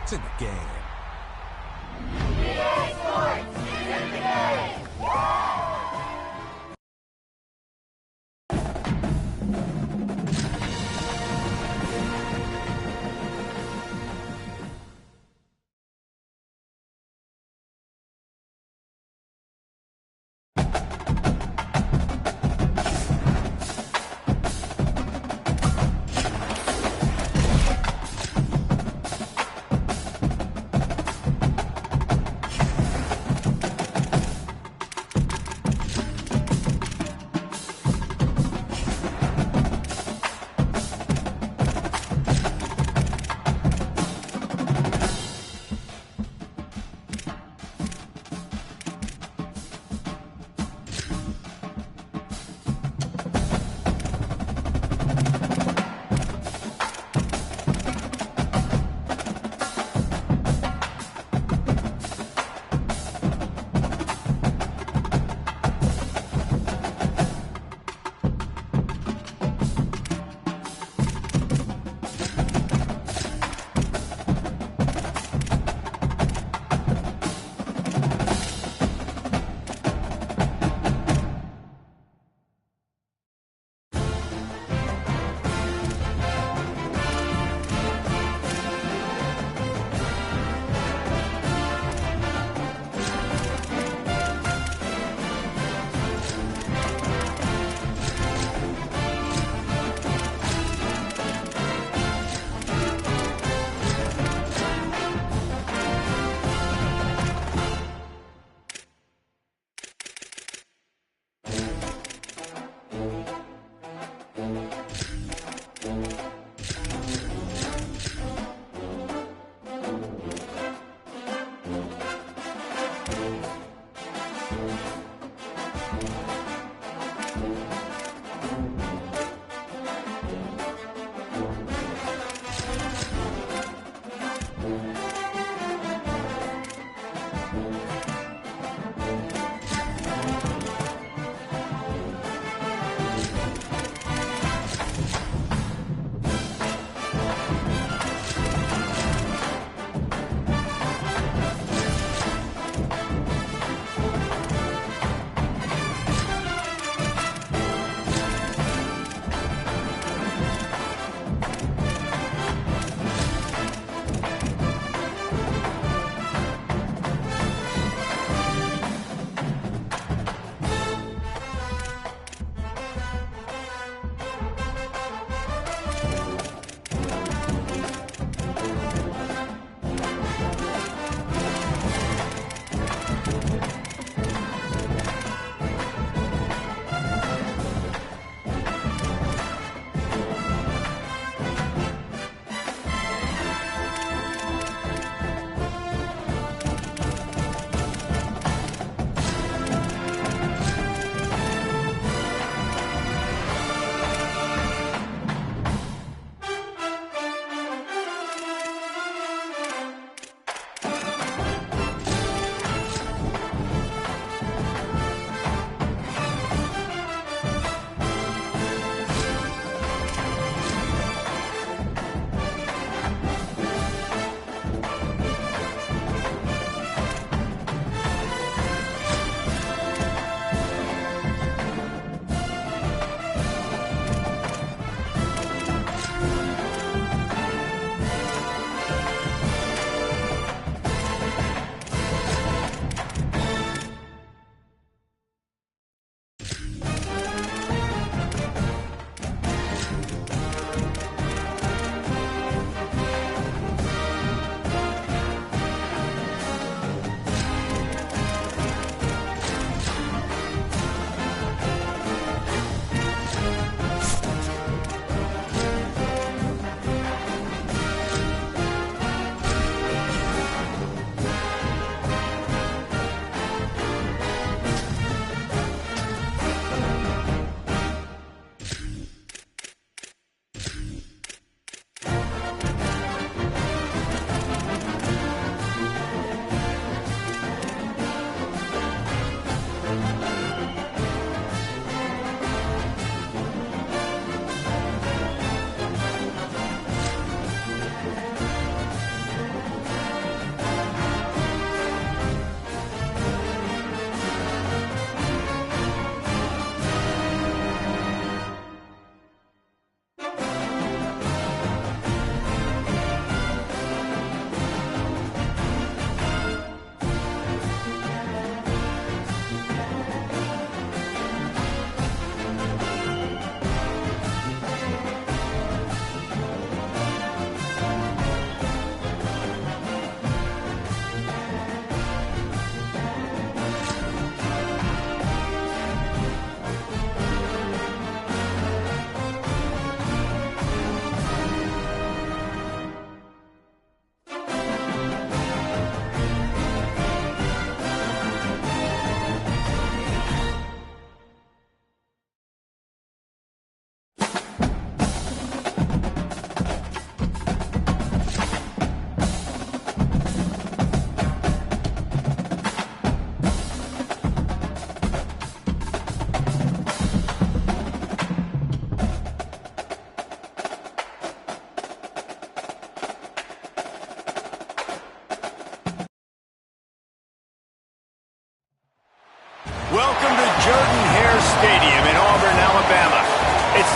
Sports in the game. EA Sports is in the game!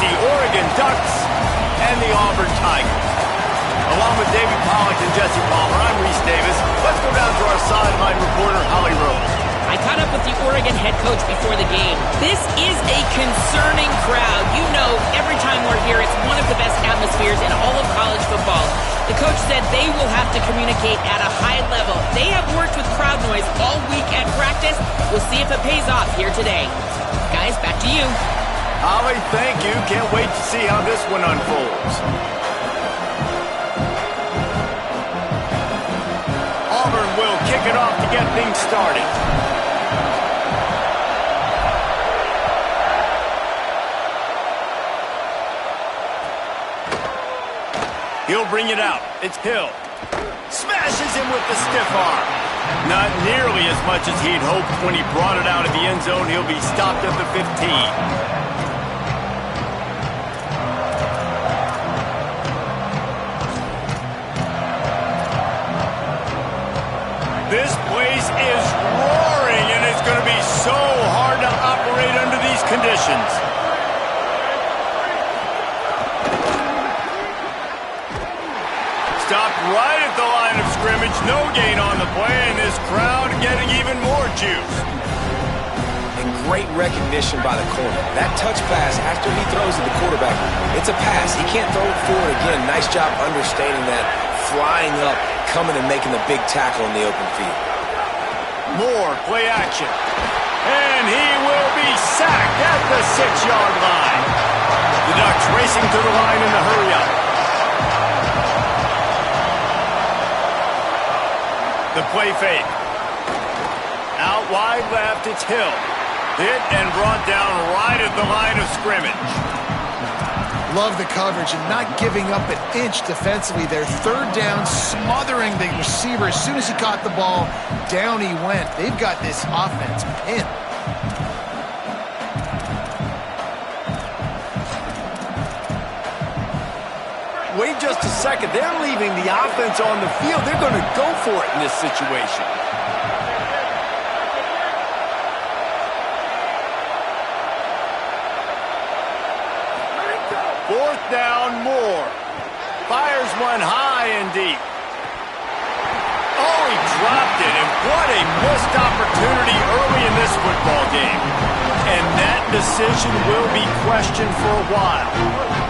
the Oregon Ducks and the Auburn Tigers. Along with Davey Pollack and Jesse Palmer, I'm Reese Davis. Let's go down to our sideline reporter, Holly Rose. I caught up with the Oregon head coach before the game. This is a concerning crowd. You know, every time we're here, it's one of the best atmospheres in all of college football. The coach said they will have to communicate at a high level. They have worked with crowd noise all week at practice. We'll see if it pays off here today. Guys, back to you. Holly, thank you. Can't wait to see how this one unfolds. Auburn will kick it off to get things started. He'll bring it out. It's Hill. Smashes him with the stiff arm. Not nearly as much as he'd hoped when he brought it out of the end zone. He'll be stopped at the 15. This place is roaring, and it's going to be so hard to operate under these conditions. Stopped right at the line of scrimmage. No gain on the play, and this crowd getting even more juice. And great recognition by the corner. That touch pass after he throws to the quarterback, it's a pass. He can't throw it forward again. Nice job understanding that, flying up, coming and making the big tackle in the open field. More play action. And he will be sacked at the 6-yard line. The Ducks racing to the line in the hurry-up. The play fake. Out wide left, it's Hill. Hit and brought down right at the line of scrimmage. Love the coverage and not giving up an inch defensively. Their third down, smothering the receiver. As soon as he caught the ball, down he went. They've got this offense pinned. Wait just a second. They're leaving the offense on the field. They're going to go for it in this situation. Fourth down, Moore. Fires one high and deep. Oh, he dropped it, and what a missed opportunity early in this football game. And that decision will be questioned for a while.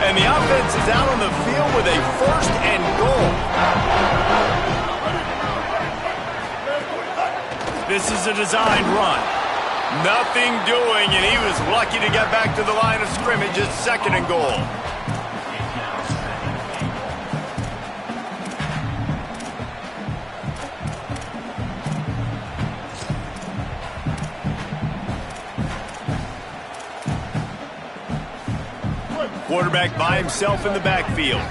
And the offense is out on the field with a first and goal. This is a designed run. Nothing doing, and he was lucky to get back to the line of scrimmage. It's second and goal. Quarterback by himself in the backfield.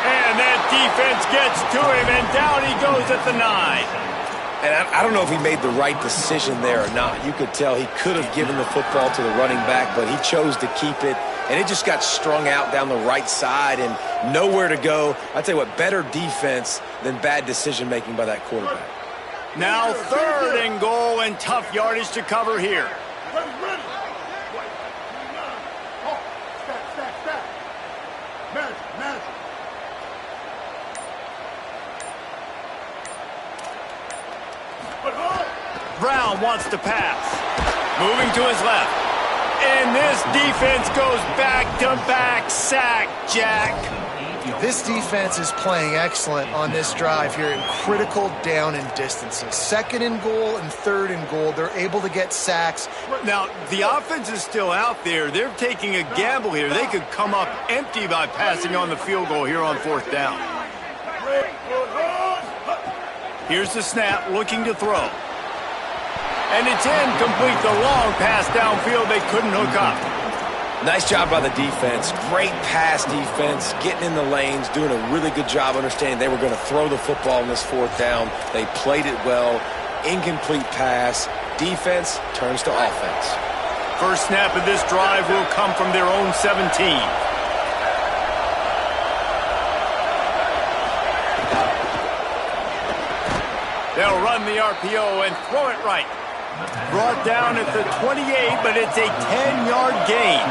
And that defense gets to him, and down he goes at the 9. And I don't know if he made the right decision there or not. You could tell he could have given the football to the running back, but he chose to keep it, and it just got strung out down the right side and nowhere to go. I tell you what, better defense than bad decision-making by that quarterback. Now third and goal, and tough yardage to cover here. Brown wants to pass. Moving to his left. And this defense goes back-to-back sack, Jack. This defense is playing excellent on this drive here in critical down and distances. Second and goal and third and goal. They're able to get sacks. Now, the offense is still out there. They're taking a gamble here. They could come up empty by passing on the field goal here on fourth down. Here's the snap, looking to throw. And it's incomplete. The long pass downfield, they couldn't hook up. Nice job by the defense. Great pass defense, getting in the lanes, doing a really good job understanding they were going to throw the football in this fourth down. They played it well. Incomplete pass. Defense turns to offense. First snap of this drive will come from their own 17. They'll run the RPO and throw it right. Brought down at the 28, but it's a 10-yard gain.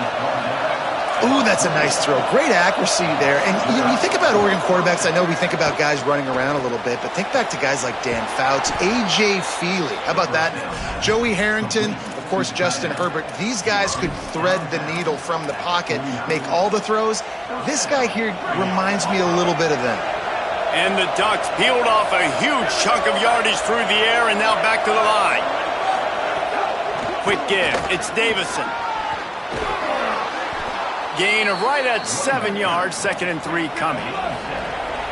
Ooh, that's a nice throw. Great accuracy there. And you think about Oregon quarterbacks, I know we think about guys running around a little bit, but think back to guys like Dan Fouts, A.J. Feely. How about that name? Joey Harrington, of course, Justin Herbert. These guys could thread the needle from the pocket, make all the throws. This guy here reminds me a little bit of them. And the Ducks peeled off a huge chunk of yardage through the air and now back to the line. Quick give. It's Davison. Gain of right at 7 yards, 2nd and 3 coming.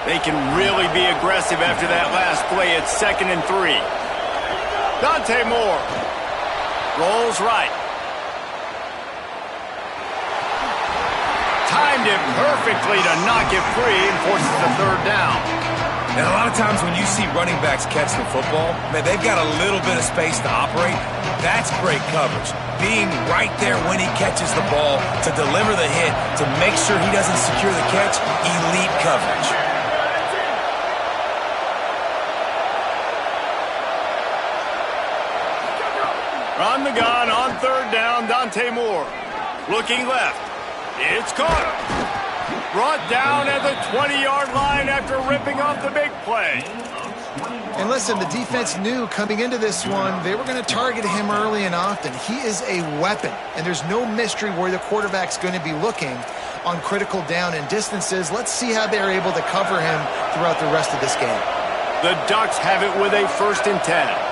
They can really be aggressive after that last play. It's 2nd and 3. Dante Moore rolls right. Timed it perfectly to knock it free and forces the 3rd down. And a lot of times when you see running backs catch the football, man, they've got a little bit of space to operate. That's great coverage. Being right there when he catches the ball to deliver the hit, to make sure he doesn't secure the catch, elite coverage. On the gun, on 3rd down, Dante Moore. Looking left. It's caught. Brought down at the 20-yard line after ripping off the big play. And listen, the defense knew coming into this one, they were going to target him early and often. He is a weapon, and there's no mystery where the quarterback's going to be looking on critical down and distances. Let's see how they're able to cover him throughout the rest of this game. The Ducks have it with a 1st and 10.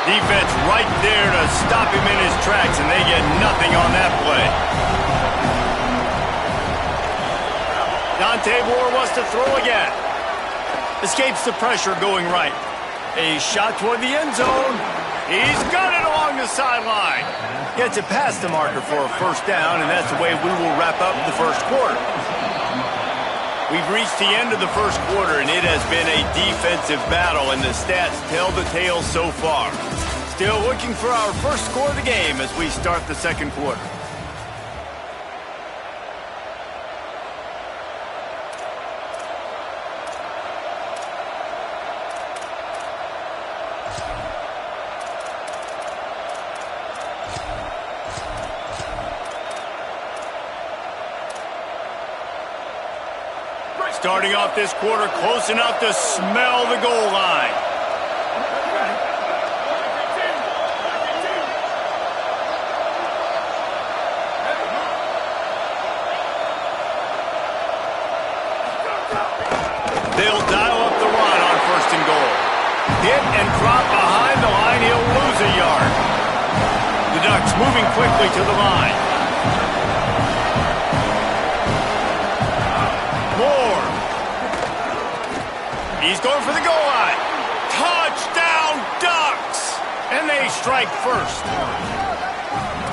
Defense right there to stop him in his tracks, and they get nothing on that play. Dante Moore wants to throw again. Escapes the pressure going right. A shot toward the end zone. He's got it along the sideline. Gets it past the marker for a 1st down, and that's the way we will wrap up the 1st quarter. We've reached the end of the 1st quarter, and it has been a defensive battle, and the stats tell the tale so far. Still looking for our 1st score of the game as we start the 2nd quarter. Starting off this quarter close enough to smell the goal line. They'll dial up the run on 1st and goal. Hit and drop behind the line. He'll lose a yard. The Ducks moving quickly to the line. Moore. He's going for the goal line. Touchdown, Ducks! And they strike first.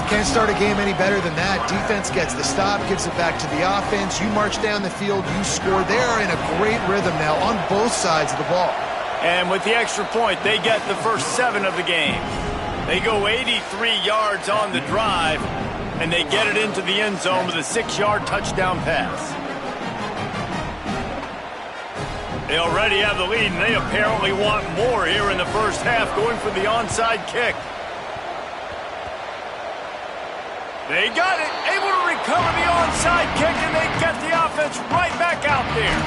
Can't start a game any better than that. Defense gets the stop, gives it back to the offense. You march down the field, you score. They are in a great rhythm now on both sides of the ball. And with the extra point, they get the first 7 of the game. They go 83 yards on the drive, and they get it into the end zone with a 6-yard touchdown pass. They already have the lead, and they apparently want more here in the first half, going for the onside kick. They got it, able to recover the onside kick, and they get the offense right back out there.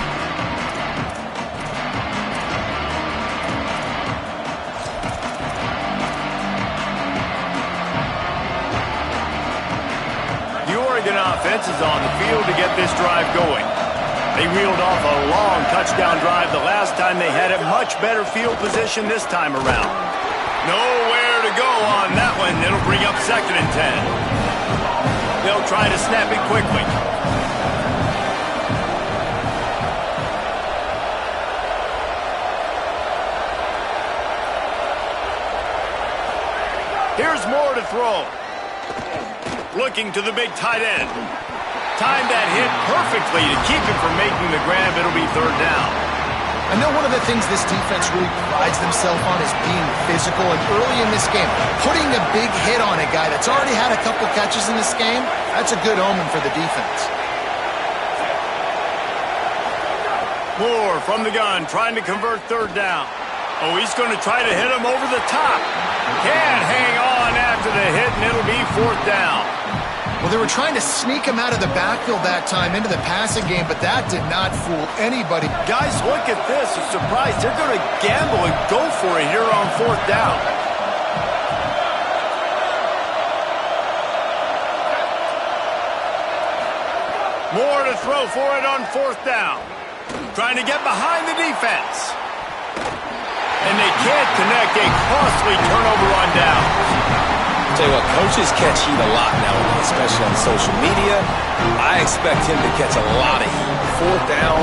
The Oregon offense is on the field to get this drive going. They reeled off a long touchdown drive the last time. They had a much better field position this time around. Nowhere to go on that one. It'll bring up 2nd and 10. They'll try to snap it quickly. Here's Moore to throw. Looking to the big tight end. Timed that hit perfectly to keep him from making the grab. It'll be 3rd down. I know one of the things this defense really prides themselves on is being physical, and early in this game, putting a big hit on a guy that's already had a couple catches in this game, that's a good omen for the defense. Moore from the gun, trying to convert third down. Oh, he's going to try to hit him over the top. Can't hang on after the hit, and it'll be fourth down. Well, they were trying to sneak him out of the backfield that time into the passing game, but that did not fool anybody. Guys, look at this. A surprise. They're going to gamble and go for it here on fourth down. Moore to throw for it on fourth down. Trying to get behind the defense. And they can't connect. A costly turnover on down. Tell you what, coaches catch heat a lot nowadays, especially on social media. I expect him to catch a lot of heat. Fourth down,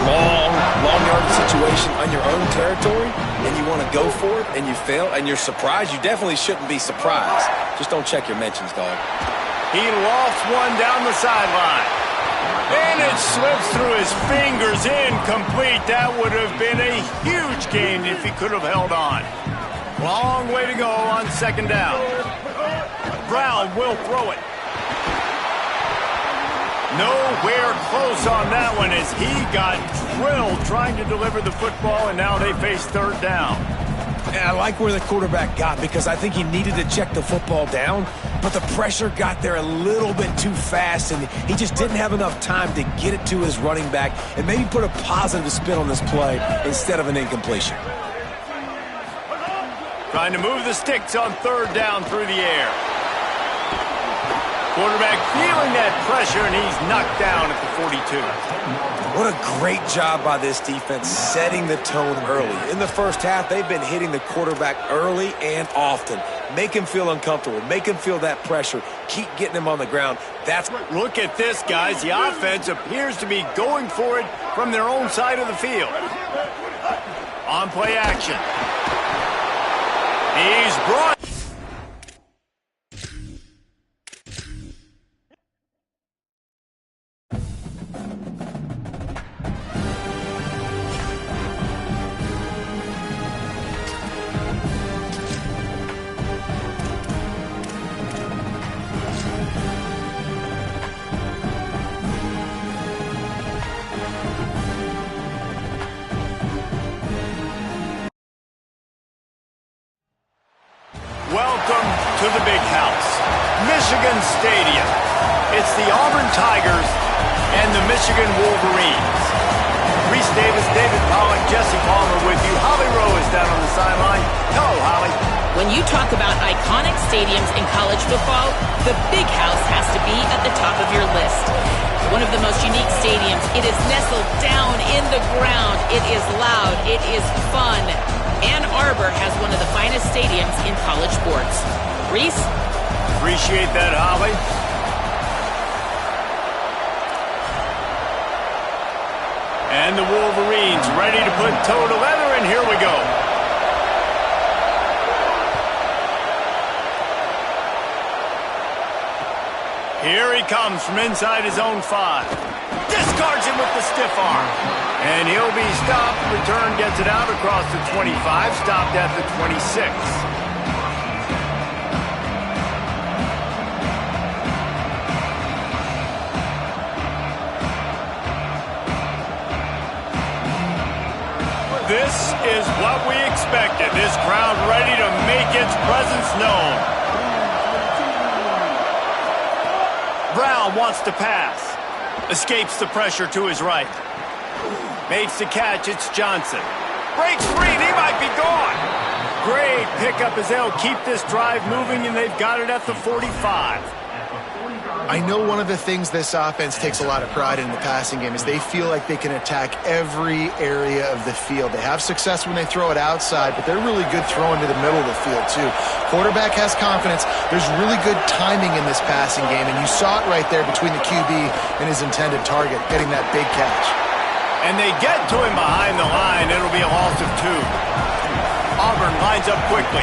long yardage situation on your own territory, and you want to go for it, and you fail, and you're surprised. You definitely shouldn't be surprised. Just don't check your mentions, dog. He lofts one down the sideline. And it slips through his fingers, incomplete. That would have been a huge gain if he could have held on. Long way to go on second down. Brown will throw it. Nowhere close on that one as he got drilled trying to deliver the football, and now they face third down. And I like where the quarterback got because I think he needed to check the football down, but the pressure got there a little bit too fast, and he just didn't have enough time to get it to his running back and maybe put a positive spin on this play instead of an incompletion. Trying to move the sticks on third down through the air. Quarterback feeling that pressure, and he's knocked down at the 42. What a great job by this defense setting the tone early. In the first half, they've been hitting the quarterback early and often. Make him feel uncomfortable. Make him feel that pressure. Keep getting him on the ground. Look at this, guys. The offense appears to be going for it from their own side of the field. On play action. He's brought. Welcome to the big house, Michigan Stadium. It's the Auburn Tigers and the Michigan Wolverines. Reese Davis, David Pollack, Jesse Palmer with you. Holly Rowe is down on the sideline. Hello, Holly. When you talk about iconic stadiums in college football, the Big House has to be at the top of your list. One of the most unique stadiums. It is nestled down in the ground. It is loud. It is fun. Ann Arbor has one of the finest stadiums in college sports. Reese? Appreciate that, Holly. And the Wolverines ready to put toe to leather, and here we go. Here he comes from inside his own 5. Discards him with the stiff arm. And he'll be stopped. Return gets it out across the 25. Stopped at the 26. This is what we expected. This crowd ready to make its presence known. Brown wants to pass. Escapes the pressure to his right. Makes the catch. It's Johnson. Breaks free, and he might be gone. Great pickup as they'll keep this drive moving, and they've got it at the 45. I know one of the things this offense takes a lot of pride in the passing game is they feel like they can attack every area of the field. They have success when they throw it outside, but they're really good throwing to the middle of the field, too. Quarterback has confidence. There's really good timing in this passing game, and you saw it right there between the QB and his intended target, getting that big catch. And they get to him behind the line. It'll be a loss of 2. Auburn lines up quickly.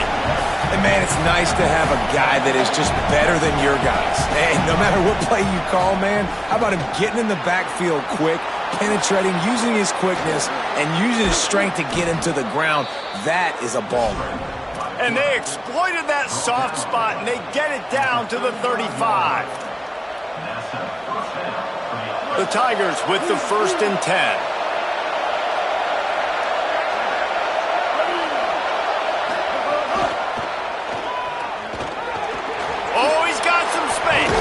And, man, it's nice to have a guy that is just better than your guys. And no matter what play you call, man, how about him getting in the backfield quick, penetrating, using his quickness, and using his strength to get him to the ground. That is a baller. And they exploited that soft spot, and they get it down to the 35. The Tigers with the 1st and 10. Oh, he's got some space.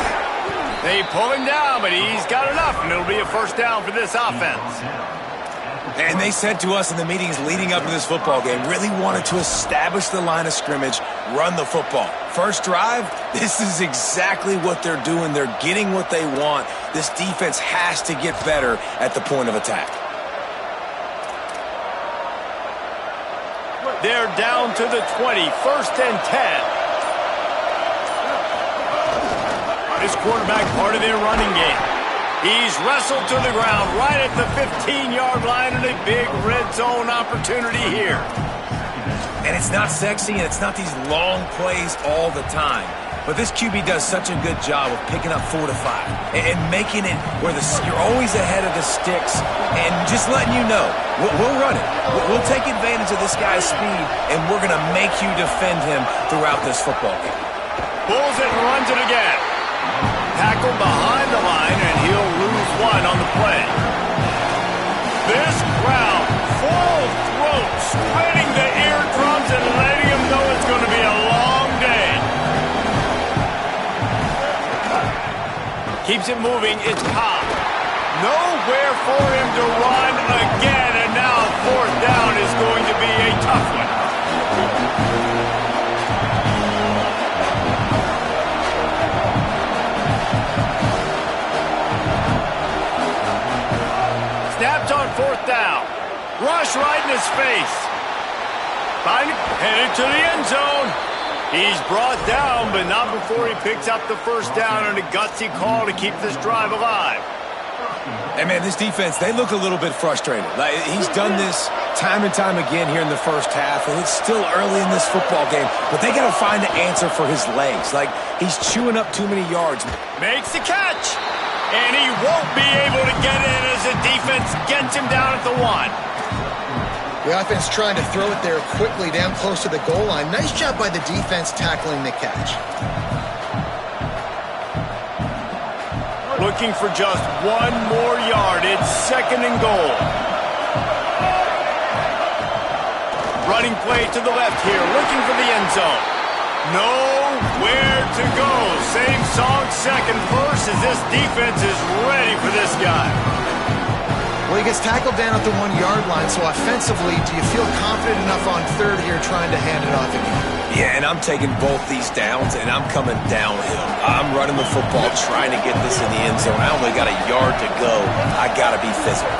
They pull him down, but he's got enough, and it'll be a 1st down for this offense. And they said to us in the meetings leading up to this football game, really wanted to establish the line of scrimmage, run the football. First drive, this is exactly what they're doing. They're getting what they want. This defense has to get better at the point of attack. They're down to the 20, 1st and 10. This quarterback part of their running game. He's wrestled to the ground right at the 15-yard line, and a big red zone opportunity here. And it's not sexy, and it's not these long plays all the time. But this QB does such a good job of picking up 4 to 5 and making it where you're always ahead of the sticks and just letting you know, we'll run it. We'll take advantage of this guy's speed, and we're going to make you defend him throughout this football game. Pulls it and runs it again. Tackled behind the line, and he'll lose 1 on the play. This crowd, full throat, spreading the eardrums and letting him know it's going to be a long day. Keeps it moving, it's Cobb. Nowhere for him to run again, and now 4th down is going to be a tough one. Snapped on 4th down. Rush right in his face. Headed to the end zone. He's brought down, but not before he picks up the 1st down and a gutsy call to keep this drive alive. And, man, this defense, they look a little bit frustrated. Like, he's done this time and time again here in the first half, and it's still early in this football game, but they got to find an answer for his legs. Like, he's chewing up too many yards. Makes the catch. And he won't be able to get in as the defense gets him down at the 1. The offense trying to throw it there quickly down close to the goal line. Nice job by the defense tackling the catch. Looking for just 1 more yard. It's 2nd and goal. Running play to the left here, looking for the end zone. Nowhere to go. Same song, second verse, as this defense is ready for this guy. Well, he gets tackled down at the 1 yard line, so offensively, do you feel confident enough on 3rd here trying to hand it off again? Yeah, and I'm taking both these downs, and I'm coming downhill. I'm running the football, trying to get this in the end zone. I only got a yard to go. I got to be physical.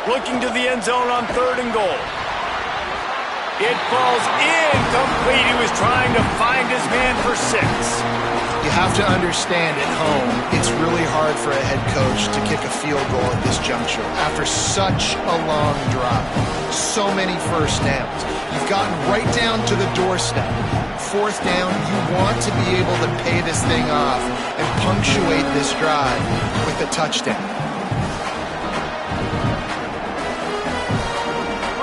Looking to the end zone on 3rd and goal. It falls incomplete. He was trying to find his man for 6. You have to understand at home, it's really hard for a head coach to kick a field goal at this juncture after such a long drive. So many 1st downs. You've gotten right down to the doorstep. 4th down, you want to be able to pay this thing off and punctuate this drive with a touchdown.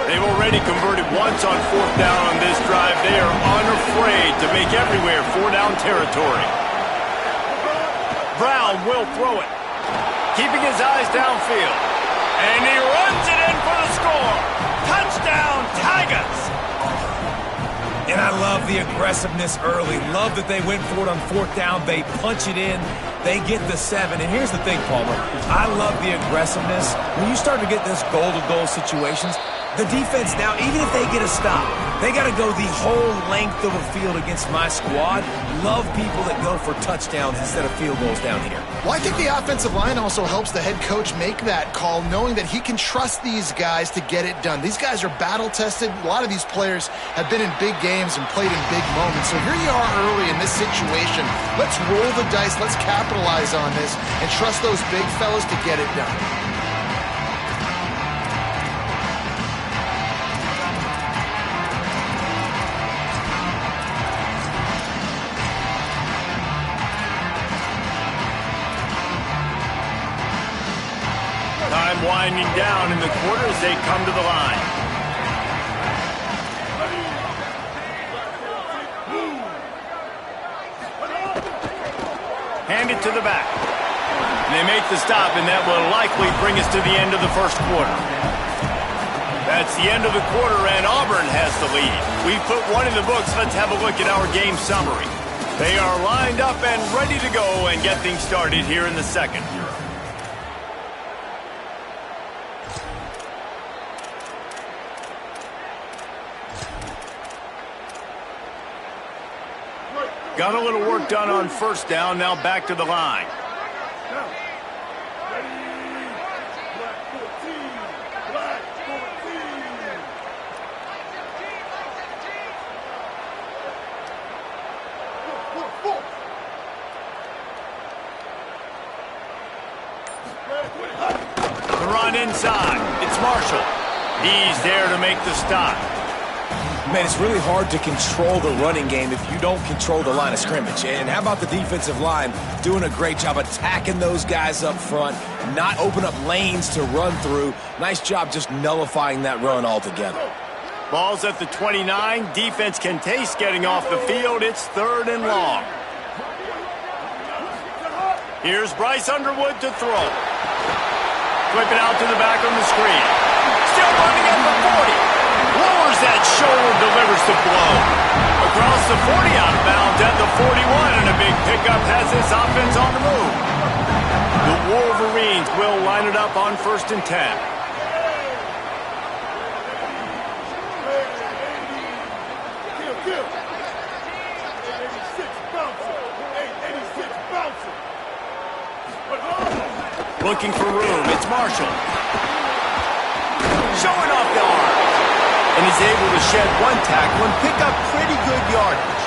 They've already converted once on 4th down on this drive. They are unafraid to make everywhere 4-down territory. Brown will throw it, keeping his eyes downfield. And he runs it in for the score. Touchdown, Tigers! And I love the aggressiveness early. Love that they went for it on 4th down. They punch it in. They get the 7. And here's the thing, Palmer. I love the aggressiveness. When you start to get this goal-to-goal situations, the defense now, even if they get a stop, they got to go the whole length of a field against my squad. Love people that go for touchdowns instead of field goals down here. Well, I think the offensive line also helps the head coach make that call, knowing that he can trust these guys to get it done. These guys are battle-tested. A lot of these players have been in big games and played in big moments. So here you are early in this situation. Let's roll the dice. Let's capitalize on this and trust those big fellas to get it done. winding down in the quarter as they come to the line. Hand it to the back. And they make the stop, and that will likely bring us to the end of the first quarter. That's the end of the quarter, and Auburn has the lead. We put one in the books. Let's have a look at our game summary. They are lined up and ready to go and get things started here in the second. Got a little work done on first down, now back to the line. The run inside. It's Marshall. He's there to make the stop. Man, it's really hard to control the running game if you don't control the line of scrimmage. And how about the defensive line doing a great job attacking those guys up front, not open up lanes to run through. Nice job just nullifying that run altogether. Ball's at the 29. Defense can taste getting off the field. It's 3rd and long. Here's Bryce Underwood to throw. Flip it out to the back on the screen. Still running at the 40. Lowers that shoulder, delivers the blow. Across the 40, out of bounds at the 41, and a big pickup has this offense on the move. The Wolverines will line it up on 1st and 10. Looking for room, it's Marshall. Showing off the arm. And he's able to shed one tackle and pick up pretty good yardage.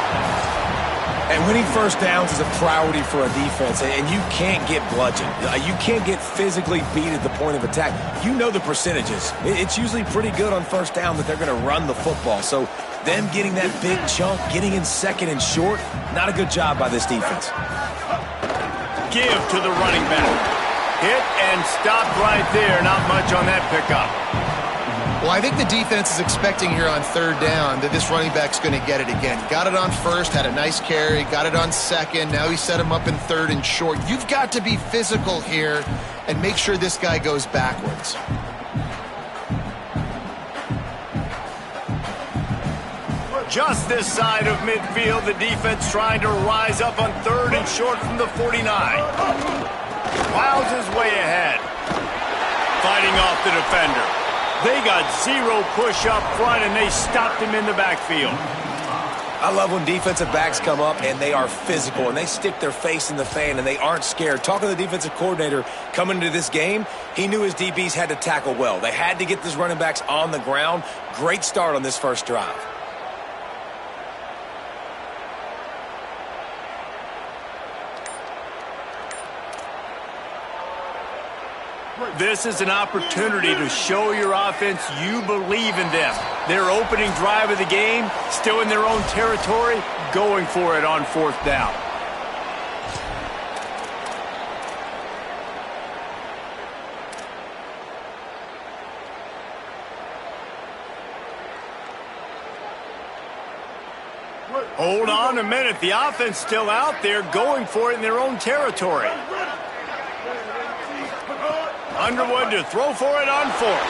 And winning first downs is a priority for a defense, and you can't get bludgeoned. You can't get physically beat at the point of attack. You know the percentages. It's usually pretty good on first down that they're going to run the football. So them getting that big chunk, getting in second and short, not a good job by this defense. Give to the running back. Hit and stopped right there. Not much on that pickup. Well, I think the defense is expecting here on 3rd down that this running back's going to get it again. Got it on first, had a nice carry, got it on second. Now he set him up in 3rd and short. You've got to be physical here and make sure this guy goes backwards. Just this side of midfield, the defense trying to rise up on 3rd and short from the 49. Plows his way ahead. Fighting off the defender. They got 0 push up front, and they stopped him in the backfield. I love when defensive backs come up and they are physical and they stick their face in the fan and they aren't scared. Talking to the defensive coordinator coming into this game, he knew his DBs had to tackle well. They had to get these running backs on the ground. Great start on this first drive. This is an opportunity to show your offense you believe in them. Their opening drive of the game, still in their own territory, going for it on 4th down. Hold on a minute. The offense still out there going for it in their own territory. Underwood to throw for it on 4th.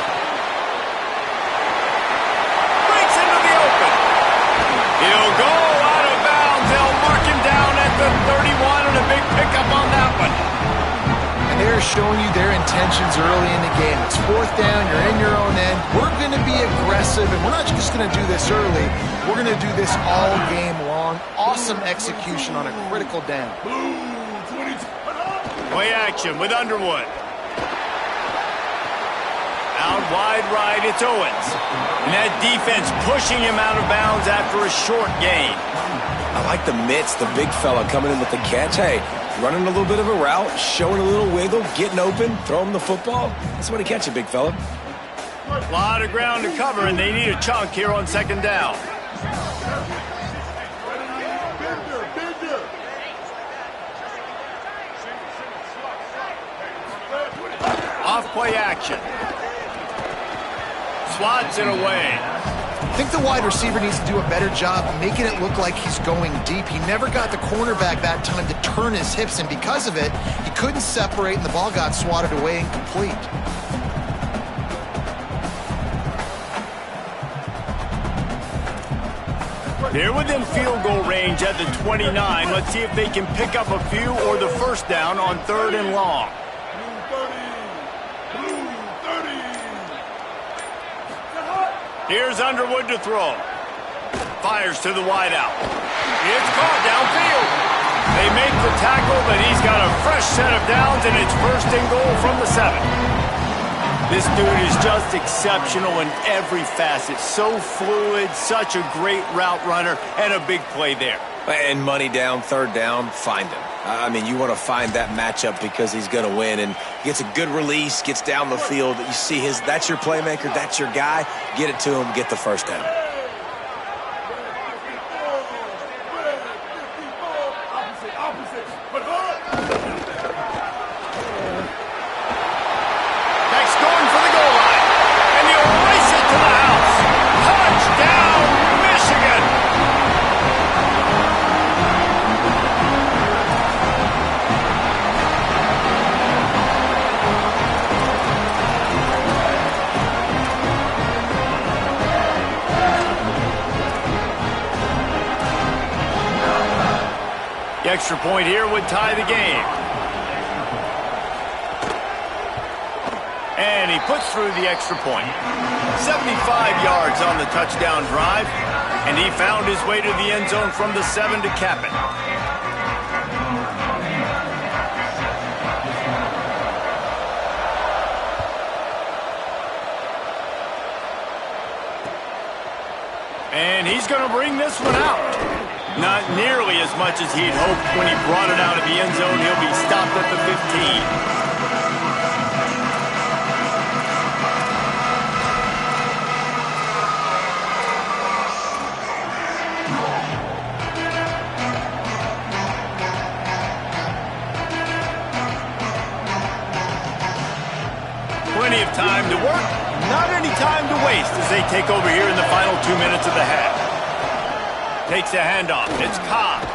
Breaks into the open. He'll go out of bounds. They'll mark him down at the 31 and a big pickup on that one. And they're showing you their intentions early in the game. It's 4th down. You're in your own end. We're going to be aggressive, and we're not just going to do this early. We're going to do this all game long. Awesome execution on a critical down. Play action with Underwood. Out wide right, it's Owens. And that defense pushing him out of bounds after a short gain. I like the mitts, the big fella coming in with the catch. Hey, running a little bit of a route, showing a little wiggle, getting open, throw him the football. That's when he catch it, big fella. A lot of ground to cover, and they need a chunk here on 2nd down. Off play action. Swats it away. I think the wide receiver needs to do a better job making it look like he's going deep. He never got the cornerback that time to turn his hips, and because of it, he couldn't separate, and the ball got swatted away incomplete. They're within field goal range at the 29. Let's see if they can pick up a few or the first down on 3rd and long. Here's Underwood to throw. Fires to the wideout. It's caught downfield. They make the tackle, but he's got a fresh set of downs, and it's 1st and goal from the 7. This dude is just exceptional in every facet. So fluid, such a great route runner, and a big play there. And money down, 3rd down, find him. I mean, you want to find that matchup because he's going to win, and gets a good release, gets down the field. You see that's your playmaker, that's your guy. Get it to him, get the 1st down. Next going for the goal line, and he'll race it to the house. Touchdown, Michigan! The extra point here would tie the game. And he puts through the extra point. 75 yards on the touchdown drive. And he found his way to the end zone from the 7 to cap it. And he's going to bring this one out. Not nearly as much as he'd hoped when he brought it out of the end zone. He'll be stopped at the 15. Plenty of time to work, not any time to waste as they take over here in the final 2 minutes of the half. Takes a handoff. It's Cobb.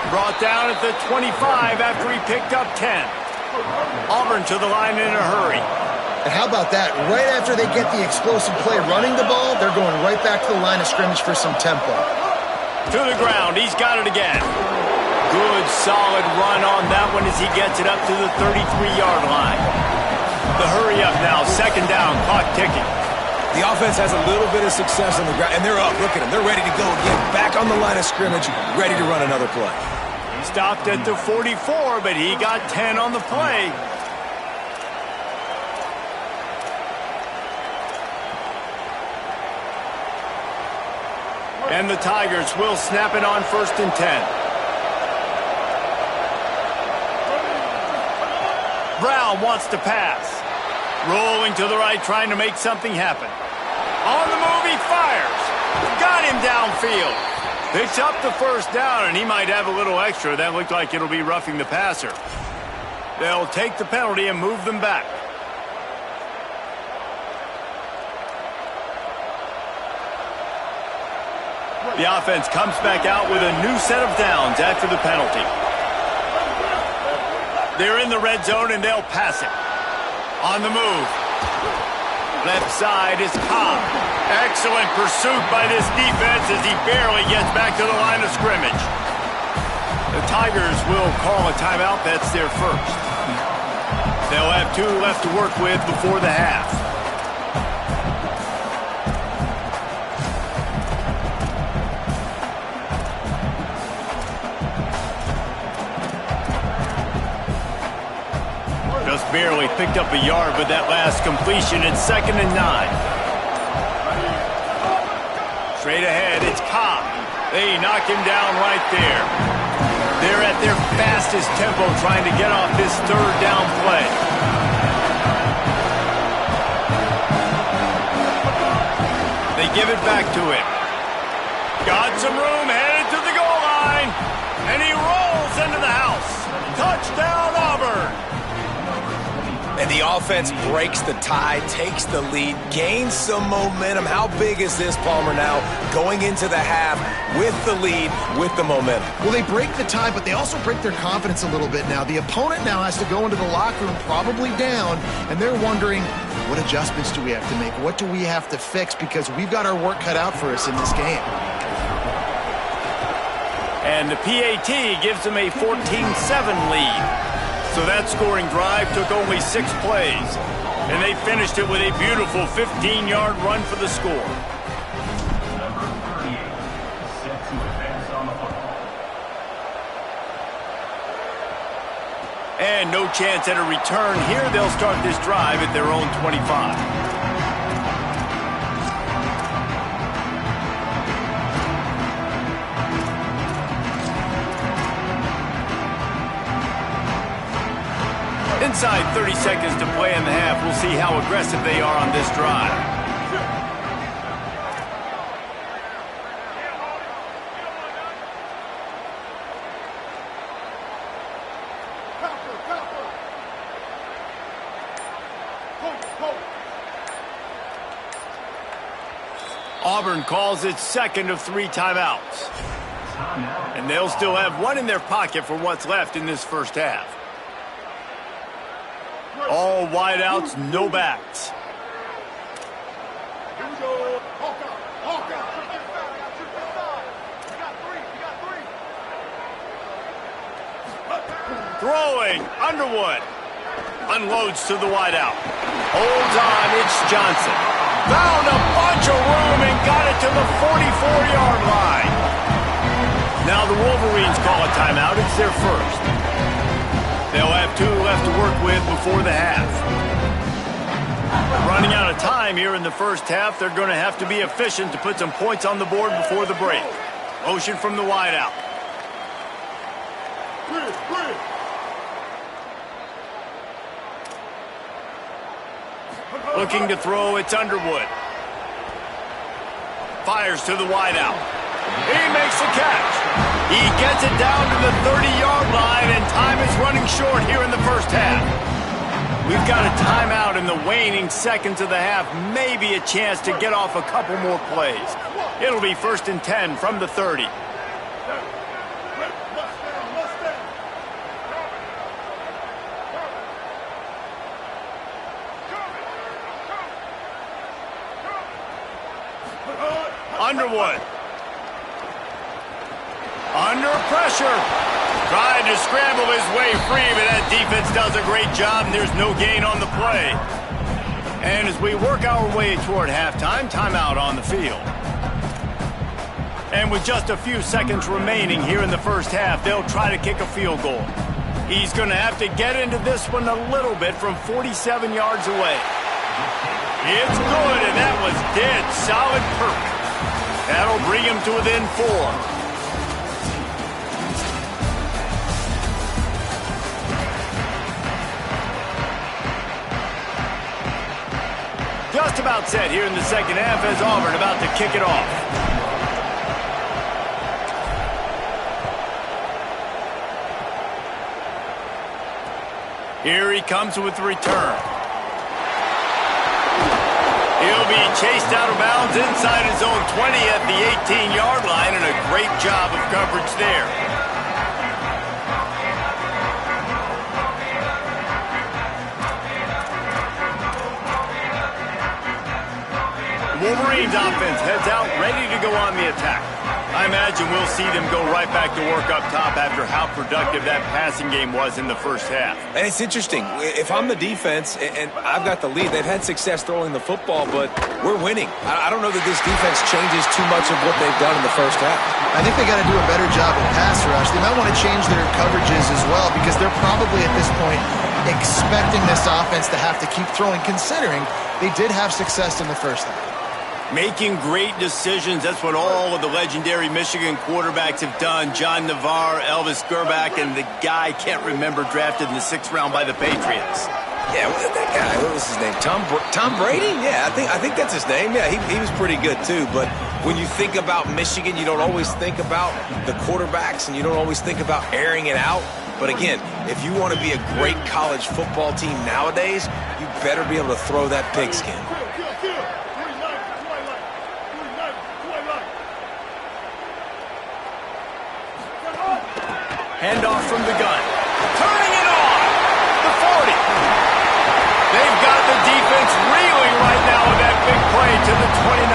Brought down at the 25 after he picked up 10. Auburn to the line in a hurry. And how about that? Right after they get the explosive play running the ball, they're going right back to the line of scrimmage for some tempo. To the ground. He's got it again. Good, solid run on that one as he gets it up to the 33-yard line. The hurry up now. 2nd down. Clock ticking. The offense has a little bit of success on the ground, and they're up. Look at them. They're ready to go again. Back on the line of scrimmage, ready to run another play. Stopped at the 44, but he got 10 on the play. And the Tigers will snap it on 1st and 10. Brown wants to pass. Rolling to the right, trying to make something happen. On the move, he fires. Got him downfield. Picks up the 1st down, and he might have a little extra. That looked like it'll be roughing the passer. They'll take the penalty and move them back. The offense comes back out with a new set of downs after the penalty. They're in the red zone, and they'll pass it. On the move. Left side is Cobb. Excellent pursuit by this defense as he barely gets back to the line of scrimmage. The Tigers will call a timeout. That's their first. They'll have 2 left to work with before the half. Just barely picked up a yard with that last completion. It's 2nd and 9. Straight ahead, it's Cobb. They knock him down right there. They're at their fastest tempo trying to get off this 3rd down play. They give it back to him. Got some room, headed to the goal line. And he rolls into the house. Touchdown, Auburn. And the offense breaks the tie, takes the lead, gains some momentum. How big is this, Palmer, now going into the half with the lead, with the momentum? Well, they break the tie, but they also break their confidence a little bit now. The opponent now has to go into the locker room probably down, and they're wondering, what adjustments do we have to make? What do we have to fix? Because we've got our work cut out for us in this game. And the PAT gives them a 14-7 lead. So that scoring drive took only 6 plays, and they finished it with a beautiful 15-yard run for the score. Number 38, set to advance on the football. And no chance at a return here. They'll start this drive at their own 25. Inside 30 seconds to play in the half. We'll see how aggressive they are on this drive. Auburn calls its second of 3 timeouts. And they'll still have one in their pocket for what's left in this first half. All wideouts, no backs. Throwing, Underwood. Unloads to the wideout. Holds on, it's Johnson. Found a bunch of room and got it to the 44-yard line. Now the Wolverines call a timeout. It's their first. They'll have 2 left to work with before the half. Running out of time here in the first half, they're going to have to be efficient to put some points on the board before the break. Motion from the wideout. Looking to throw, it's Underwood. Fires to the wideout. He makes the catch. He gets it down to the 30-yard line, and time is running short here in the first half. We've got a timeout in the waning seconds of the half, maybe a chance to get off a couple more plays. It'll be 1st and 10 from the 30. Underwood. Under pressure. Trying to scramble his way free, but that defense does a great job, and there's no gain on the play. And as we work our way toward halftime, timeout on the field. And with just a few seconds remaining here in the first half, they'll try to kick a field goal. He's going to have to get into this one a little bit from 47 yards away. It's good, and that was dead solid perfect. That'll bring him to within 4. Just about set here in the second half as Auburn about to kick it off. Here he comes with the return. He'll be chased out of bounds inside his own 20 at the 18-yard line, and a great job of coverage there. Wolverines offense heads out, ready to go on the attack. I imagine we'll see them go right back to work up top after how productive that passing game was in the first half. And it's interesting. If I'm the defense and I've got the lead, they've had success throwing the football, but we're winning. I don't know that this defense changes too much of what they've done in the first half. I think they got to do a better job of pass rush. They might want to change their coverages as well, because they're probably at this point expecting this offense to have to keep throwing, considering they did have success in the first half. Making great decisions, that's what all of the legendary Michigan quarterbacks have done. John Navarre, Elvis Gerbach, and the guy, can't remember, drafted in the 6th round by the Patriots. Yeah, that guy, what was his name? Tom Brady? Yeah, I think that's his name. Yeah, he was pretty good too. But when you think about Michigan, you don't always think about the quarterbacks, and you don't always think about airing it out. But again, if you want to be a great college football team nowadays, you better be able to throw that pigskin. Handoff from the gun. Turning it on. The 40. They've got the defense reeling right now with that big play to the 29.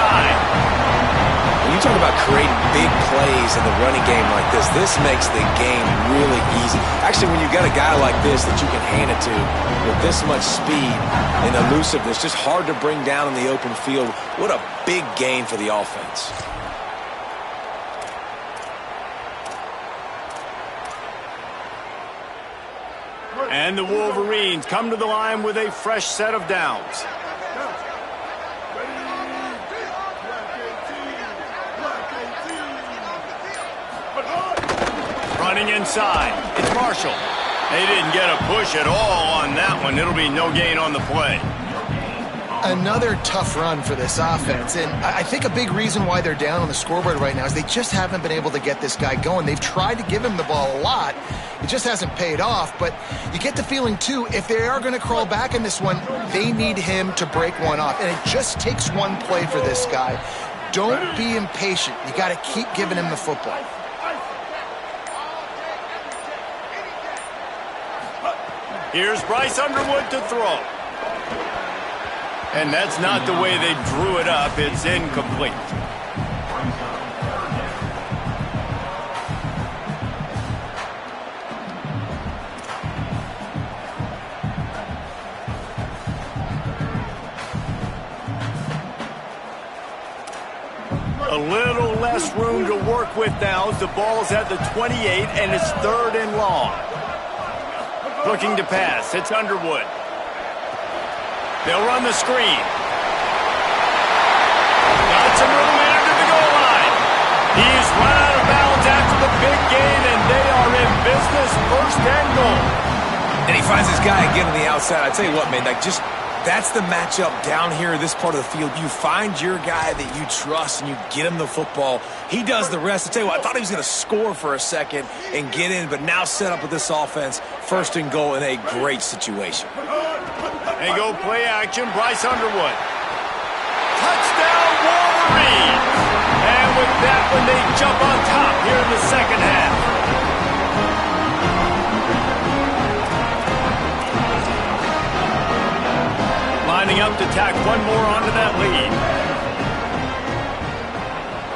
When you talk about creating big plays in the running game like this makes the game really easy. Actually, when you've got a guy like this that you can hand it to with this much speed and elusiveness, just hard to bring down in the open field, what a big gain for the offense. And the Wolverines come to the line with a fresh set of downs. Running inside. It's Marshall. They didn't get a push at all on that one. It'll be no gain on the play. Another tough run for this offense, and I think a big reason why they're down on the scoreboard right now is they just haven't been able to get this guy going. They've tried to give him the ball a lot. It just hasn't paid off, but you get the feeling, too, if they are going to crawl back in this one, they need him to break one off, and it just takes one play for this guy. Don't be impatient. You got to keep giving him the football. Here's Bryce Underwood to throw. And that's not the way they drew it up. It's incomplete. A little less room to work with now as the ball's at the 28 and it's 3rd and long. Looking to pass. It's Underwood. They'll run the screen. Got some room after the goal line. He's run out of bounds after the big gain, and they are in business, 1st and goal. And he finds this guy again on the outside. I tell you what, man, that's the matchup down here in this part of the field. You find your guy that you trust and you get him the football. He does the rest. I tell you what, I thought he was going to score for a second and get in, but now set up with this offense, 1st and goal in a great situation. They go play action, Bryce Underwood. Touchdown, Wolverines! And with that one, they jump on top here in the 2nd half. Lining up to tack one more onto that lead.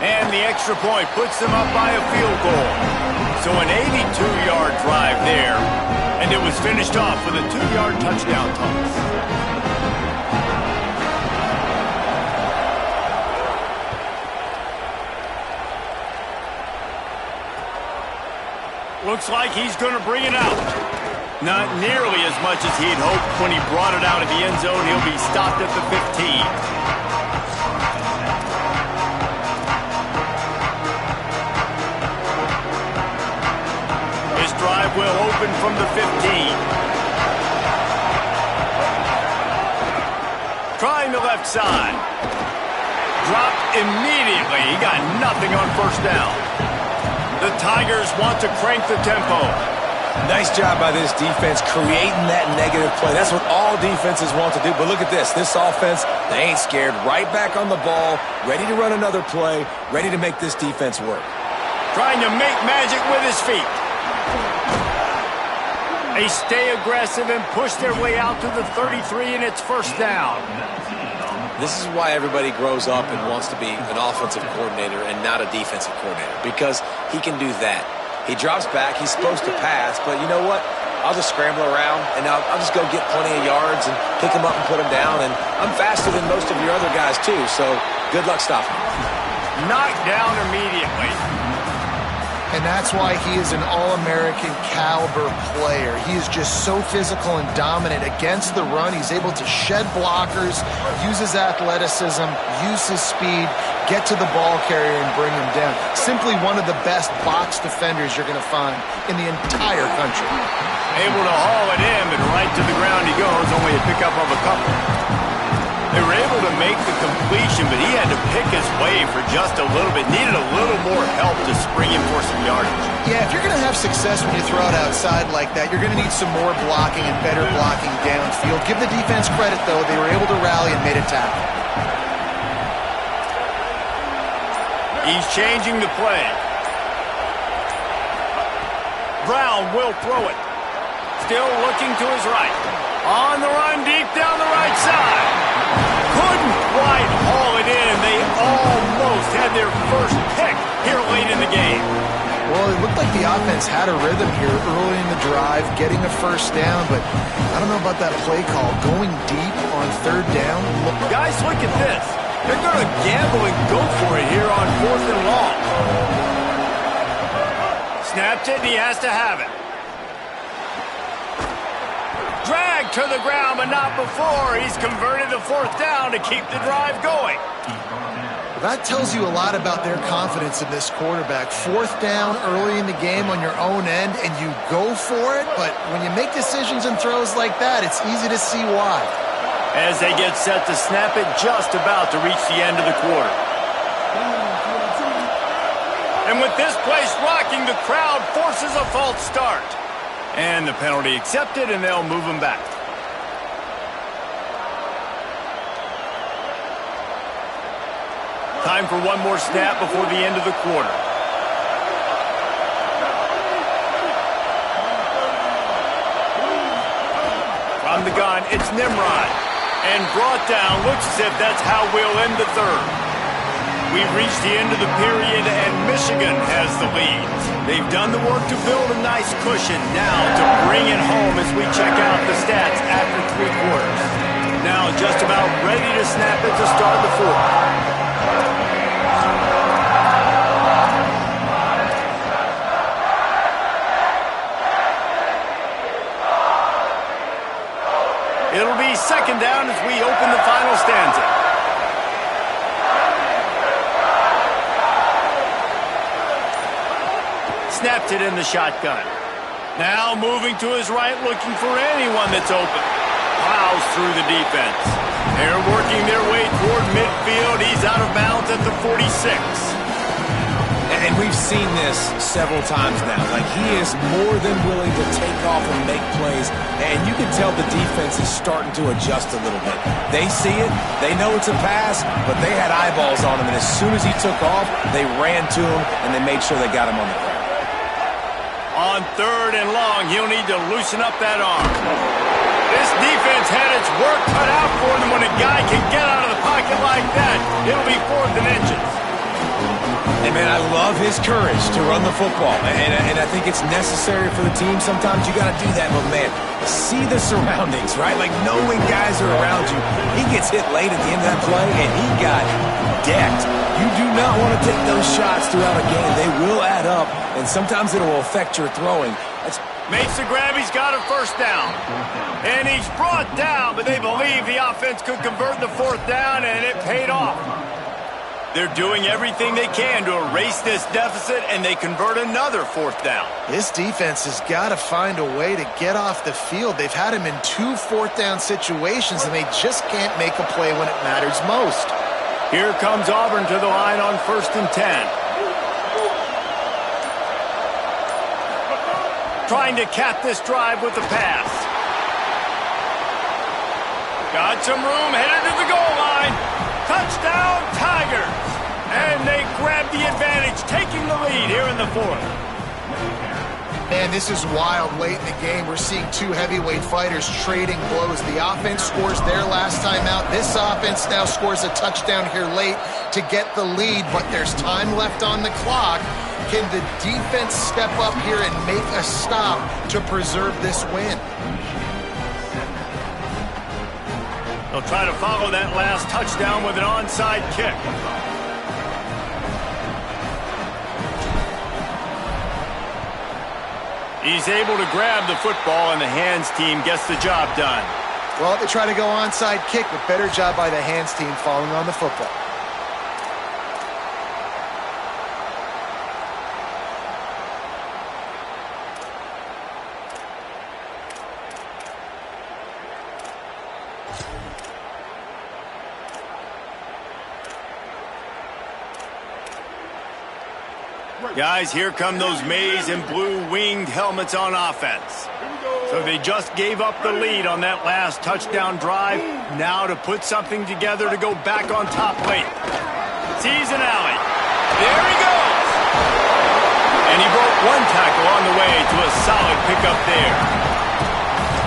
And the extra point puts them up by a field goal. So an 82-yard drive there. And it was finished off with a 2-yard touchdown toss. Looks like he's going to bring it out. Not nearly as much as he'd hoped when he brought it out of the end zone. He'll be stopped at the 15. Drive will open from the 15. Trying the left side. Dropped immediately. He got nothing on 1st down. The Tigers want to crank the tempo. Nice job by this defense creating that negative play. That's what all defenses want to do. But look at this. This offense, they ain't scared. Right back on the ball, ready to run another play, ready to make this defense work. Trying to make magic with his feet. They stay aggressive and push their way out to the 33, and it's 1st down. This is why everybody grows up and wants to be an offensive coordinator and not a defensive coordinator, because he can do that. He drops back. He's supposed to pass, but you know what? I'll just scramble around, and I'll just go get plenty of yards and pick him up and put him down, and I'm faster than most of your other guys, too, so good luck stopping him. Knocked down immediately. And that's why he is an All-American caliber player. He is just so physical and dominant against the run. He's able to shed blockers, use his athleticism, use his speed, get to the ball carrier and bring him down. Simply one of the best box defenders you're going to find in the entire country. Able to haul it in, but right to the ground he goes, only a pickup of a couple. They were able to make the completion, but he had to pick his way for just a little bit. Needed a little more help to spring him for some yardage. Yeah, if you're going to have success when you throw it outside like that, you're going to need some more blocking and better blocking downfield. Give the defense credit, though. They were able to rally and made a tackle. He's changing the play. Brown will throw it. Still looking to his right. On the run deep down the right side. Couldn't quite haul it in. They almost had their first pick here late in the game. Well, it looked like the offense had a rhythm here early in the drive, getting a first down, but I don't know about that play call. Going deep on third down. Guys, look at this. They're going to gamble and go for it here on 4th and long. Snapped it, and he has to have it. Dragged to the ground, but not before. He's converted the 4th down to keep the drive going. That tells you a lot about their confidence in this quarterback. 4th down early in the game on your own end, and you go for it, but when you make decisions and throws like that, it's easy to see why. As they get set to snap it, just about to reach the end of the quarter. And with this place rocking, the crowd forces a false start. And the penalty accepted, and they'll move him back. Time for one more snap before the end of the quarter. From the gun, it's Nimrod. And brought down, looks as if that's how we'll end the third. We've reached the end of the period, and Michigan has the lead. They've done the work to build a nice cushion. Now to bring it home as we check out the stats after 3 quarters. Now just about ready to snap it to start the 4th. It'll be 2nd down as we open the final stanza. Snapped it in the shotgun. Now moving to his right, looking for anyone that's open. Plows through the defense. They're working their way toward midfield. He's out of bounds at the 46. And we've seen this several times now. Like, he is more than willing to take off and make plays. And you can tell the defense is starting to adjust a little bit. They see it. They know it's a pass, but they had eyeballs on him. And as soon as he took off, they ran to him, and they made sure they got him on the ground. On 3rd and long, he'll need to loosen up that arm. This defense had its work cut out for them. When a guy can get out of the pocket like that, it'll be 4th and inches. And, man, I love his courage to run the football. And I think it's necessary for the team. Sometimes you got to do that. But, man, see the surroundings, right? Like, knowing guys are around you. He gets hit late at the end of that play, and he got decked. You do not want to take those shots throughout a game. They will add up, and sometimes it will affect your throwing. Makes the grab. He's got a 1st down. And he's brought down, but they believe the offense could convert the 4th down, and it paid off. They're doing everything they can to erase this deficit, and they convert another 4th down. This defense has got to find a way to get off the field. They've had him in 2 4th down situations, and they just can't make a play when it matters most. Here comes Auburn to the line on 1st and 10. Trying to cap this drive with a pass. Got some room, headed to the goal line. Touchdown, Tigers! And they grab the advantage, taking the lead here in the 4th. And this is wild late in the game. We're seeing 2 heavyweight fighters trading blows. The offense scores their last time out. This offense now scores a touchdown here late to get the lead, but there's time left on the clock. Can the defense step up here and make a stop to preserve this win? They'll try to follow that last touchdown with an onside kick. He's able to grab the football, and the hands team gets the job done. Well, they try to go onside kick, but better job by the hands team falling on the football. Guys, here come those maize and blue winged helmets on offense. So they just gave up the lead on that last touchdown drive. Now to put something together to go back on top late. Sees an alley. There he goes. And he broke one tackle on the way to a solid pickup there.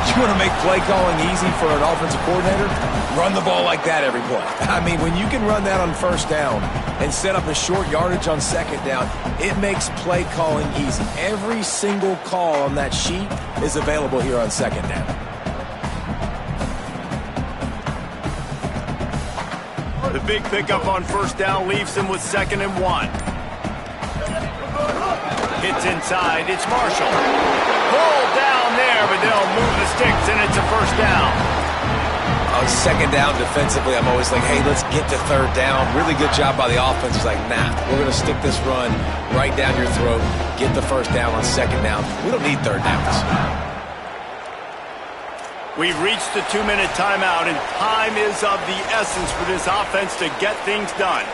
You want to make play calling easy for an offensive coordinator? Run the ball like that every play. I mean, when you can run that on first down and set up a short yardage on second down, it makes play calling easy. Every single call on that sheet is available here on second down. The big pickup on first down leaves him with 2nd and 1. Hits inside. It's Marshall. Pulled down there, but they'll move the sticks, and it's a first down. On second down defensively, I'm always like, hey, let's get to third down. Really good job by the offense. It's like, nah, we're going to stick this run right down your throat, get the first down on second down. We don't need third downs. We've reached the 2-minute timeout, and time is of the essence for this offense to get things done.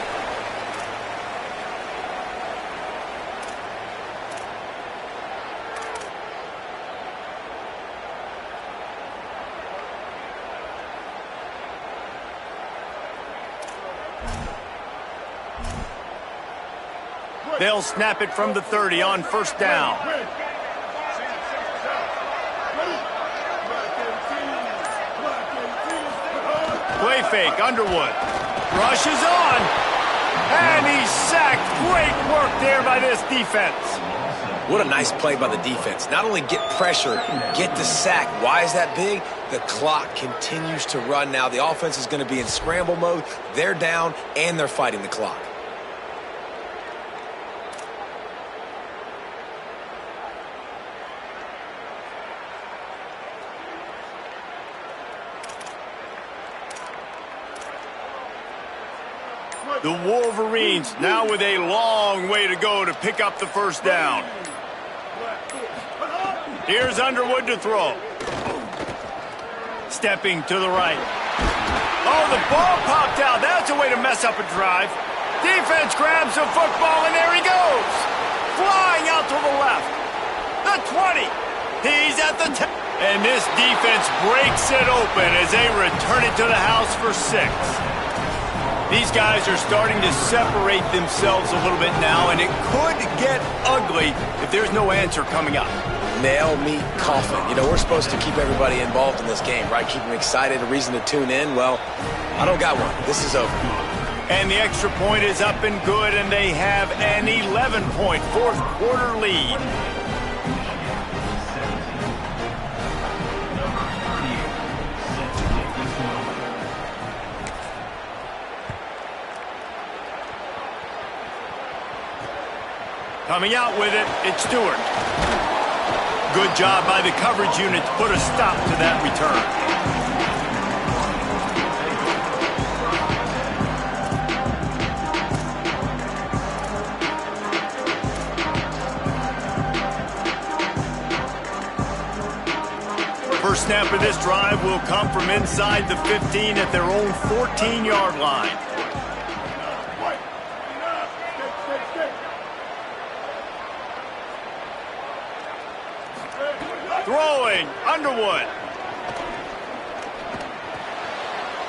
They'll snap it from the 30 on first down. Play fake, Underwood. Rushes on. And he's sacked. Great work there by this defense. What a nice play by the defense. Not only get pressure, get the sack. Why is that big? The clock continues to run now. The offense is going to be in scramble mode. They're down, and they're fighting the clock. The Wolverines now with a long way to go to pick up the first down. Here's Underwood to throw. Stepping to the right. Oh, the ball popped out. That's a way to mess up a drive. Defense grabs the football, and there he goes. Flying out to the left. The 20. He's at the 10. And this defense breaks it open as they return it to the house for 6. These guys are starting to separate themselves a little bit now, and it could get ugly if there's no answer coming up. Nail, meat, coffin. You know, we're supposed to keep everybody involved in this game, right? Keep them excited, a reason to tune in. Well, I don't got one. This is over. And the extra point is up and good, and they have an 11-point fourth quarter lead. Coming out with it, it's Stewart. Good job by the coverage unit to put a stop to that return. First snap of this drive will come from inside the 15 at their own 14-yard line. Throwing, Underwood.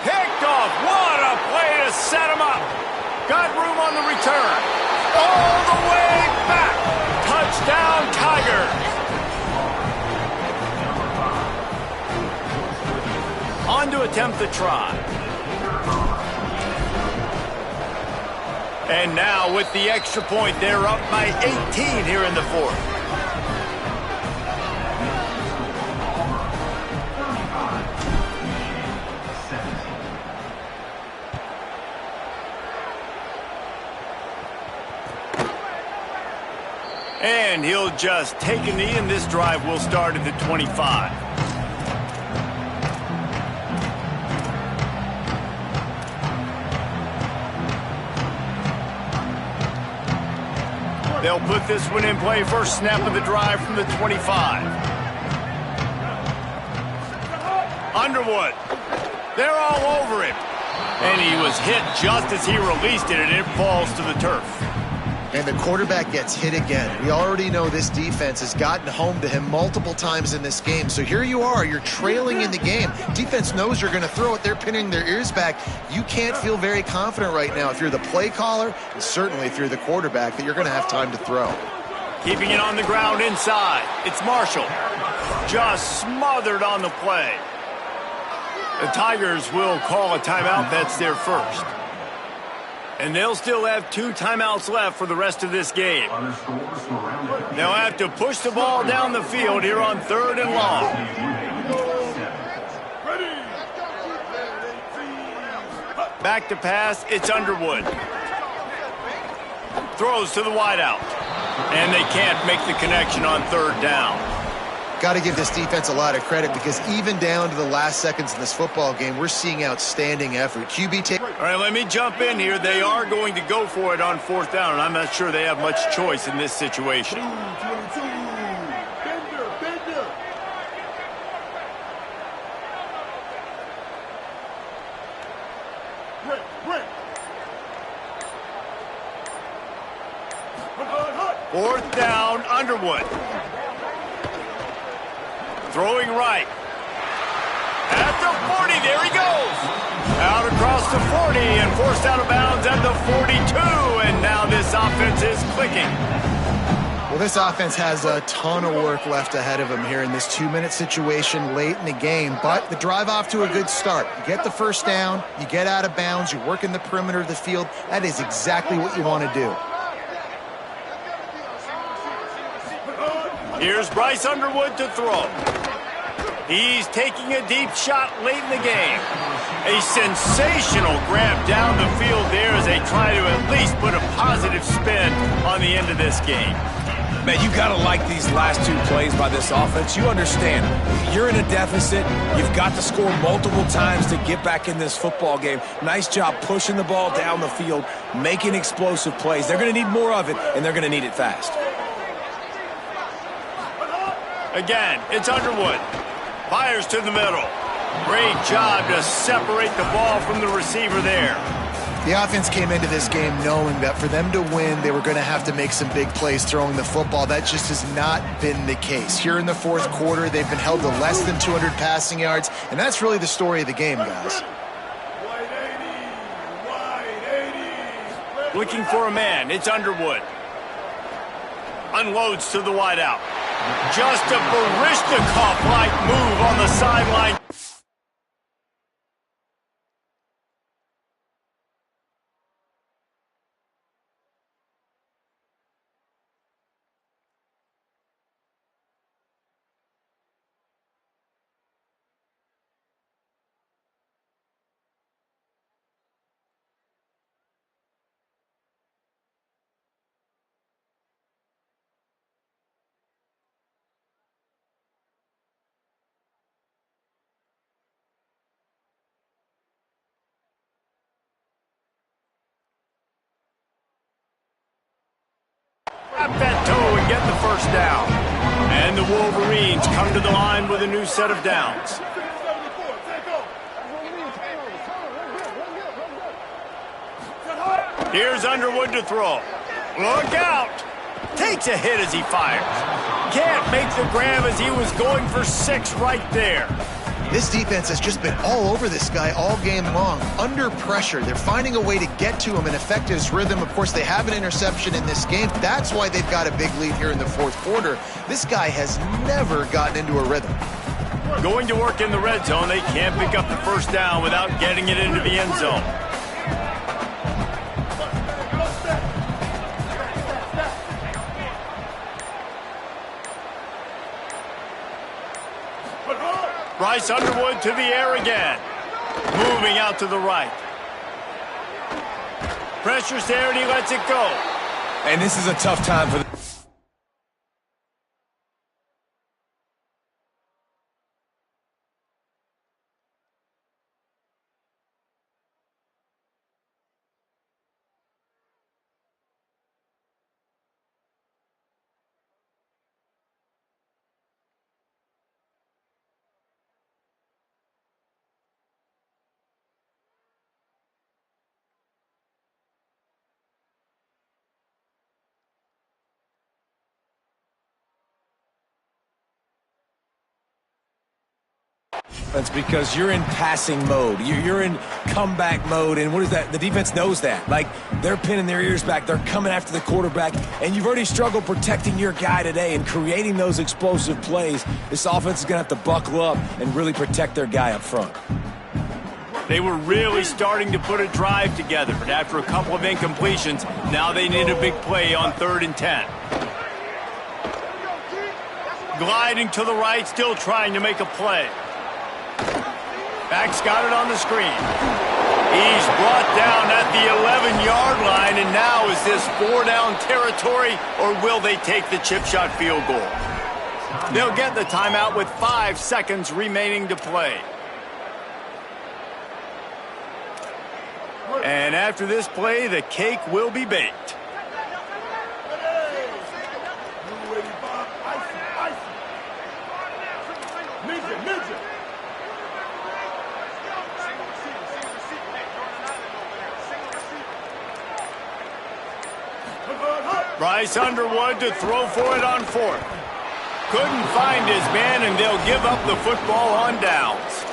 Picked off. What a play to set him up. Got room on the return. All the way back. Touchdown, Tigers. On to attempt the try. And now with the extra point, they're up by 18 here in the fourth. And he'll just take a knee, and this drive will start at the 25. They'll put this one in play. First snap of the drive from the 25. Underwood. They're all over him. And he was hit just as he released it, and it falls to the turf. And the quarterback gets hit again. We already know this defense has gotten home to him multiple times in this game. So here you are, you're trailing in the game. Defense knows you're going to throw it. They're pinning their ears back. You can't feel very confident right now if you're the play caller, and certainly if you're the quarterback, that you're going to have time to throw. Keeping it on the ground inside. It's Marshall. Just smothered on the play. The Tigers will call a timeout. That's their first. And they'll still have 2 timeouts left for the rest of this game. They'll have to push the ball down the field here on 3rd and long. Back to pass, it's Underwood. Throws to the wideout. And they can't make the connection on 3rd down. Got to give this defense a lot of credit because even down to the last seconds of this football game, we're seeing outstanding effort. QB take. All right, let me jump in here. They are going to go for it on 4th down, and I'm not sure they have much choice in this situation. Fourth down, Underwood. Throwing right. At the 40, there he goes. Out across the 40 and forced out of bounds at the 42. And now this offense is clicking. Well, this offense has a ton of work left ahead of them here in this 2-minute situation late in the game. But the drive off to a good start. You get the first down, you get out of bounds, you work in the perimeter of the field. That is exactly what you want to do. Here's Bryce Underwood to throw. He's taking a deep shot late in the game. A sensational grab down the field there as they try to at least put a positive spin on the end of this game. Man, you got to like these last 2 plays by this offense. You understand, you're in a deficit. You've got to score multiple times to get back in this football game. Nice job pushing the ball down the field, making explosive plays. They're going to need more of it, and they're going to need it fast. Again, it's Underwood. Fires to the middle. Great job to separate the ball from the receiver there. The offense came into this game knowing that for them to win, they were going to have to make some big plays throwing the football. That just has not been the case. Here in the 4th quarter, they've been held to less than 200 passing yards, and that's really the story of the game, guys. Looking for a man, it's Underwood. Unloads to the wideout. Just a Baryshnikov-like move on the sideline. Grab that toe and get the first down. And the Wolverines come to the line with a new set of downs. Here's Underwood to throw. Look out! Takes a hit as he fires. Can't make the grab as he was going for 6 right there. This defense has just been all over this guy all game long. Under pressure, they're finding a way to get to him and affect his rhythm. Of course, they have an interception in this game. That's why they've got a big lead here in the 4th quarter. This guy has never gotten into a rhythm. Going to work in the red zone, they can't pick up the first down without getting it into the end zone. Bryce Underwood to the air again. Moving out to the right. Pressure's there and he lets it go. And this is a tough time for the offense because you're in passing mode. You're in comeback mode, and what is that? The defense knows that. Like, they're pinning their ears back. They're coming after the quarterback, and you've already struggled protecting your guy today and creating those explosive plays. This offense is going to have to buckle up and really protect their guy up front. They were really starting to put a drive together, but after a couple of incompletions, now they need a big play on 3rd and 10. Gliding to the right, still trying to make a play. Back's got it on the screen. He's brought down at the 11-yard line, and now is this 4-down territory, or will they take the chip shot field goal? They'll get the timeout with 5 seconds remaining to play. And after this play, the cake will be baked. Bryce Underwood to throw for it on 4th. Couldn't find his man, and they'll give up the football on downs.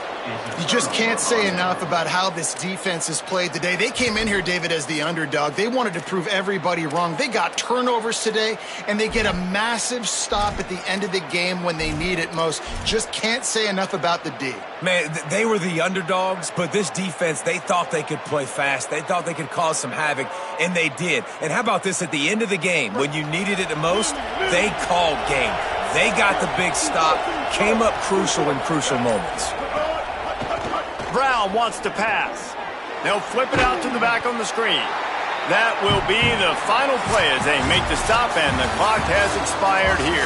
You just can't say enough about how this defense has played today. They came in here, David, as the underdog. They wanted to prove everybody wrong. They got turnovers today, and they get a massive stop at the end of the game when they need it most. Just can't say enough about the D. Man, they were the underdogs, but this defense, they thought they could play fast. They thought they could cause some havoc, and they did. And how about this at the end of the game? When you needed it the most, they called game. They got the big stop, came up crucial in crucial moments. Brown wants to pass. They'll flip it out to the back on the screen. That will be the final play as they make the stop, and the clock has expired here.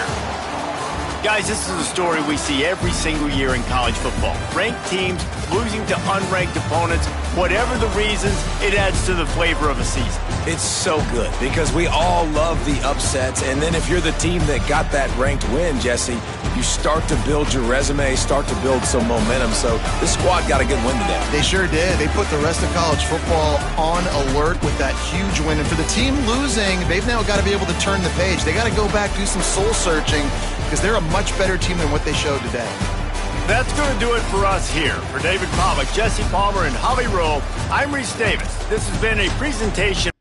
Guys, this is a story we see every single year in college football. Ranked teams losing to unranked opponents. Whatever the reasons, it adds to the flavor of a season. It's so good because we all love the upsets, and then if you're the team that got that ranked win, Jesse, you start to build your resume, start to build some momentum. So this squad got a good win today. They sure did. They put the rest of college football on alert with that huge win. And for the team losing, they've now got to be able to turn the page. They got to go back, do some soul searching, because they're a much better team than what they showed today. That's going to do it for us here. For David Pollack, Jesse Palmer, and Holly Rowe, I'm Reese Davis. This has been a presentation.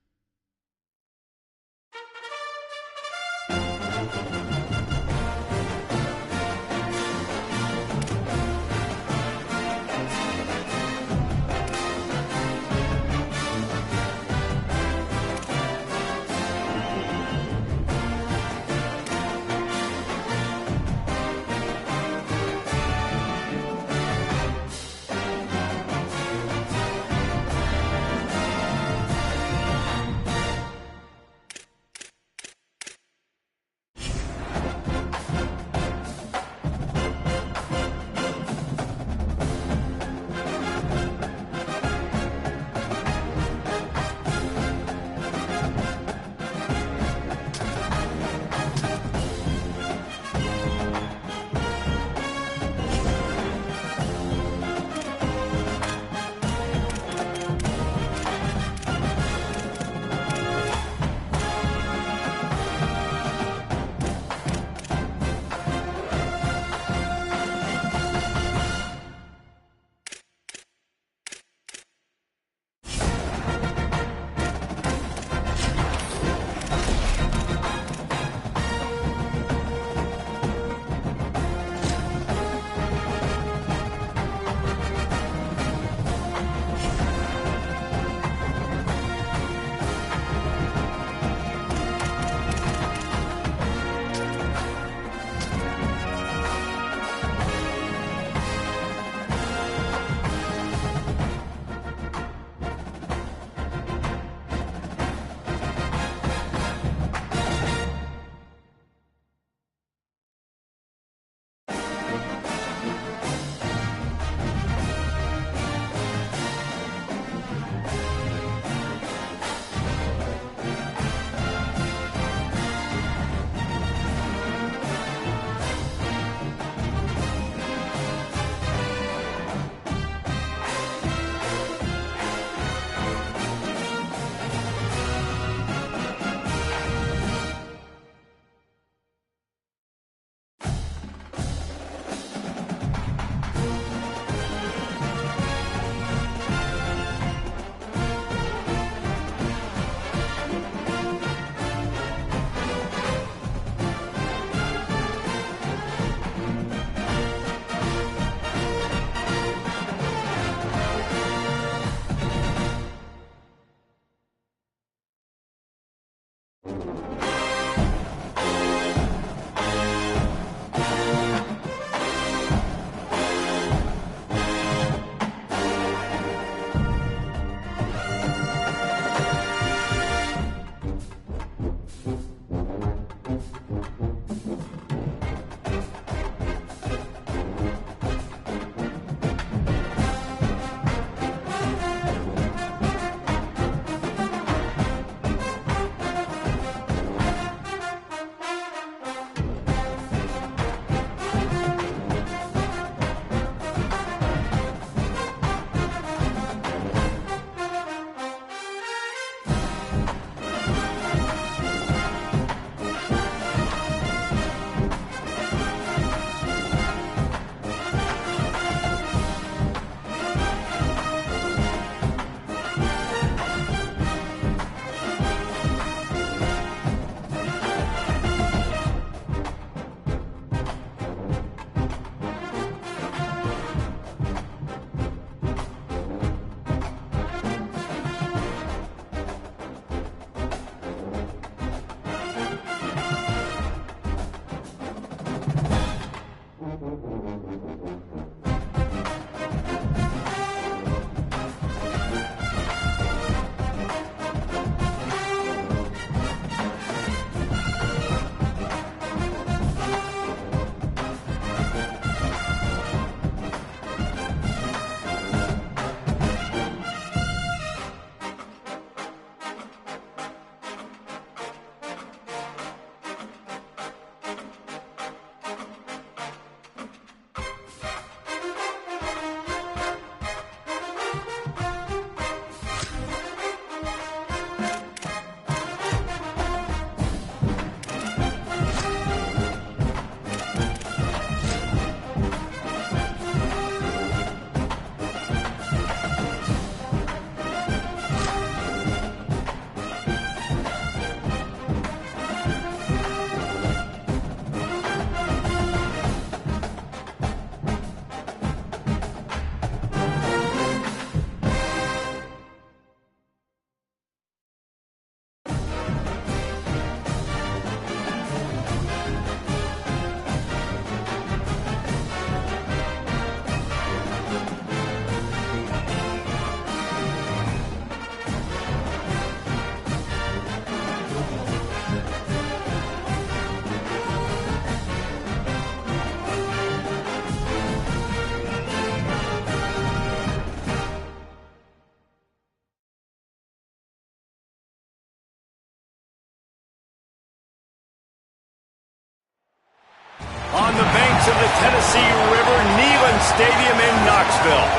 Tennessee River Neyland Stadium in Knoxville.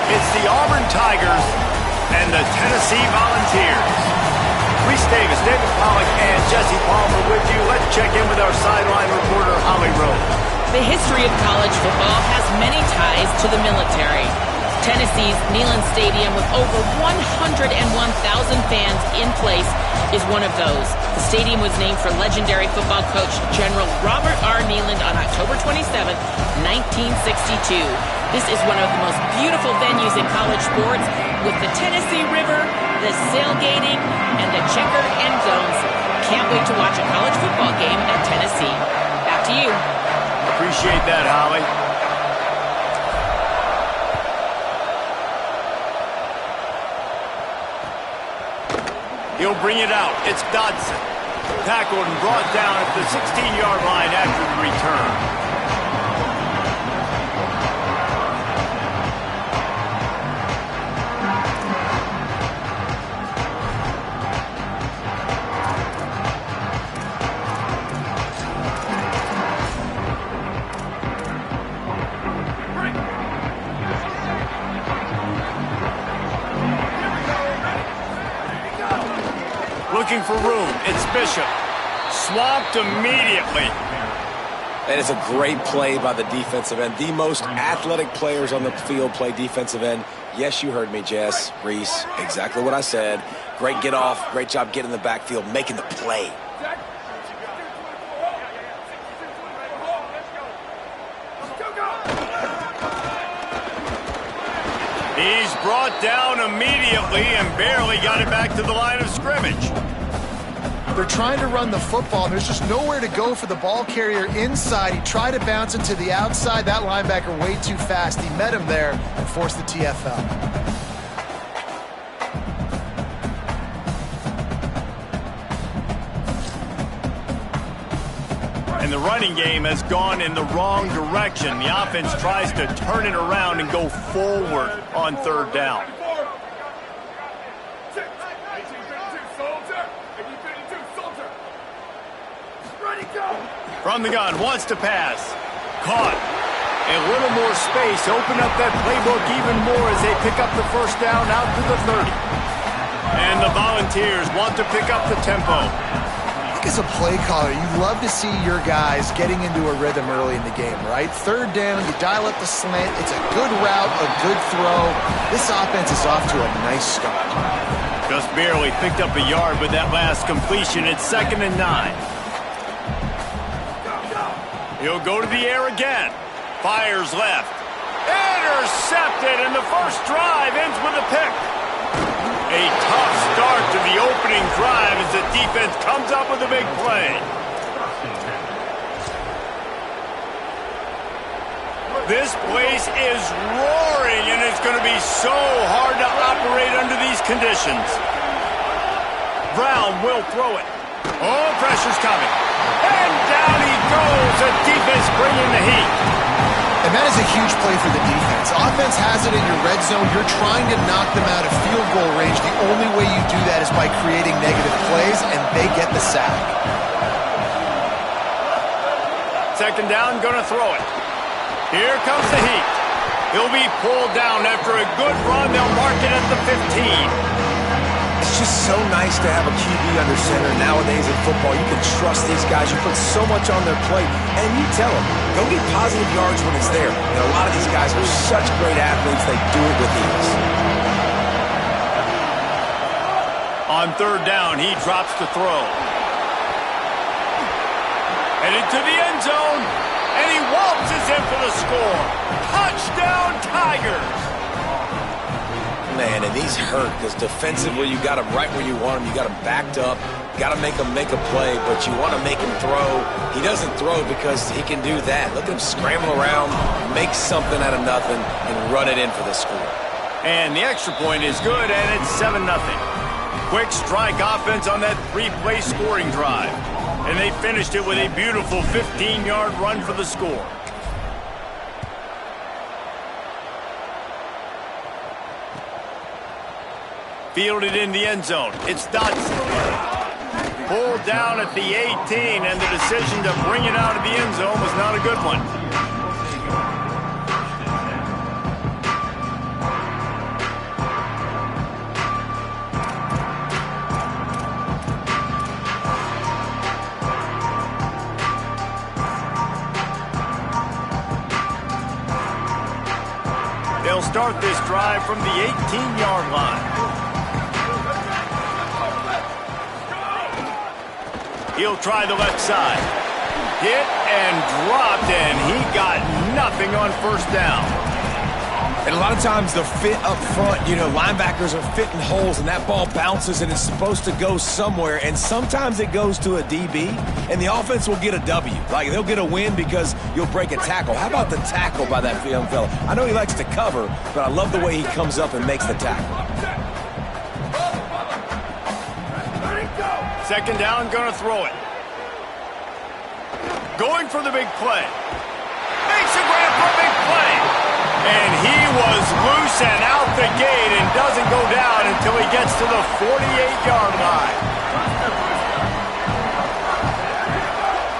It's the Auburn Tigers and the Tennessee Volunteers. Reese Davis, David Pollack, and Jesse Palmer with you. Let's check in with our sideline reporter, Holly Rowe. The history of college football has many ties to the military. Tennessee's Neyland Stadium, with over 101,000 fans in place, is one of those. The stadium was named for legendary football coach General Robert R. Neyland on October 27, 1962. This is one of the most beautiful venues in college sports, with the Tennessee River, the sailgating, and the checkered end zones. Can't wait to watch a college football game at Tennessee. Back to you. Appreciate that, Holly. He'll bring it out. It's Dodson. Tackled and brought down at the 16-yard line after the return. Looking for room. It's Bishop. Swamped immediately. And it's a great play by the defensive end. The most athletic players on the field play defensive end. Yes, you heard me, Jess, Reese. Exactly what I said. Great get off. Great job getting in the backfield, making the play. He's brought down immediately and barely got it back to the line of scrimmage. They're trying to run the football, and there's just nowhere to go for the ball carrier inside. He tried to bounce it to the outside. That linebacker way too fast. He met him there and forced the TFL. And the running game has gone in the wrong direction. The offense tries to turn it around and go forward on third down. From the gun, wants to pass. Caught. A little more space. Open up that playbook even more as they pick up the first down out to the 30. And the Volunteers want to pick up the tempo. As a play caller, you love to see your guys getting into a rhythm early in the game, right? Third down, you dial up the slant. It's a good route, a good throw. This offense is off to a nice start. Just barely picked up a yard with that last completion. It's 2nd and 9. He'll go to the air again. Fires left. Intercepted, and the first drive ends with a pick. A tough start to the opening drive as the defense comes up with a big play. This place is roaring, and it's going to be so hard to operate under these conditions. Brown will throw it. Oh, pressure's coming. And down he goes. The defense bringing the heat. And that is a huge play for the defense. Offense has it in your red zone. You're trying to knock them out of field goal range. The only way you do that is by creating negative plays, and they get the sack. 2nd down, gonna throw it. Here comes the heat. He'll be pulled down after a good run. They'll mark it at the 15. It's just so nice to have a QB under center nowadays in football. You can trust these guys. You put so much on their plate, and you tell them, go get positive yards when it's there. And a lot of these guys are such great athletes, they do it with ease. On third down, he drops to throw. Headed to the end zone, and he waltzes in for the score. Touchdown, Tigers! Man, and these hurt because defensively you got them right where you want them. You got them backed up. Got to make them make a play, but you want to make him throw. He doesn't throw because he can do that. Look at him scramble around, make something out of nothing, and run it in for the score. And the extra point is good, and it's 7-0. Quick strike offense on that 3-play scoring drive. And they finished it with a beautiful 15-yard run for the score. Fielded in the end zone. It's Dodson. Pulled down at the 18, and the decision to bring it out of the end zone was not a good one. They'll start this drive from the 18-yard line. He'll try the left side. Hit and dropped, and he got nothing on first down. And a lot of times the fit up front, linebackers are fitting holes, and that ball bounces, and it's supposed to go somewhere, and sometimes it goes to a DB, and the offense will get a W. Like, they'll get a win because you'll break a tackle. How about the tackle by that young fella? I know he likes to cover, but I love the way he comes up and makes the tackle. Second down, gonna throw it. Going for the big play. Makes a grab for a big play. And he was loose and out the gate and doesn't go down until he gets to the 48-yard line.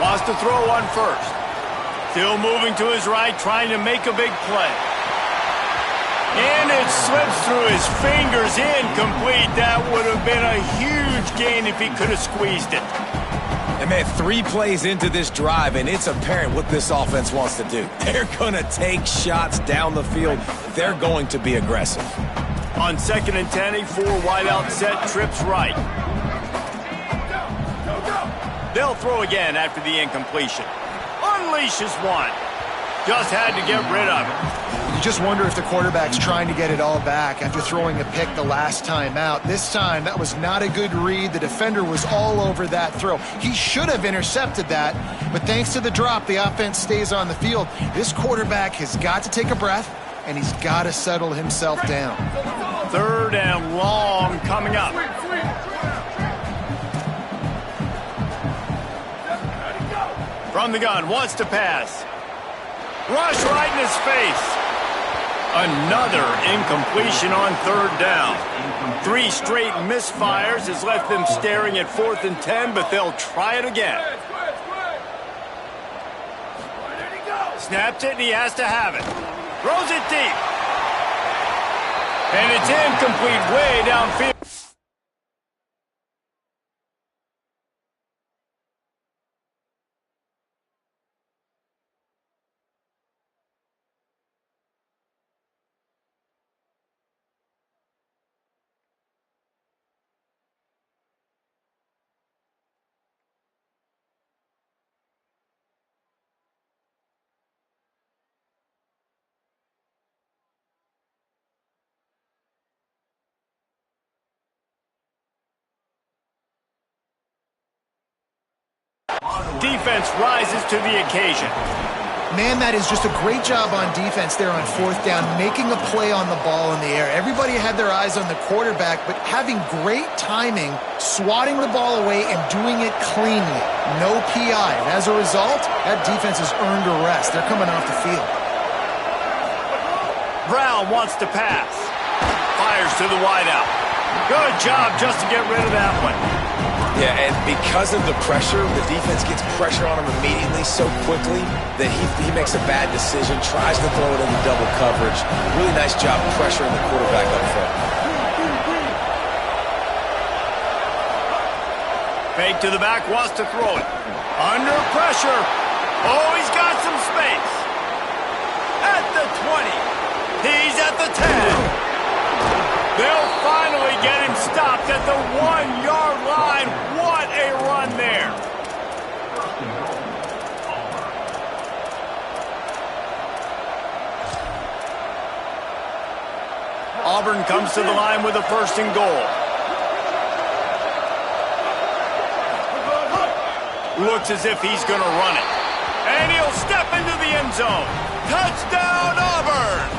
Wants to throw on first. Still moving to his right, trying to make a big play. And it slips through his fingers, incomplete. That would have been a huge gain if he could have squeezed it. And man, 3 plays into this drive, and it's apparent what this offense wants to do. They're going to take shots down the field. They're going to be aggressive. On 2nd and 10, a 4-wideout set, trips right. They'll throw again after the incompletion. Unleashes one. Just had to get rid of it. You just wonder if the quarterback's trying to get it all back after throwing a pick the last time out. This time, that was not a good read. The defender was all over that throw. He should have intercepted that, but thanks to the drop, the offense stays on the field. This quarterback has got to take a breath, and he's got to settle himself down. 3rd and long coming up. From the gun, wants to pass. Rush right in his face. Another incompletion on 3rd down. 3 straight misfires has left them staring at 4th and 10, but they'll try it again. Snaps it, and he has to have it. Throws it deep. And it's incomplete way downfield. Defense rises to the occasion. Man, that is just a great job on defense there on 4th down, making a play on the ball in the air. Everybody had their eyes on the quarterback, but having great timing, swatting the ball away and doing it cleanly. No PI. And as a result, that defense has earned a rest. They're coming off the field. Brown wants to pass. Fires to the wideout. Good job just to get rid of that one. Yeah, and because of the pressure, the defense gets pressure on him immediately so quickly that he makes a bad decision, tries to throw it into double coverage. Really nice job pressuring the quarterback up front. Fake to the back, wants to throw it. Under pressure. Oh, he's got some space. At the 20. He's at the 10. They'll finally get him stopped at the 1-yard line. What a run there. Auburn comes to the line with a 1st and goal. Looks as if he's going to run it. And he'll step into the end zone. Touchdown, Auburn!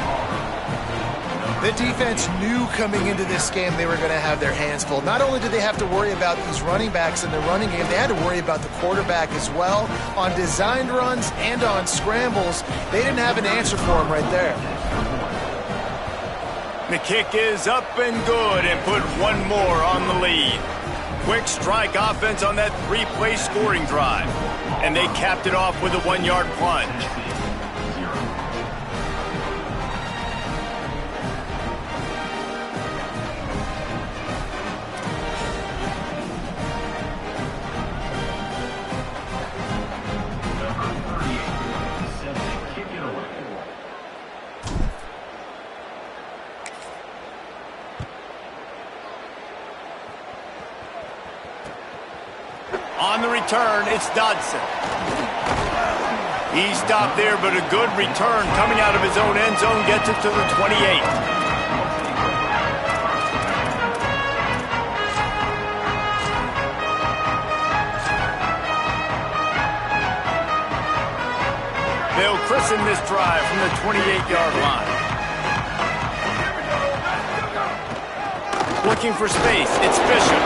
The defense knew coming into this game they were going to have their hands full. Not only did they have to worry about these running backs in the running game, they had to worry about the quarterback as well. On designed runs and on scrambles, they didn't have an answer for him right there. The kick is up and good and put one more on the lead. Quick strike offense on that 3-play scoring drive. And they capped it off with a 1-yard plunge. On the return, it's Dodson. He stopped there, but a good return coming out of his own end zone gets it to the 28. They'll christen this drive from the 28-yard line. Looking for space, it's Bishop.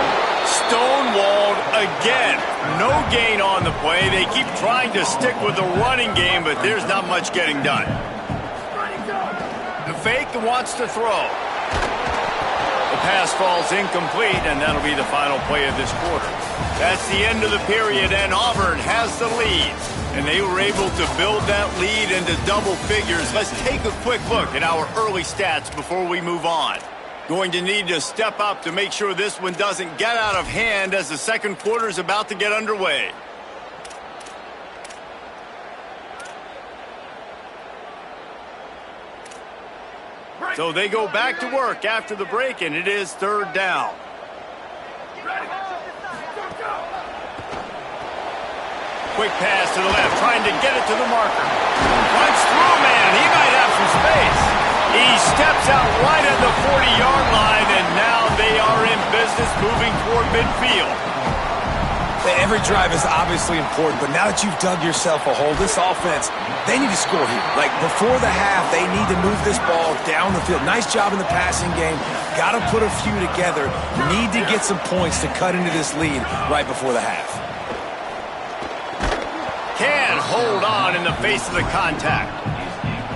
Stonewalled again. No gain on the play. They keep trying to stick with the running game, but there's not much getting done. The fake wants to throw. The pass falls incomplete, and that'll be the final play of this quarter. That's the end of the period, and Auburn has the lead. And they were able to build that lead into double figures. Let's take a quick look at our early stats before we move on. Going to need to step up to make sure this one doesn't get out of hand as the second quarter is about to get underway. So they go back to work after the break, and it is third down. Quick pass to the left, trying to get it to the marker. Runs through, man. He might have some space. He steps out right at the 40-yard line, and now they are in business moving toward midfield. Every drive is obviously important, but now that you've dug yourself a hole, this offense, they need to score here. Like, before the half, they need to move this ball down the field. Nice job in the passing game. Got to put a few together. Need to get some points to cut into this lead right before the half. Can hold on in the face of the contact.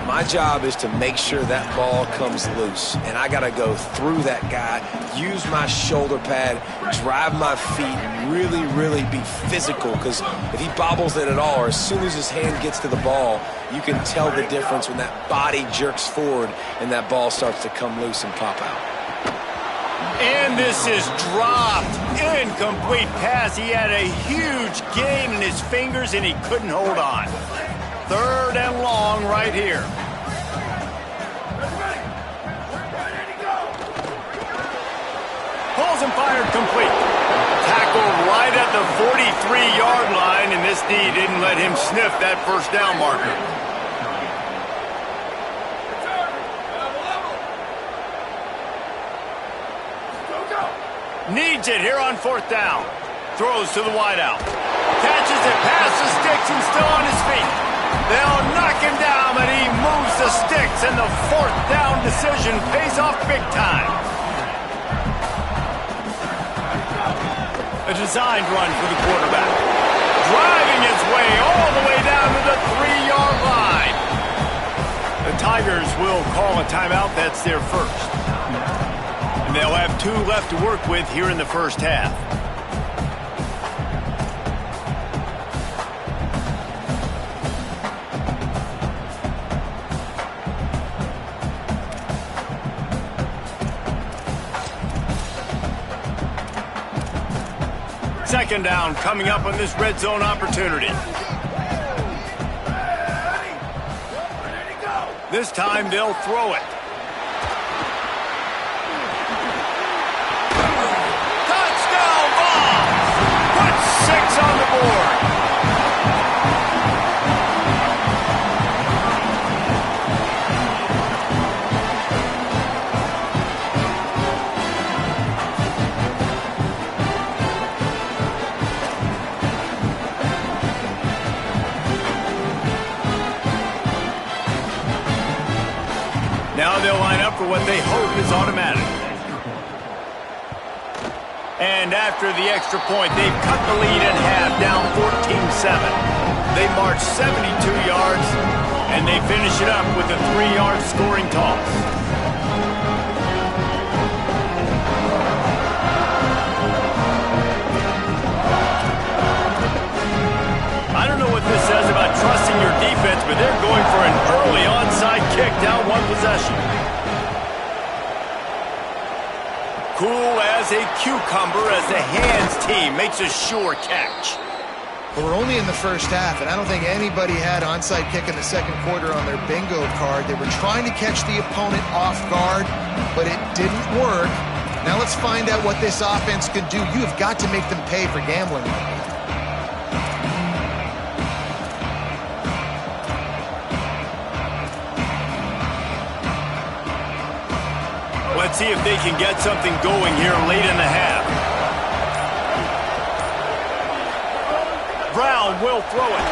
My job is to make sure that ball comes loose, and I got to go through that guy, use my shoulder pad, drive my feet, really, really be physical, because if he bobbles it at all, or as soon as his hand gets to the ball, you can tell the difference when that body jerks forward and that ball starts to come loose and pop out. And this is dropped. Incomplete pass. He had a huge gain in his fingers, and he couldn't hold on. Third and long right here. Pulls and fired complete. Tackled right at the 43-yard line, and this D didn't let him sniff that first down marker. Needs it here on fourth down. Throws to the wideout. Catches it past the sticks and still on his feet. They'll knock him down, but he moves the sticks, and the fourth down decision pays off big time. A designed run for the quarterback. Driving his way all the way down to the 3-yard line. The Tigers will call a timeout. That's their first. And they'll have 2 left to work with here in the first half. Second down coming up on this red zone opportunity. This time they'll throw it. Touchdown ball! Put 6 on the board. Now they'll line up for what they hope is automatic. And after the extra point, they've cut the lead in half, down 14-7. They march 72 yards, and they finish it up with a 3-yard scoring toss. I don't know what this says about trusting your defense, but they're going for an early onside kick down one possession. Cool as a cucumber as the hands team makes a sure catch. Well, we're only in the first half, and I don't think anybody had onside kick in the second quarter on their bingo card. They were trying to catch the opponent off guard, but it didn't work. Now let's find out what this offense can do. You have got to make them pay for gambling. Let's see if they can get something going here late in the half. Brown will throw it.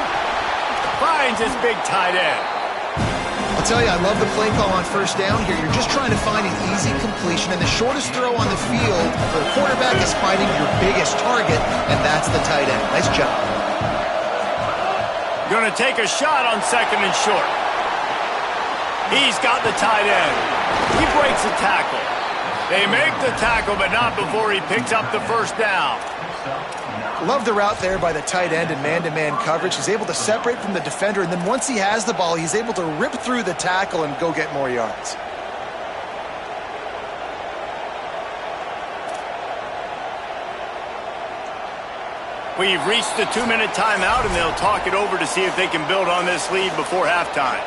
Finds his big tight end. I'll tell you, I love the play call on first down here. You're just trying to find an easy completion, and the shortest throw on the field for the quarterback is finding your biggest target, and that's the tight end. Nice job. Going to take a shot on second and short. He's got the tight end. He breaks the tackle. They make the tackle, but not before he picks up the first down. Love the route there by the tight end in man-to-man coverage. He's able to separate from the defender, and then once he has the ball, he's able to rip through the tackle and go get more yards. We've reached the 2-minute timeout, and they'll talk it over to see if they can build on this lead before halftime.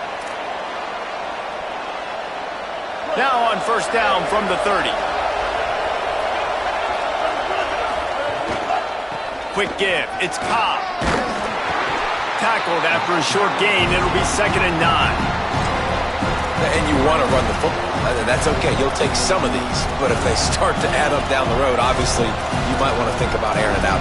Now on first down from the 30. Quick give. It's Cobb. Tackled after a short gain. It'll be 2nd and 9. And you want to run the football. That's okay. You'll take some of these. But if they start to add up down the road, obviously, you might want to think about airing it out.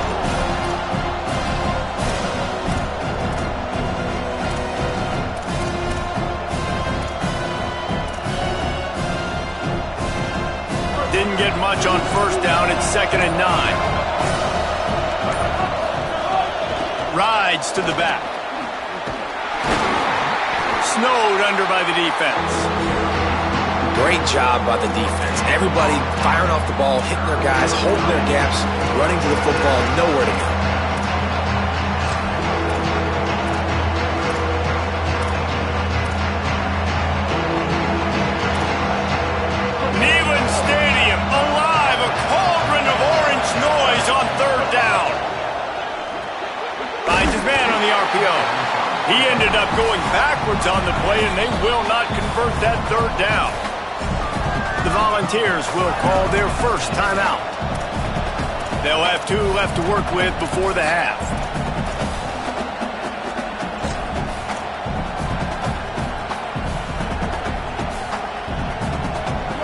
Didn't get much on first down. It's 2nd and 9. Rides to the back. Snowed under by the defense. Great job by the defense. Everybody firing off the ball, hitting their guys, holding their gaps, running to the football, nowhere to go. Neyland Stadium alive, a cauldron of orange noise on third down. Finds his man on the RPO. He ended up going backwards on the play, and they will not convert that third down. The Volunteers will call their first timeout. They'll have 2 left to work with before the half.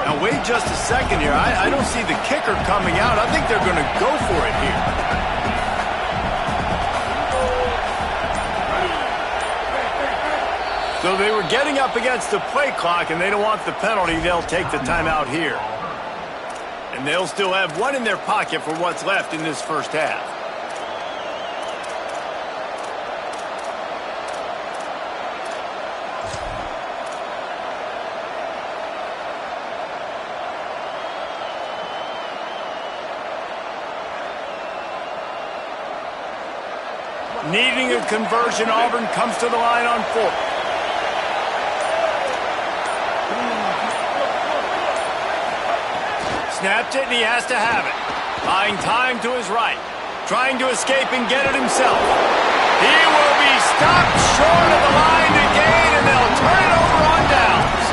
Now wait just a second here. I don't see the kicker coming out. I think they're going to go for it here. So they were getting up against the play clock, and they don't want the penalty. They'll take the timeout here. And they'll still have 1 in their pocket for what's left in this first half. Needing a conversion, Auburn comes to the line on 4th. Snapped it, and he has to have it. Buying time to his right. Trying to escape and get it himself. He will be stopped short of the line to gain, and they'll turn it over on downs.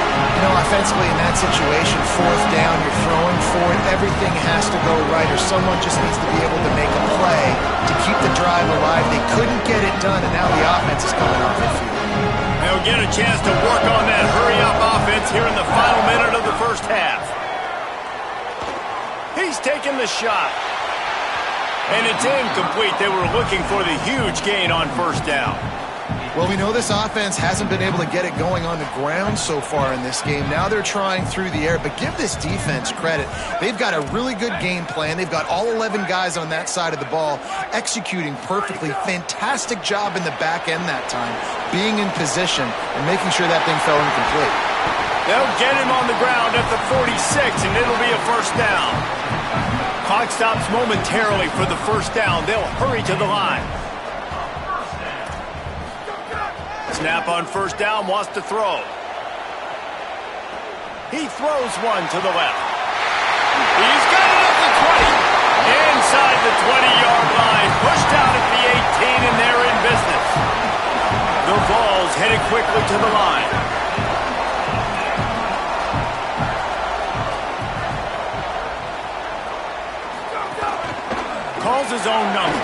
You know, offensively in that situation, 4th down, you're throwing for it. Everything has to go right, or someone just needs to be able to make a play to keep the drive alive. They couldn't get it done, and now the offense is coming off the field. They'll get a chance to work on that hurry-up offense here in the final minute of the first half. He's taking the shot. And it's incomplete. They were looking for the huge gain on first down. Well, we know this offense hasn't been able to get it going on the ground so far in this game. Now they're trying through the air, but give this defense credit. They've got a really good game plan. They've got all 11 guys on that side of the ball executing perfectly. Fantastic job in the back end that time, being in position and making sure that thing fell incomplete. They'll get him on the ground at the 46, and it'll be a first down. Clock stops momentarily for the first down. They'll hurry to the line. Snap on first down, wants to throw. He throws one to the left. He's got it at the 20. Inside the 20-yard line. Pushed out at the 18, and they're in business. The ball's headed quickly to the line. Calls his own number.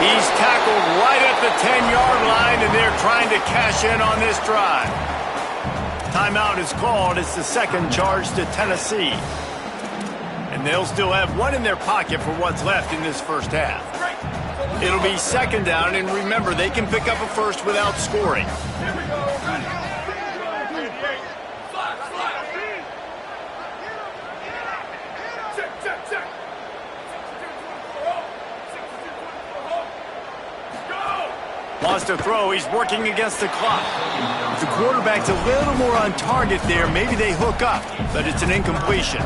He's tackled right at the 10-yard line, and they're trying to cash in on this drive. Timeout is called. It's the second charge to Tennessee. And they'll still have one in their pocket for what's left in this first half. It'll be second down, and remember, they can pick up a first without scoring. Wants to throw. He's working against the clock. If the quarterback's a little more on target there, maybe they hook up, but it's an incompletion.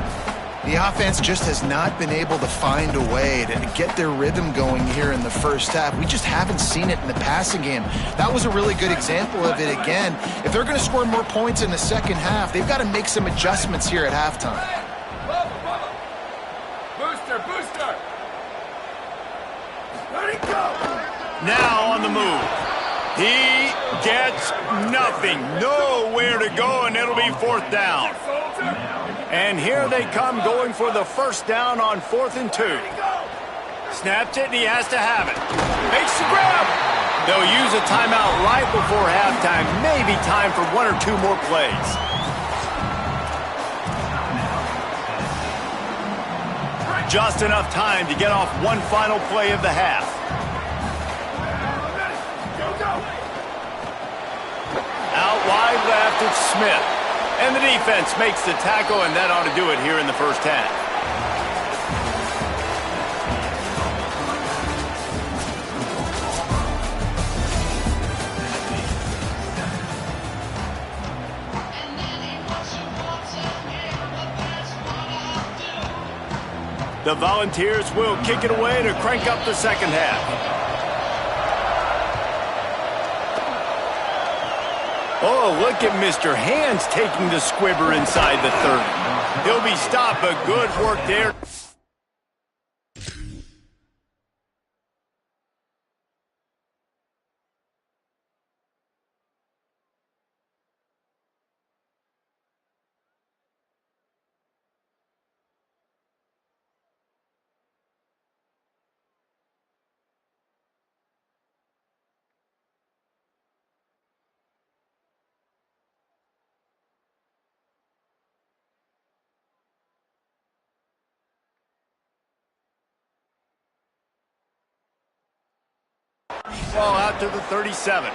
The offense just has not been able to find a way to get their rhythm going here in the first half. We just haven't seen it in the passing game. That was a really good example of it again. If they're going to score more points in the second half, they've got to make some adjustments here at halftime. Booster! Let it go! Now on the move. He gets nothing. Nowhere to go, and it'll be fourth down. And here they come going for the first down on 4th and 2. Snaps it, and he has to have it. Makes the grab. They'll use a timeout right before halftime. Maybe time for one or two more plays. Just enough time to get off one final play of the half. Out wide left, it's Smith. And the defense makes the tackle, and that ought to do it here in the first half. The Volunteers will kick it away to crank up the second half. Oh, look at Mr. Hands taking the squibber inside the 30. He'll be stopped, but good work there. Ball out to the 37.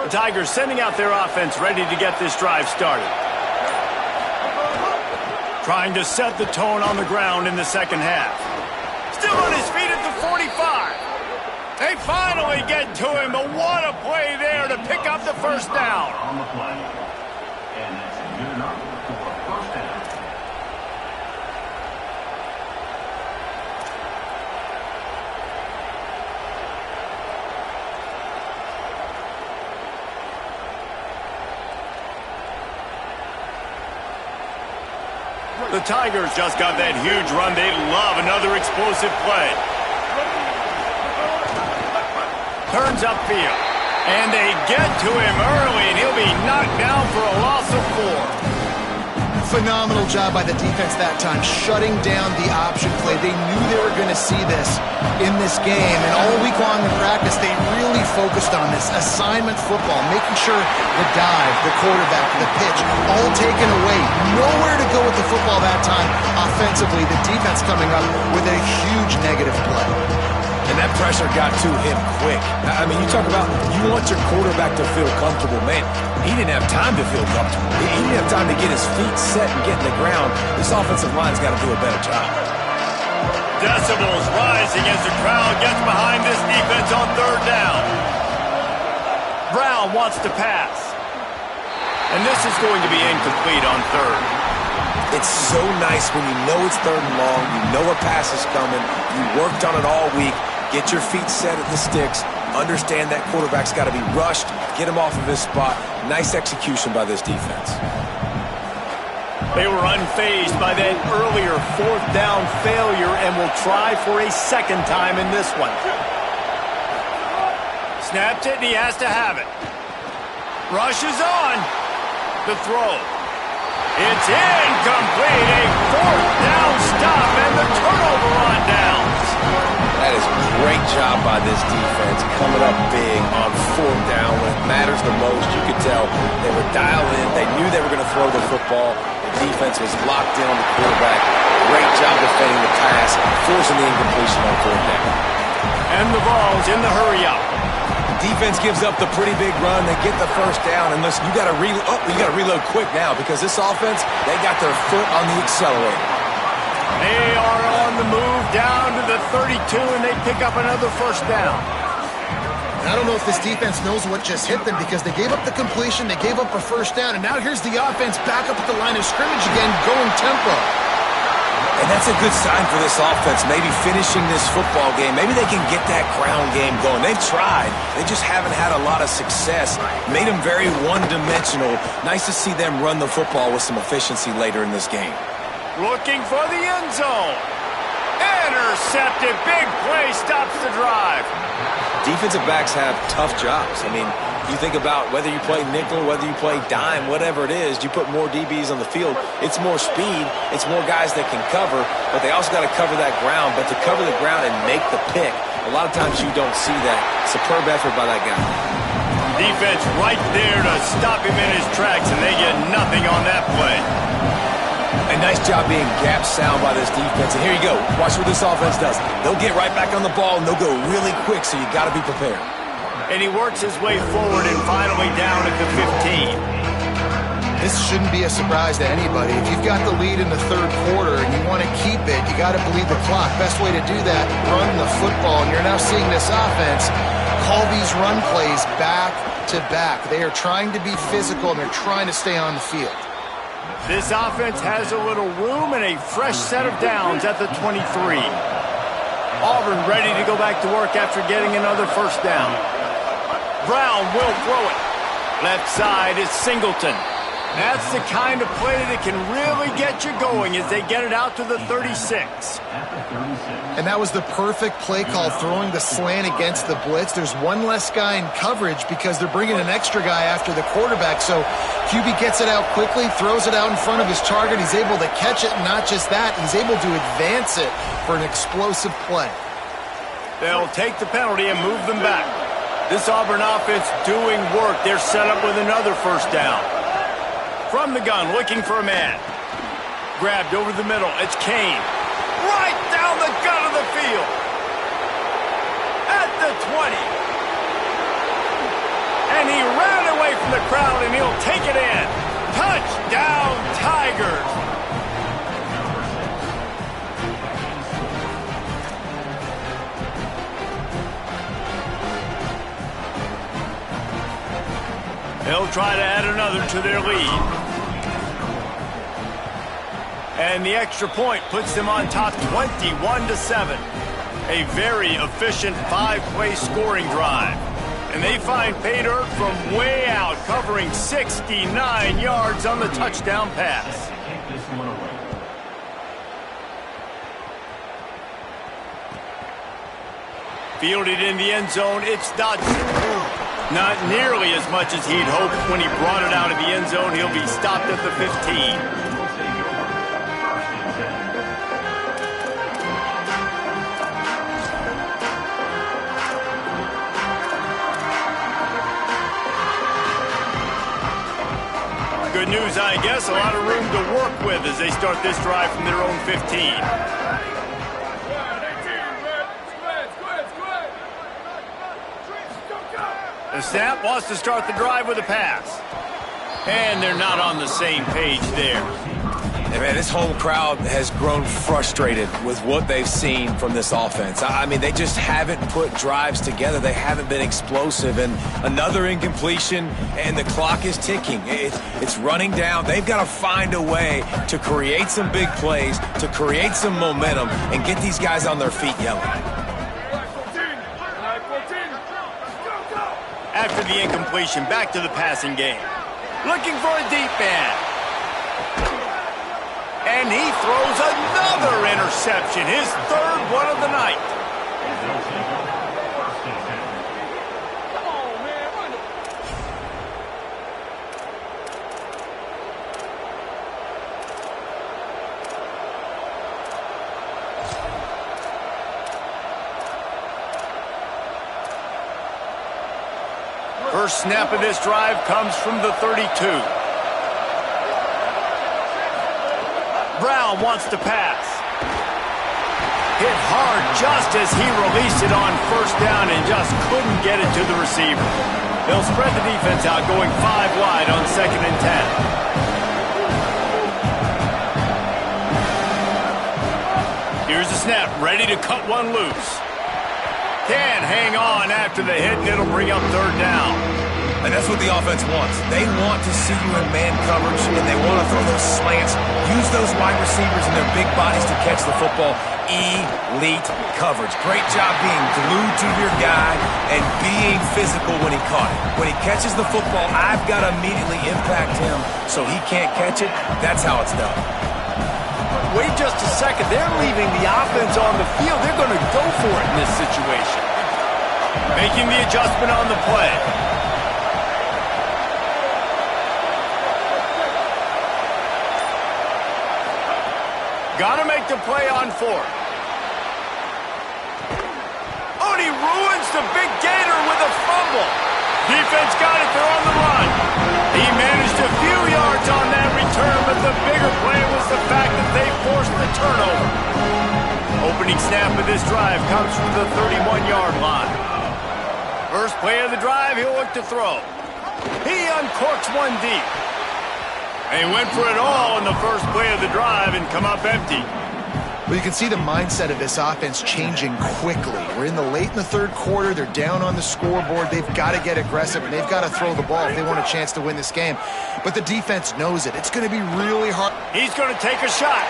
The Tigers sending out their offense ready to get this drive started. Trying to set the tone on the ground in the second half. Still on his feet at the 45. They finally get to him, but what a play there to pick up the first down. On the play. And that's good enough for a first down. The Tigers just got that huge run. They love another explosive play. Turns upfield. And they get to him early, and he'll be knocked down for a loss of 4. Phenomenal job by the defense that time, shutting down the option play. They knew they were going to see this in this game, and all week long in practice, they really focused on this assignment football, making sure the dive, the quarterback, the pitch, all taken away. Nowhere to go with the football that time. Offensively, the defense coming up with a huge negative play. And that pressure got to him quick. I mean, you talk about you want your quarterback to feel comfortable. Man, he didn't have time to feel comfortable. He didn't have time to get his feet set and get in the ground. This offensive line's got to do a better job. Decibels rising as the crowd gets behind this defense on third down. Brown wants to pass. And this is going to be incomplete on third. It's so nice when you know it's 3rd and long, you know a pass is coming, you worked on it all week, get your feet set at the sticks, understand that quarterback's got to be rushed, get him off of his spot. Nice execution by this defense. They were unfazed by that earlier 4th down failure and will try for a 2nd time in this one. Snapped it, and he has to have it. Rushes on. The throw. It's incomplete. A 4th down stop and the turnover on downs. That is a great job by this defense, coming up big on 4th down when it matters the most. You could tell they were dialed in. They knew they were going to throw the football. The defense was locked in on the quarterback. Great job defending the pass, forcing the incompletion on 4th down. And the ball's in the hurry-up. Defense gives up the pretty big run. They get the 1st down, and listen, you got to reload quick now because this offense, they got their foot on the accelerator. They are on the move down to the 32, and they pick up another 1st down. I don't know if this defense knows what just hit them because they gave up the completion, they gave up a 1st down, and now here's the offense back up at the line of scrimmage again, going tempo. And that's a good sign for this offense, maybe finishing this football game. Maybe they can get that ground game going. They've tried. They just haven't had a lot of success. Made them very one-dimensional. Nice to see them run the football with some efficiency later in this game. Looking for the end zone. Intercepted. Big play stops the drive. Defensive backs have tough jobs. I mean, you think about whether you play nickel, whether you play dime, whatever it is, you put more DBs on the field. It's more speed. It's more guys that can cover, but they also got to cover that ground. But to cover the ground and make the pick, a lot of times you don't see that. Superb effort by that guy. Defense right there to stop him in his tracks, and they get nothing on that play. A nice job being gap sound by this defense. And here you go. Watch what this offense does. They'll get right back on the ball, and they'll go really quick, so you got to be prepared. And he works his way forward and finally down at the 15. This shouldn't be a surprise to anybody. If you've got the lead in the 3rd quarter and you want to keep it, you got to bleed the clock. Best way to do that, run the football. And you're now seeing this offense call these run plays back to back. They are trying to be physical, and they're trying to stay on the field. This offense has a little room and a fresh set of downs at the 23. Auburn ready to go back to work after getting another 1st down. Brown will throw it. Left side is Singleton. That's the kind of play that can really get you going as they get it out to the 36. And that was the perfect play call, throwing the slant against the blitz. There's one less guy in coverage because they're bringing an extra guy after the quarterback. So QB gets it out quickly, throws it out in front of his target. He's able to catch it, and not just that, he's able to advance it for an explosive play. They'll take the penalty and move them back. This Auburn offense doing work. They're set up with another 1st down. From the gun, looking for a man. Grabbed over the middle. It's Kane. Right down the gut of the field. At the 20. And he ran away from the crowd, and he'll take it in. Touchdown, Tigers. They'll try to add another to their lead. And the extra point puts them on top 21-7. A very efficient 5-play scoring drive. And they find pay dirt from way out, covering 69 yards on the touchdown pass. Fielded in the end zone, it's Dodson. Not nearly as much as he'd hoped when he brought it out of the end zone. He'll be stopped at the 15. Good news, I guess. A lot of room to work with as they start this drive from their own 15. The snap wants to start the drive with a pass. And they're not on the same page there. And man, this whole crowd has grown frustrated with what they've seen from this offense. I mean, they just haven't put drives together. They haven't been explosive. And another incompletion, and the clock is ticking. It's running down. They've got to find a way to create some big plays, to create some momentum, and get these guys on their feet yelling. After the incompletion, back to the passing game. Looking for a deep man. And he throws another interception, his third one of the night. First snap of this drive comes from the 32. Brown wants to pass. Hit hard just as he released it on first down and just couldn't get it to the receiver. They'll spread the defense out, going 5 wide on 2nd and 10. Here's the snap, ready to cut one loose. Can't hang on after the hit, and it'll bring up 3rd down. And that's what the offense wants. They want to see you in man coverage, and they want to throw those slants, use those wide receivers and their big bodies to catch the football. Elite coverage. Great job being glued to your guy and being physical when he caught it. When he catches the football, I've got to immediately impact him so he can't catch it. That's how it's done. Wait just a second. They're leaving the offense on the field. They're going to go for it in this situation. Making the adjustment on the play. Got to make the play on 4th. Oh, and he ruins the big gator with a fumble. Defense got it. They're on the run. He managed a few yards on that return, but the bigger play was the fact that they forced the turnover. Opening snap of this drive comes from the 31-yard line. First play of the drive, he'll look to throw. He uncorks one deep. And he went for it all in the first play of the drive and come up empty. Well, you can see the mindset of this offense changing quickly. We're late in the 3rd quarter. They're down on the scoreboard. They've got to get aggressive, and they've got to throw the ball if they want a chance to win this game. But the defense knows it. It's going to be really hard. He's going to take a shot.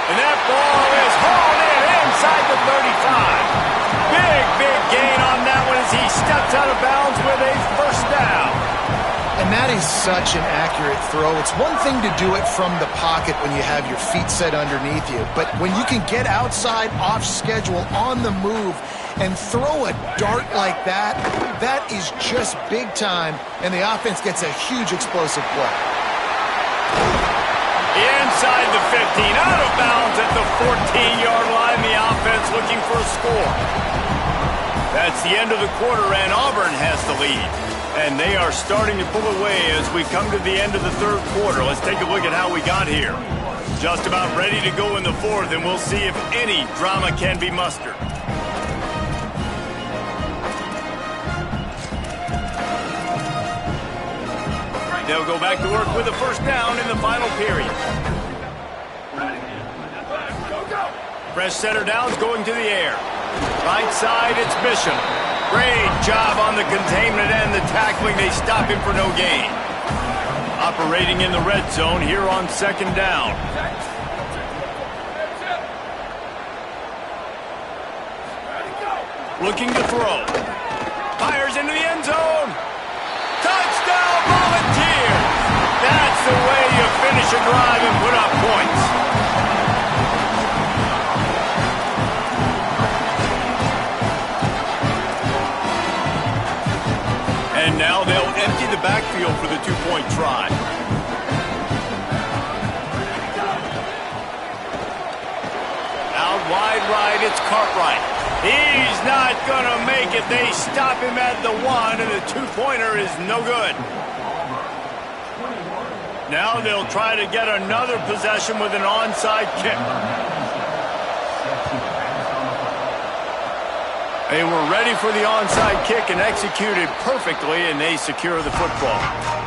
And that ball is hauled in inside the 35. Big gain on that one as he steps out of bounds with a first down. And that is such an accurate throw. It's one thing to do it from the pocket when you have your feet set underneath you, but when you can get outside, off schedule, on the move, and throw a dart like that, that is just big time, and the offense gets a huge explosive play. Inside the 15, out of bounds at the 14-yard line, the offense looking for a score. That's the end of the quarter, and Auburn has the lead. And they are starting to pull away as we come to the end of the 3rd quarter. Let's take a look at how we got here. Just about ready to go in the 4th, and we'll see if any drama can be mustered. They'll go back to work with a first down in the final period. Fresh center downs going to the air. Right side, it's Bishop. Great job on the containment and the tackling. They stop him for no gain. Operating in the red zone here on 2nd down. Looking to throw. Fires into the end zone. Touchdown, Volunteers! That's the way you finish a drive and put up points. And now they'll empty the backfield for the 2-point try. Out wide right, it's Cartwright. He's not going to make it. They stop him at the 1, and the 2-pointer is no good. Now they'll try to get another possession with an onside kick. They were ready for the onside kick and executed perfectly, and they secure the football.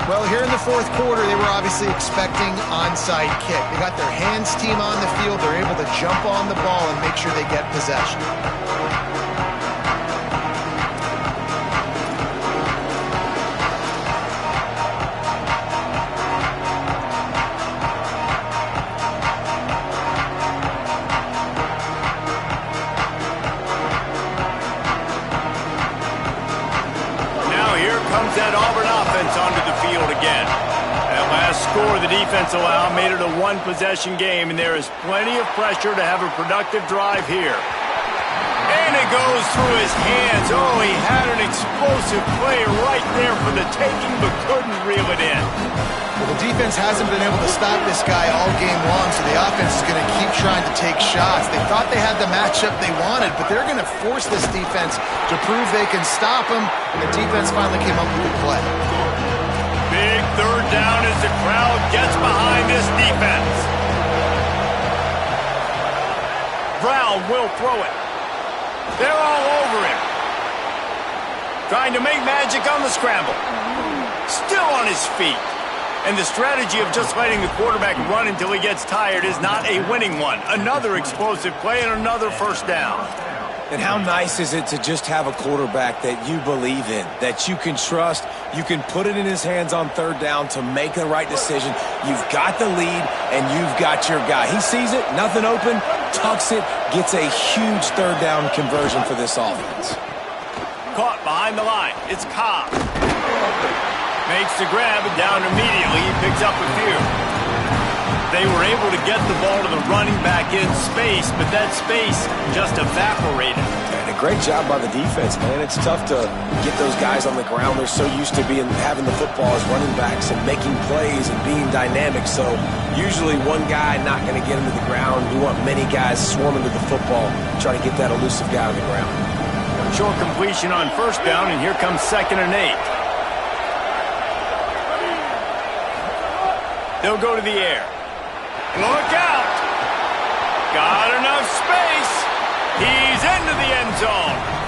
Well, here in the fourth quarter, they were obviously expecting onside kick. They got their hands team on the field. They're able to jump on the ball and make sure they get possession. That Auburn offense onto the field again. That last score the defense allowed made it a one-possession game, and there is plenty of pressure to have a productive drive here. And it goes through his hands. Oh, he had an explosive play right there for the taking, but couldn't reel it in. Well, the defense hasn't been able to stop this guy all game long, so the offense is going to keep trying to take shots. They thought they had the matchup they wanted, but they're going to force this defense to prove they can stop him, and the defense finally came up with a play. Big third down as the crowd gets behind this defense. Brown will throw it. They're all over him. Trying to make magic on the scramble. Still on his feet. And the strategy of just letting the quarterback run until he gets tired is not a winning one. Another explosive play and another first down. And how nice is it to just have a quarterback that you believe in, that you can trust, you can put it in his hands on third down to make the right decision. You've got the lead, and you've got your guy. He sees it, nothing open, tucks it, gets a huge third down conversion for this offense. Caught behind the line. It's Cobb. Makes the grab and down immediately. He picks up a few. They were able to get the ball to the running back in space, but that space just evaporated. And a great job by the defense, man. It's tough to get those guys on the ground. They're so used to having the football as running backs and making plays and being dynamic. So usually one guy not going to get him to the ground. We want many guys swarming to the football, trying to get that elusive guy on the ground. Short completion on first down, and here comes 2nd and 8. They'll go to the air. Look out! Got enough space. He's into the end zone.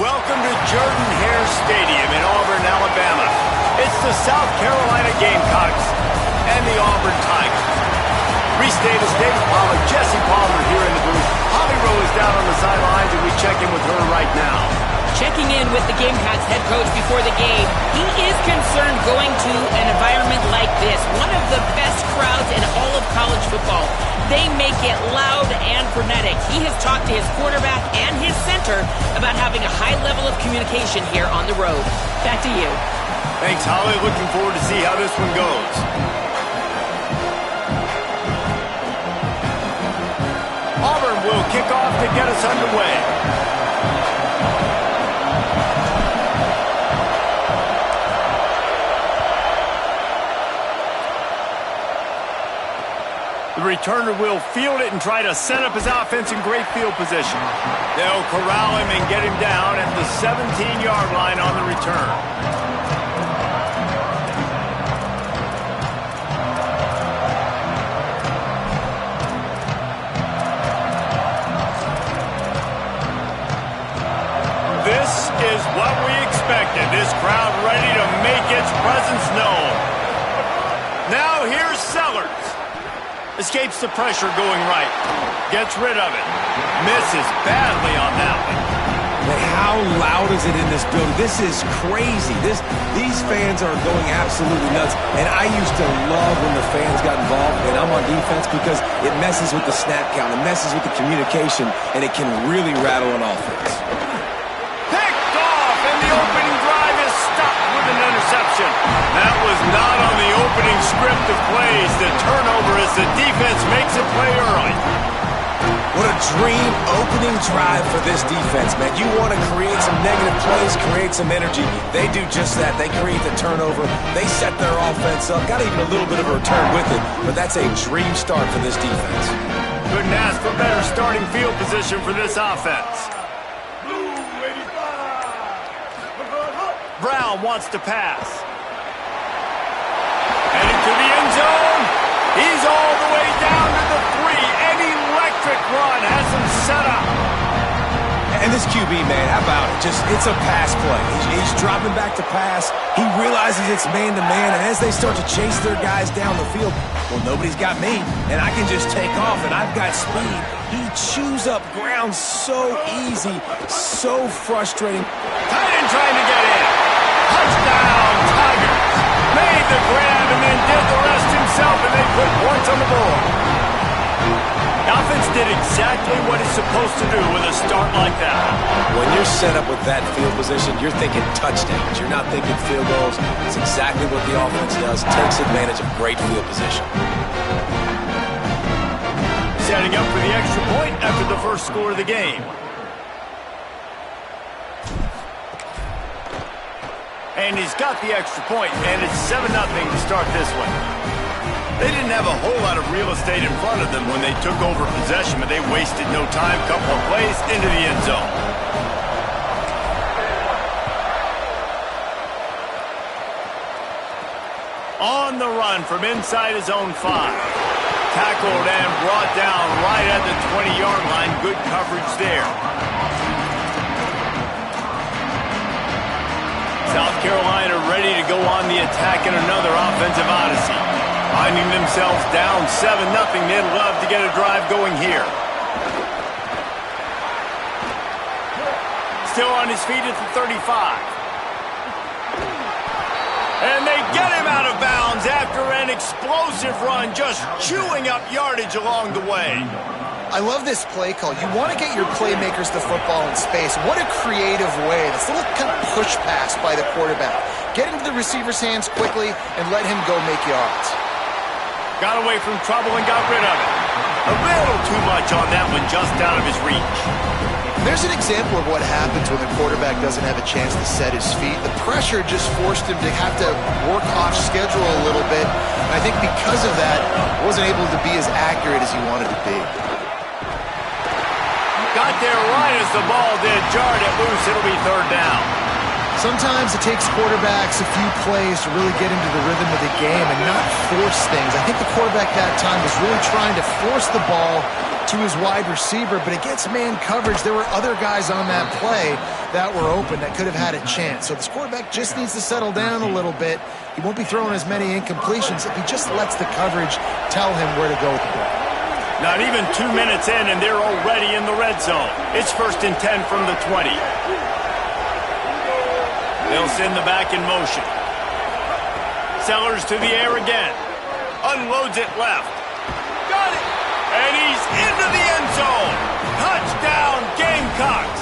Welcome to Jordan-Hare Stadium in Auburn, Alabama. It's the South Carolina Gamecocks and the Auburn Tigers. Reese Davis, David Pollack, Jesse Palmer here in the booth. Holly Rowe is down on the sidelines, and we check in with her right now. Checking in with the Gamecocks head coach before the game. He is concerned going to an environment like this, one of the best crowds in all of college football. They make it loud and frenetic. He has talked to his quarterback and his center about having a high level of communication here on the road. Back to you. Thanks, Holly. Looking forward to see how this one goes. Auburn will kick off to get us underway. The returner will field it and try to set up his offense in great field position. They'll corral him and get him down at the 17-yard line on the return. This is what we expected. This crowd ready to make its presence known. Now here's Sellers. Escapes the pressure going right. Gets rid of it. Misses badly on that one. Man, how loud is it in this building? This is crazy. These fans are going absolutely nuts. And I used to love when the fans got involved, and I'm on defense because it messes with the snap count. It messes with the communication, and it can really rattle an offense. Picked off, and the opening drive is stopped with an interception. That was not on the opening script of plays. The turnover as the defense makes a play early. What a dream opening drive for this defense, man. You want to create some negative plays, create some energy. They do just that. They create the turnover. They set their offense up. Got even a little bit of a return with it, but that's a dream start for this defense. Couldn't ask for better starting field position for this offense. Brown wants to pass. Heading to the end zone. He's all the way down to the 3. An electric run has him set up. And this QB, man, how about it? It's a pass play. He's dropping back to pass. He realizes it's man-to-man, and as they start to chase their guys down the field, well, nobody's got me, and I can just take off, and I've got speed. He chews up ground so easy, so frustrating. Tight end trying to get in. Touchdown, Tigers. Made the grab and then did the rest himself, and they put points on the board. The offense did exactly what it's supposed to do with a start like that. When you're set up with that field position, you're thinking touchdowns. You're not thinking field goals. It's exactly what the offense does. Takes advantage of great field position. Setting up for the extra point after the first score of the game. And he's got the extra point, and it's 7-0 to start this one. They didn't have a whole lot of real estate in front of them when they took over possession, but they wasted no time. Couple of plays into the end zone. On the run from inside his own 5. Tackled and brought down right at the 20-yard line. Good coverage there. South Carolina ready to go on the attack in another offensive odyssey. Finding themselves down 7-0, they'd love to get a drive going here. Still on his feet at the 35. And they get him out of bounds after an explosive run, just chewing up yardage along the way. I love this play call. You want to get your playmakers the football in space. What a creative way. This little kind of push pass by the quarterback. Get into the receiver's hands quickly and let him go make yards. Got away from trouble and got rid of it. A little too much on that one, just out of his reach. There's an example of what happens when the quarterback doesn't have a chance to set his feet. The pressure just forced him to have to work off schedule a little bit. And I think because of that, wasn't able to be as accurate as he wanted to be. Got there right as the ball did. Jarred it loose. It'll be 3rd down. Sometimes it takes quarterbacks a few plays to really get into the rhythm of the game and not force things. I think the quarterback that time was really trying to force the ball to his wide receiver, but against man coverage, there were other guys on that play that were open that could have had a chance. So this quarterback just needs to settle down a little bit. He won't be throwing as many incompletions if he just lets the coverage tell him where to go with the ball. Not even 2 minutes in, and they're already in the red zone. It's 1st and 10 from the 20. They'll send the back in motion. Sellers to the air again. Unloads it left. Got it! And he's into the end zone. Touchdown, Gamecocks.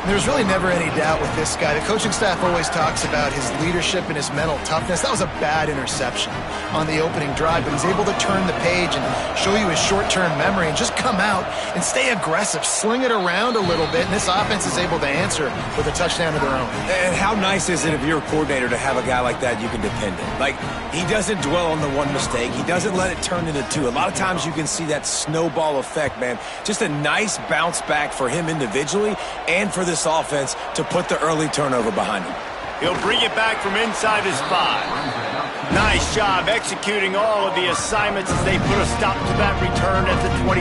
There's really never any doubt with this guy. The coaching staff always talks about his leadership and his mental toughness. That was a bad interception on the opening drive, but he's able to turn the page and show you his short-term memory and just come out and stay aggressive, sling it around a little bit, and this offense is able to answer with a touchdown of their own. And how nice is it if you're a coordinator to have a guy like that you can depend on? Like, he doesn't dwell on the one mistake. He doesn't let it turn into two. A lot of times you can see that snowball effect, man. Just a nice bounce back for him individually and for this offense to put the early turnover behind him. He'll bring it back from inside his 5. Nice job executing all of the assignments as they put a stop to that return at the 22.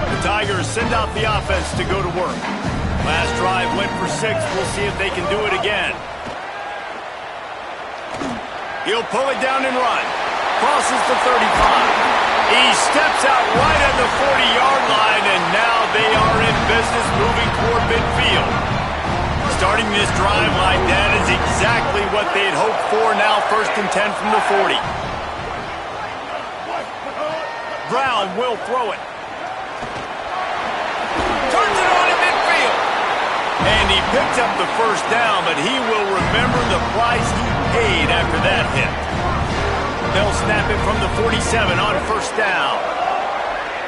The Tigers send out the offense to go to work. Last drive went for 6. We'll see if they can do it again. He'll pull it down and run. Crosses the 35. He steps out right at the 40-yard line, and now they are in business moving toward midfield. Starting this drive like that is exactly what they had hoped for. Now 1st and 10 from the 40. Brown will throw it. Turns it on in midfield. And he picked up the 1st down, but he will remember the price he paid after that hit. They'll snap it from the 47 on 1st down.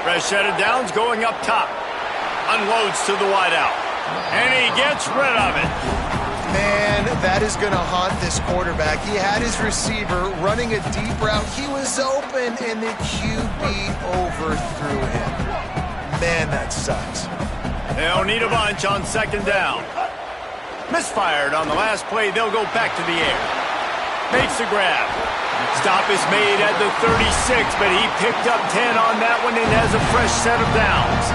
Fresh set of downs going up top. Unloads to the wideout. And he gets rid of it. Man, that is going to haunt this quarterback. He had his receiver running a deep route. He was open, and the QB overthrew him. Man, that sucks. They'll need a bunch on 2nd down. Misfired on the last play. They'll go back to the air. Makes the grab. Stop is made at the 36, but he picked up 10 on that one and has a fresh set of downs.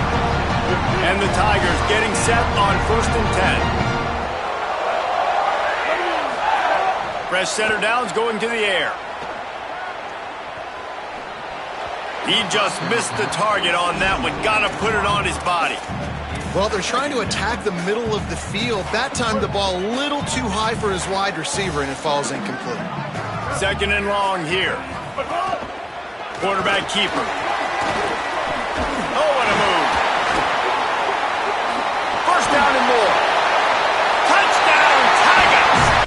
And the Tigers getting set on 1st and 10. Fresh set of downs going to the air. He just missed the target on that one. Got to put it on his body. Well, they're trying to attack the middle of the field. That time the ball a little too high for his wide receiver, and it falls incomplete. 2nd and long here. Quarterback keeper. Oh, what a move. 1st down and more. Touchdown, Tigers!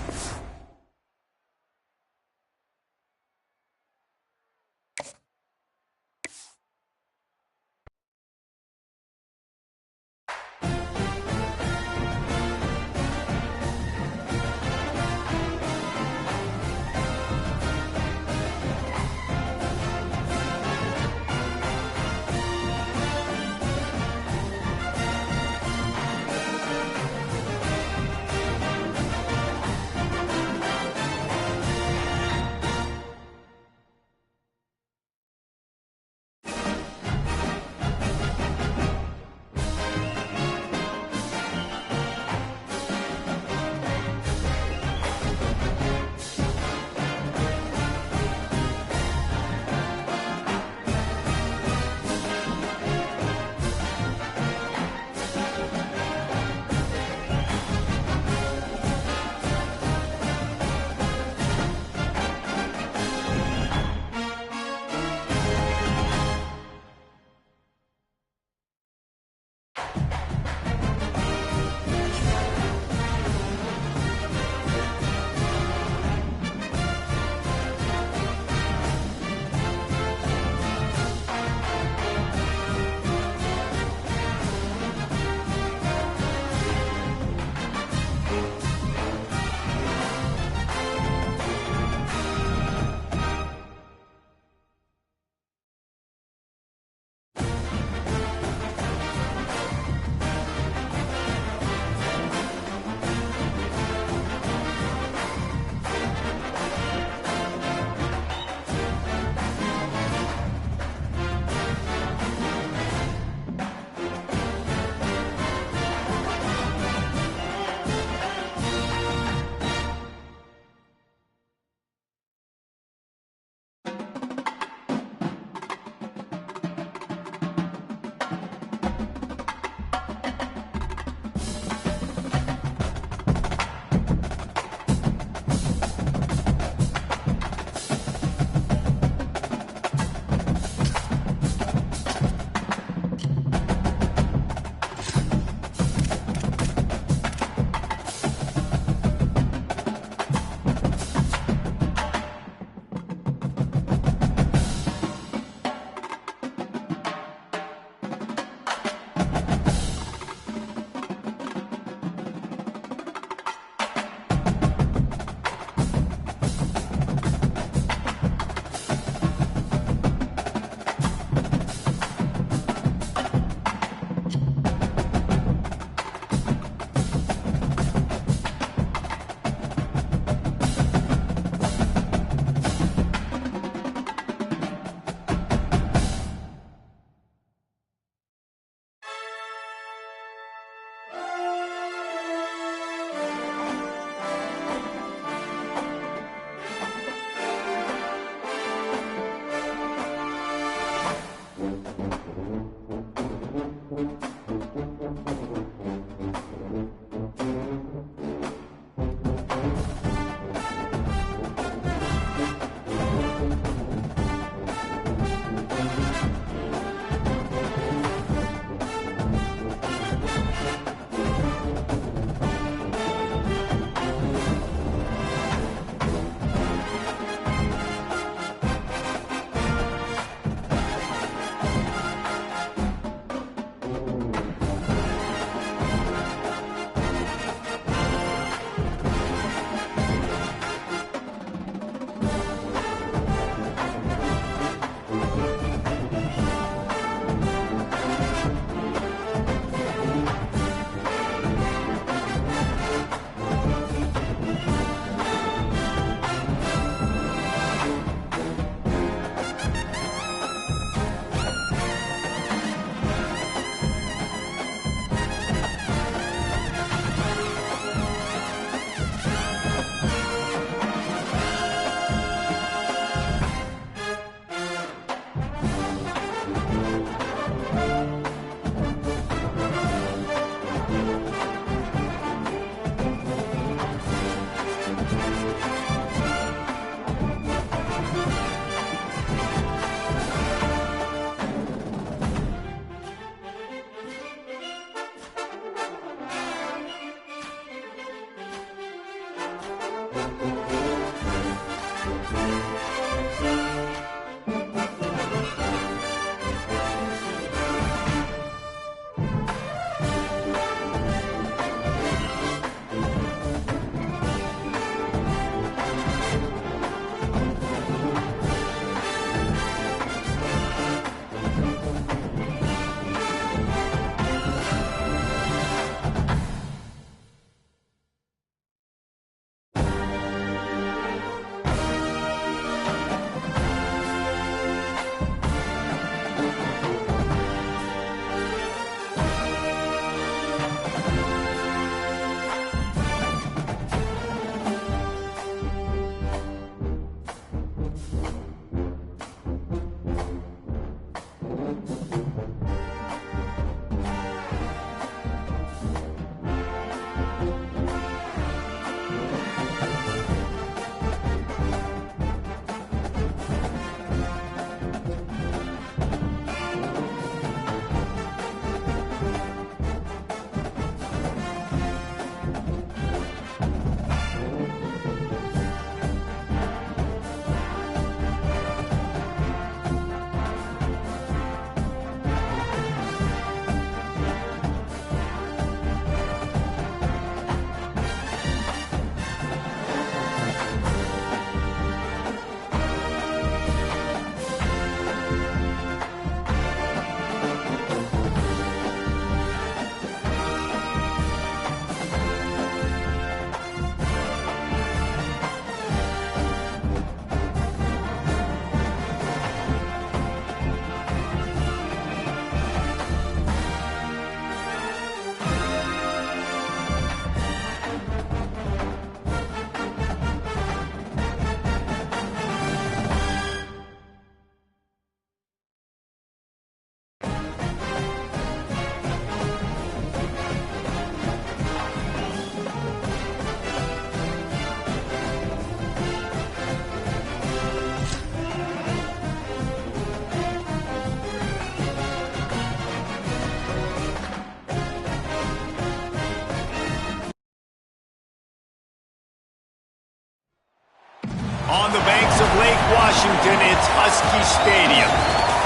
Stadium.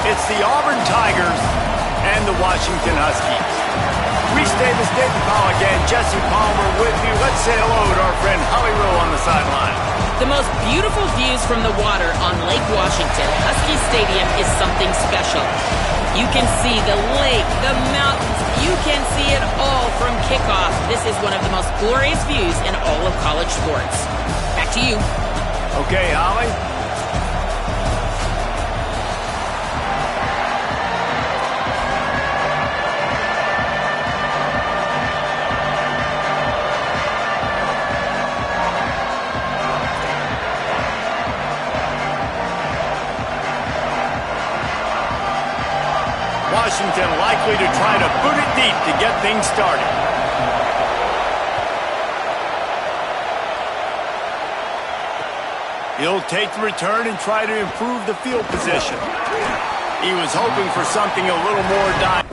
It's the Auburn Tigers and the Washington Huskies. Reese Davis, David Pollack, and Jesse Palmer with you. Let's say hello to our friend Holly Rowe on the sideline. The most beautiful views from the water on Lake Washington, Husky Stadium, is something special. You can see the lake, the mountains. You can see it all from kickoff. This is one of the most glorious views in all of college sports. Back to you. Okay, Holly. Washington likely to try to boot it deep to get things started. He'll take the return and try to improve the field position. He was hoping for something a little more direct.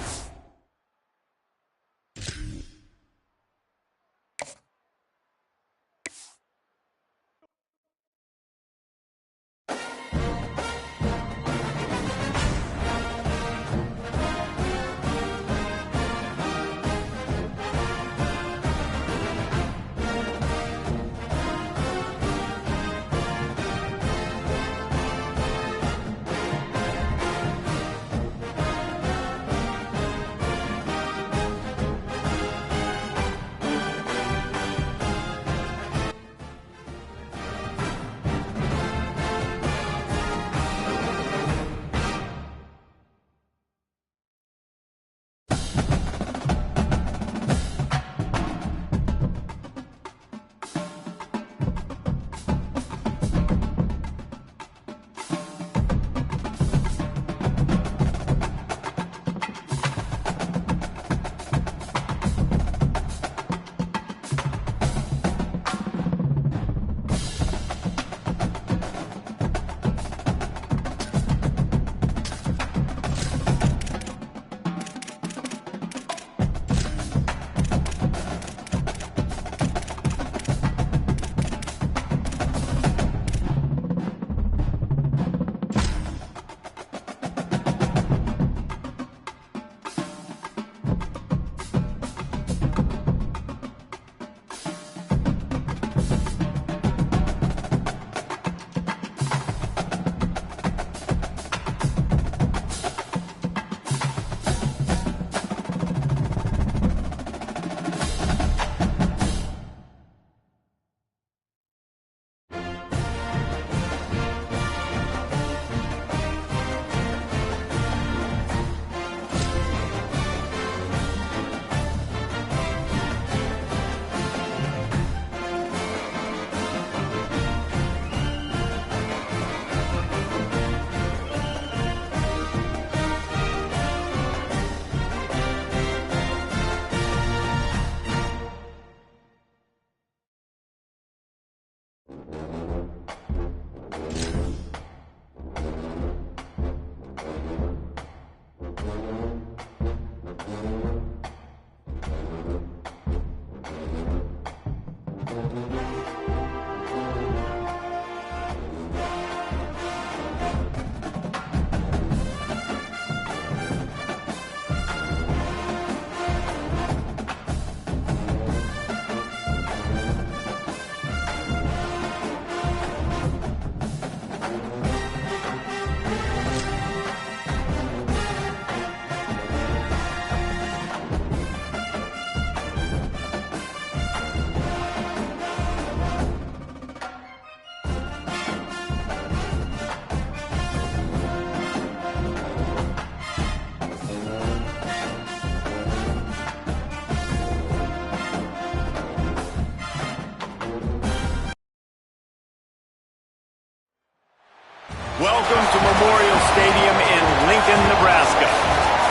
Welcome to Memorial Stadium in Lincoln, Nebraska.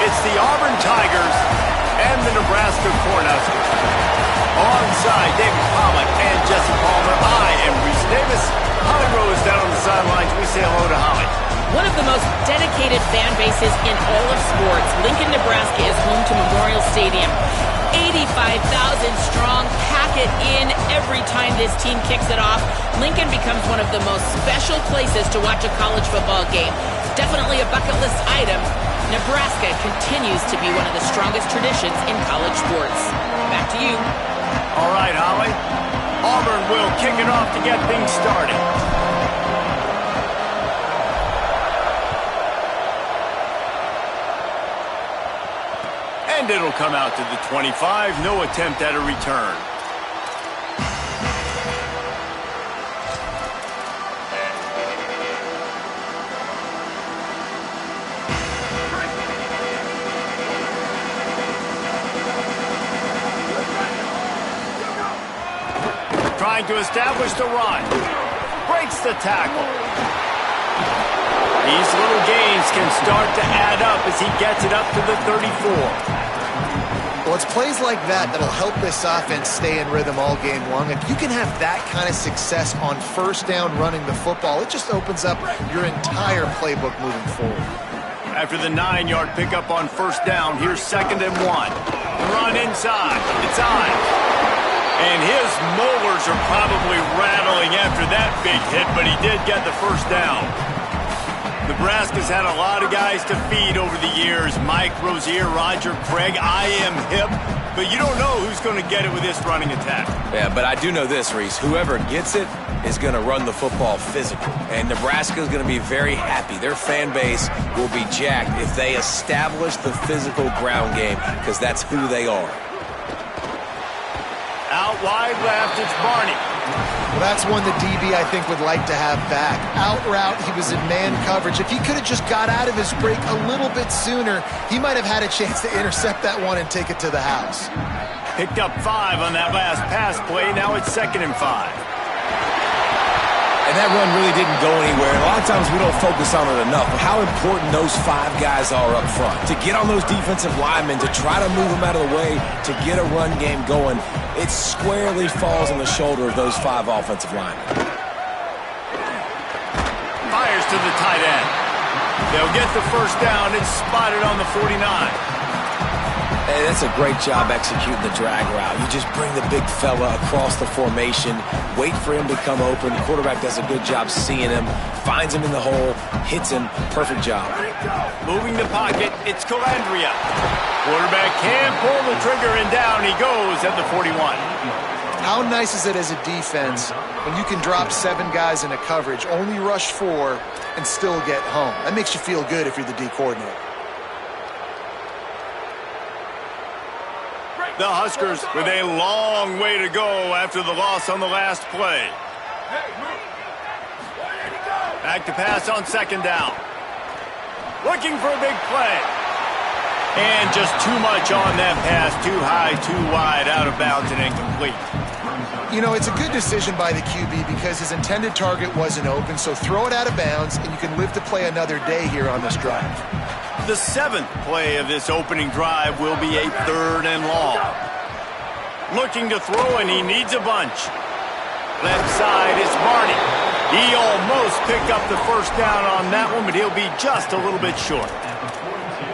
It's the Auburn Tigers and the Nebraska Cornhuskers. Alongside David Pollack and Jesse Palmer, I am Reese Davis. Holly Rowe is down on the sidelines. We say hello to Holly. One of the most dedicated fan bases in all of sports, Lincoln, Nebraska is home to Memorial Stadium. 85,000 strong, pack it in every time this team kicks it off. Lincoln becomes one of the most special places to watch a college football game. definitely a bucket list item. Nebraska continues to be one of the strongest traditions in college sports. Back to you. All right, Holly. Auburn will kick it off to get things started. And it'll come out to the 25. No attempt at a return. Trying to establish the run. Breaks the tackle. These little gains can start to add up as he gets it up to the 34. Well, it's plays like that that'll help this offense stay in rhythm all game long. If you can have that kind of success on first down running the football, it just opens up your entire playbook moving forward. After the 9-yard pickup on first down, here's 2nd and 1. Run inside. It's on. And his molars are probably rattling after that big hit, but he did get the first down. Nebraska's had a lot of guys to feed over the years. Mike Rozier, Roger Craig, I am hip. But you don't know who's going to get it with this running attack. Yeah, but I do know this, Reese. Whoever gets it is going to run the football physical. And Nebraska's going to be very happy. Their fan base will be jacked if they establish the physical ground game, because that's who they are. Out wide left, it's Barney. Well, that's one the DB, I think, would like to have back. Out route, he was in man coverage. If he could have just got out of his break a little bit sooner, he might have had a chance to intercept that one and take it to the house. Picked up 5 on that last pass play. Now it's 2nd and 5. And that run really didn't go anywhere. And a lot of times we don't focus on it enough. But how important those 5 guys are up front. To get on those defensive linemen, to try to move them out of the way, to get a run game going, it squarely falls on the shoulder of those 5 offensive linemen. Fires to the tight end. They'll get the first down. It's spotted on the 49. Hey, that's a great job executing the drag route. You just bring the big fella across the formation, wait for him to come open. The quarterback does a good job seeing him, finds him in the hole, hits him. Perfect job. Moving the pocket, it's Calandria. Quarterback can't pull the trigger, and down he goes at the 41. How nice is it as a defense when you can drop 7 guys in a coverage, only rush 4, and still get home? That makes you feel good if you're the D coordinator. The Huskers with a long way to go after the loss on the last play. Back to pass on 2nd down. Looking for a big play. And just too much on that pass. Too high, too wide, out of bounds, and incomplete. You know, it's a good decision by the QB because his intended target wasn't open, so throw it out of bounds, and you can live to play another day here on this drive. The 7th play of this opening drive will be a 3rd and long. Looking to throw, and he needs a bunch. Left side is Barney. He almost picked up the first down on that one, but he'll be just a little bit short.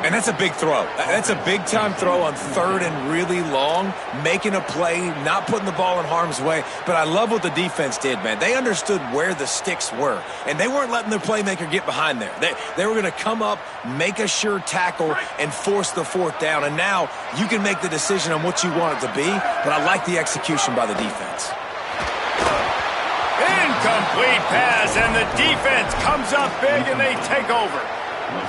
And that's a big throw. That's a big-time throw on 3rd and really long, making a play, not putting the ball in harm's way. But I love what the defense did, man. They understood where the sticks were, and they weren't letting their playmaker get behind there. They were going to come up, make a sure tackle, and force the 4th down. And now you can make the decision on what you want it to be, but I like the execution by the defense. Incomplete pass, and the defense comes up big, and they take over.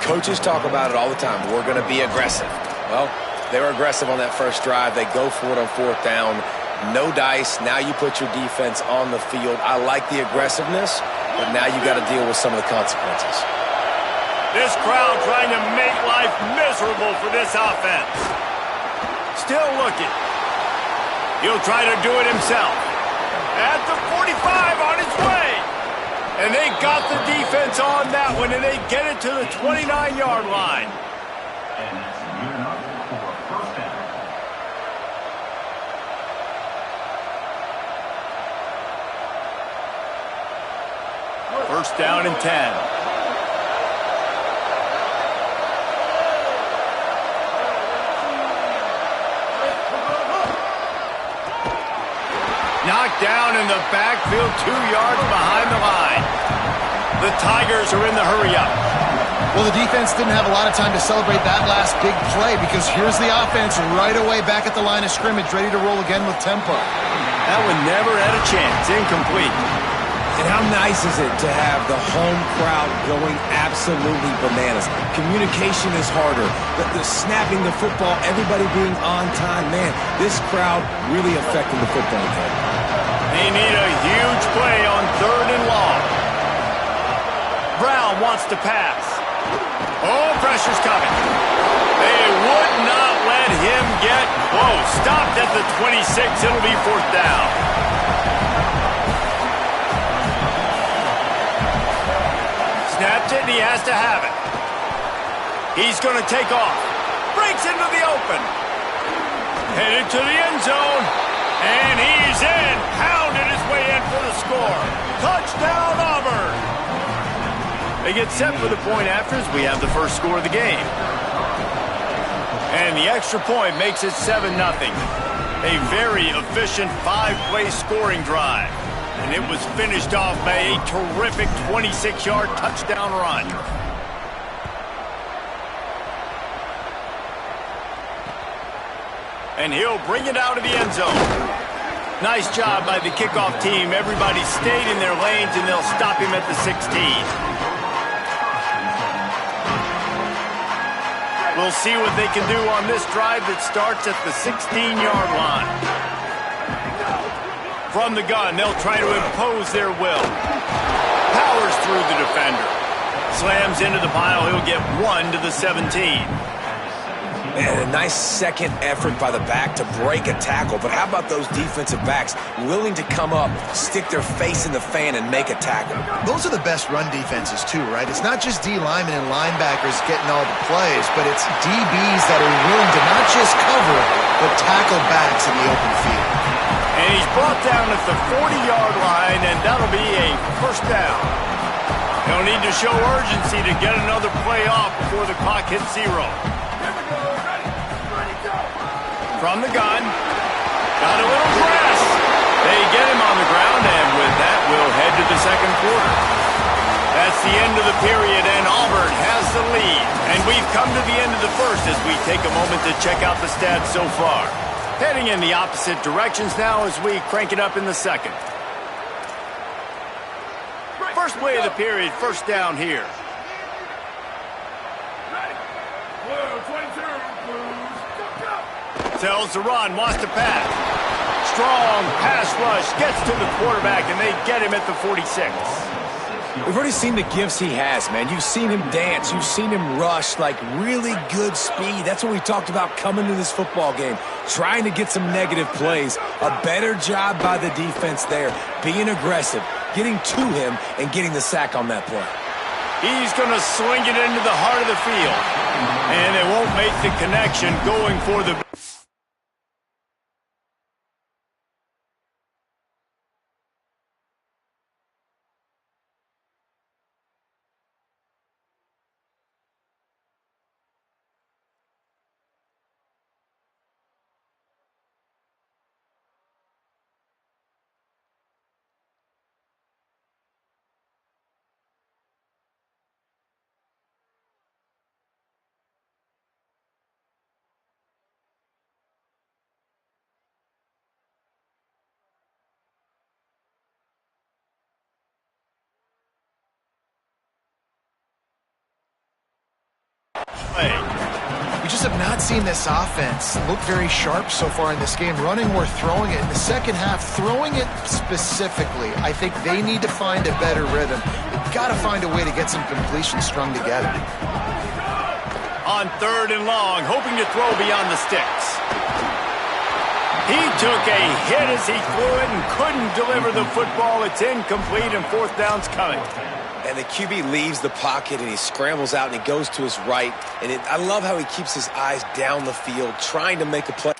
Coaches talk about it all the time. We're going to be aggressive. Well, they were aggressive on that first drive. They go for it on 4th down. No dice. Now you put your defense on the field. I like the aggressiveness, but now you got to deal with some of the consequences. This crowd trying to make life miserable for this offense. Still looking. He'll try to do it himself. At the 45 on his way. And they got the defense on that one, and they get it to the 29-yard line. And that's good enough for a first down. First down and 10. Knocked down in the backfield, 2 yards behind the line. The Tigers are in the hurry-up. Well, the defense didn't have a lot of time to celebrate that last big play because here's the offense right away back at the line of scrimmage, ready to roll again with tempo. That one never had a chance. Incomplete. And how nice is it to have the home crowd going absolutely bananas? Communication is harder. The snapping the football, everybody being on time. Man, this crowd really affecting the football game. They need a huge play on 3rd and long. Brown wants to pass. Oh, pressure's coming. They would not let him get close. Stopped at the 26. It'll be 4th down. Snapped it, and he has to have it. He's going to take off. Breaks into the open. Headed to the end zone. And he's in. Pounded his way in for the score. Touchdown, Auburn. They get set for the point after as we have the first score of the game. And the extra point makes it 7-0. A very efficient 5-play scoring drive. And it was finished off by a terrific 26-yard touchdown run. And he'll bring it out of the end zone. Nice job by the kickoff team. Everybody stayed in their lanes, and they'll stop him at the 16. We'll see what they can do on this drive that starts at the 16-yard line. From the gun, they'll try to impose their will. Powers through the defender. Slams into the pile. He'll get 1 to the 17. And a nice second effort by the back to break a tackle. But how about those defensive backs willing to come up, stick their face in the fan, and make a tackle? Those are the best run defenses, too, right? It's not just D linemen and linebackers getting all the plays, but it's DBs that are willing to not just cover, but tackle backs in the open field. And he's brought down at the 40-yard line, and that'll be a 1st down. He'll need to show urgency to get another play off before the clock hits 0. From the gun, got a little press. They get him on the ground, and with that, we'll head to the second quarter. That's the end of the period, and Auburn has the lead. And we've come to the end of the first as we take a moment to check out the stats so far. Heading in the opposite directions now as we crank it up in the second. First play of the period, 1st down here. Tells the run, wants to pass. Strong pass rush, gets to the quarterback, and they get him at the 46. We've already seen the gifts he has, man. You've seen him dance. You've seen him rush, like really good speed. That's what we talked about coming to this football game, trying to get some negative plays. A better job by the defense there, being aggressive, getting to him, and getting the sack on that play. He's going to swing it into the heart of the field, and they won't make the connection going for the... We just have not seen this offense look very sharp so far in this game, running or throwing it. In the second half, throwing it specifically, I think they need to find a better rhythm. They've got to find a way to get some completions strung together. On 3rd and long, hoping to throw beyond the sticks. He took a hit as he threw it and couldn't deliver the football. It's incomplete, and 4th down's coming. And the QB leaves the pocket, and he scrambles out, and he goes to his right. And I love how he keeps his eyes down the field, trying to make a play.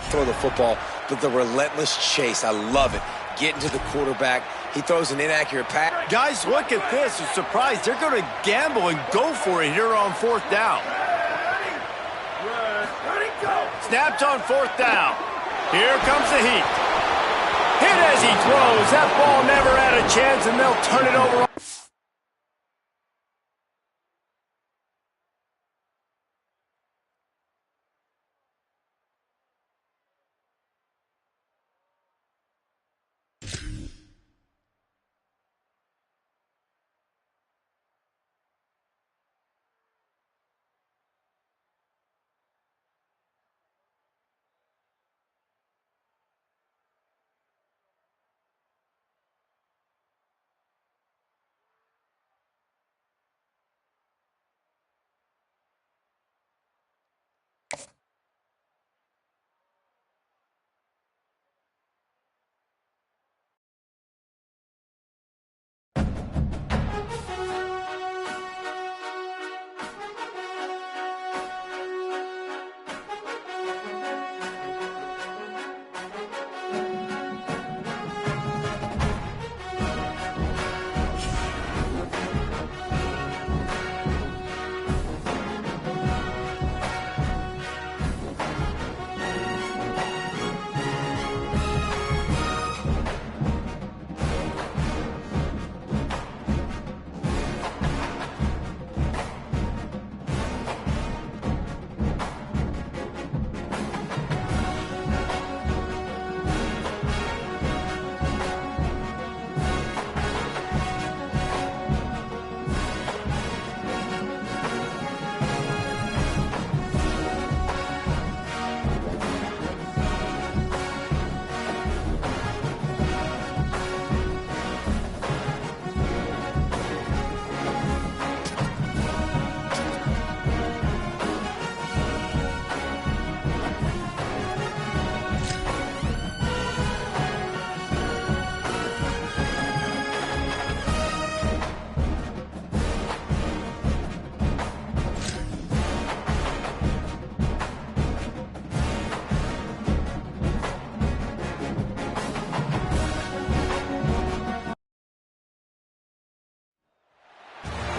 throw the football, but the relentless chase, I love it. Getting to the quarterback, he throws an inaccurate pass. Guys, look at this. I'm surprised. They're going to gamble and go for it here on 4th down. Snapped on 4th down. Here comes the heat. Hit as he throws. That ball never had a chance, and they'll turn it over.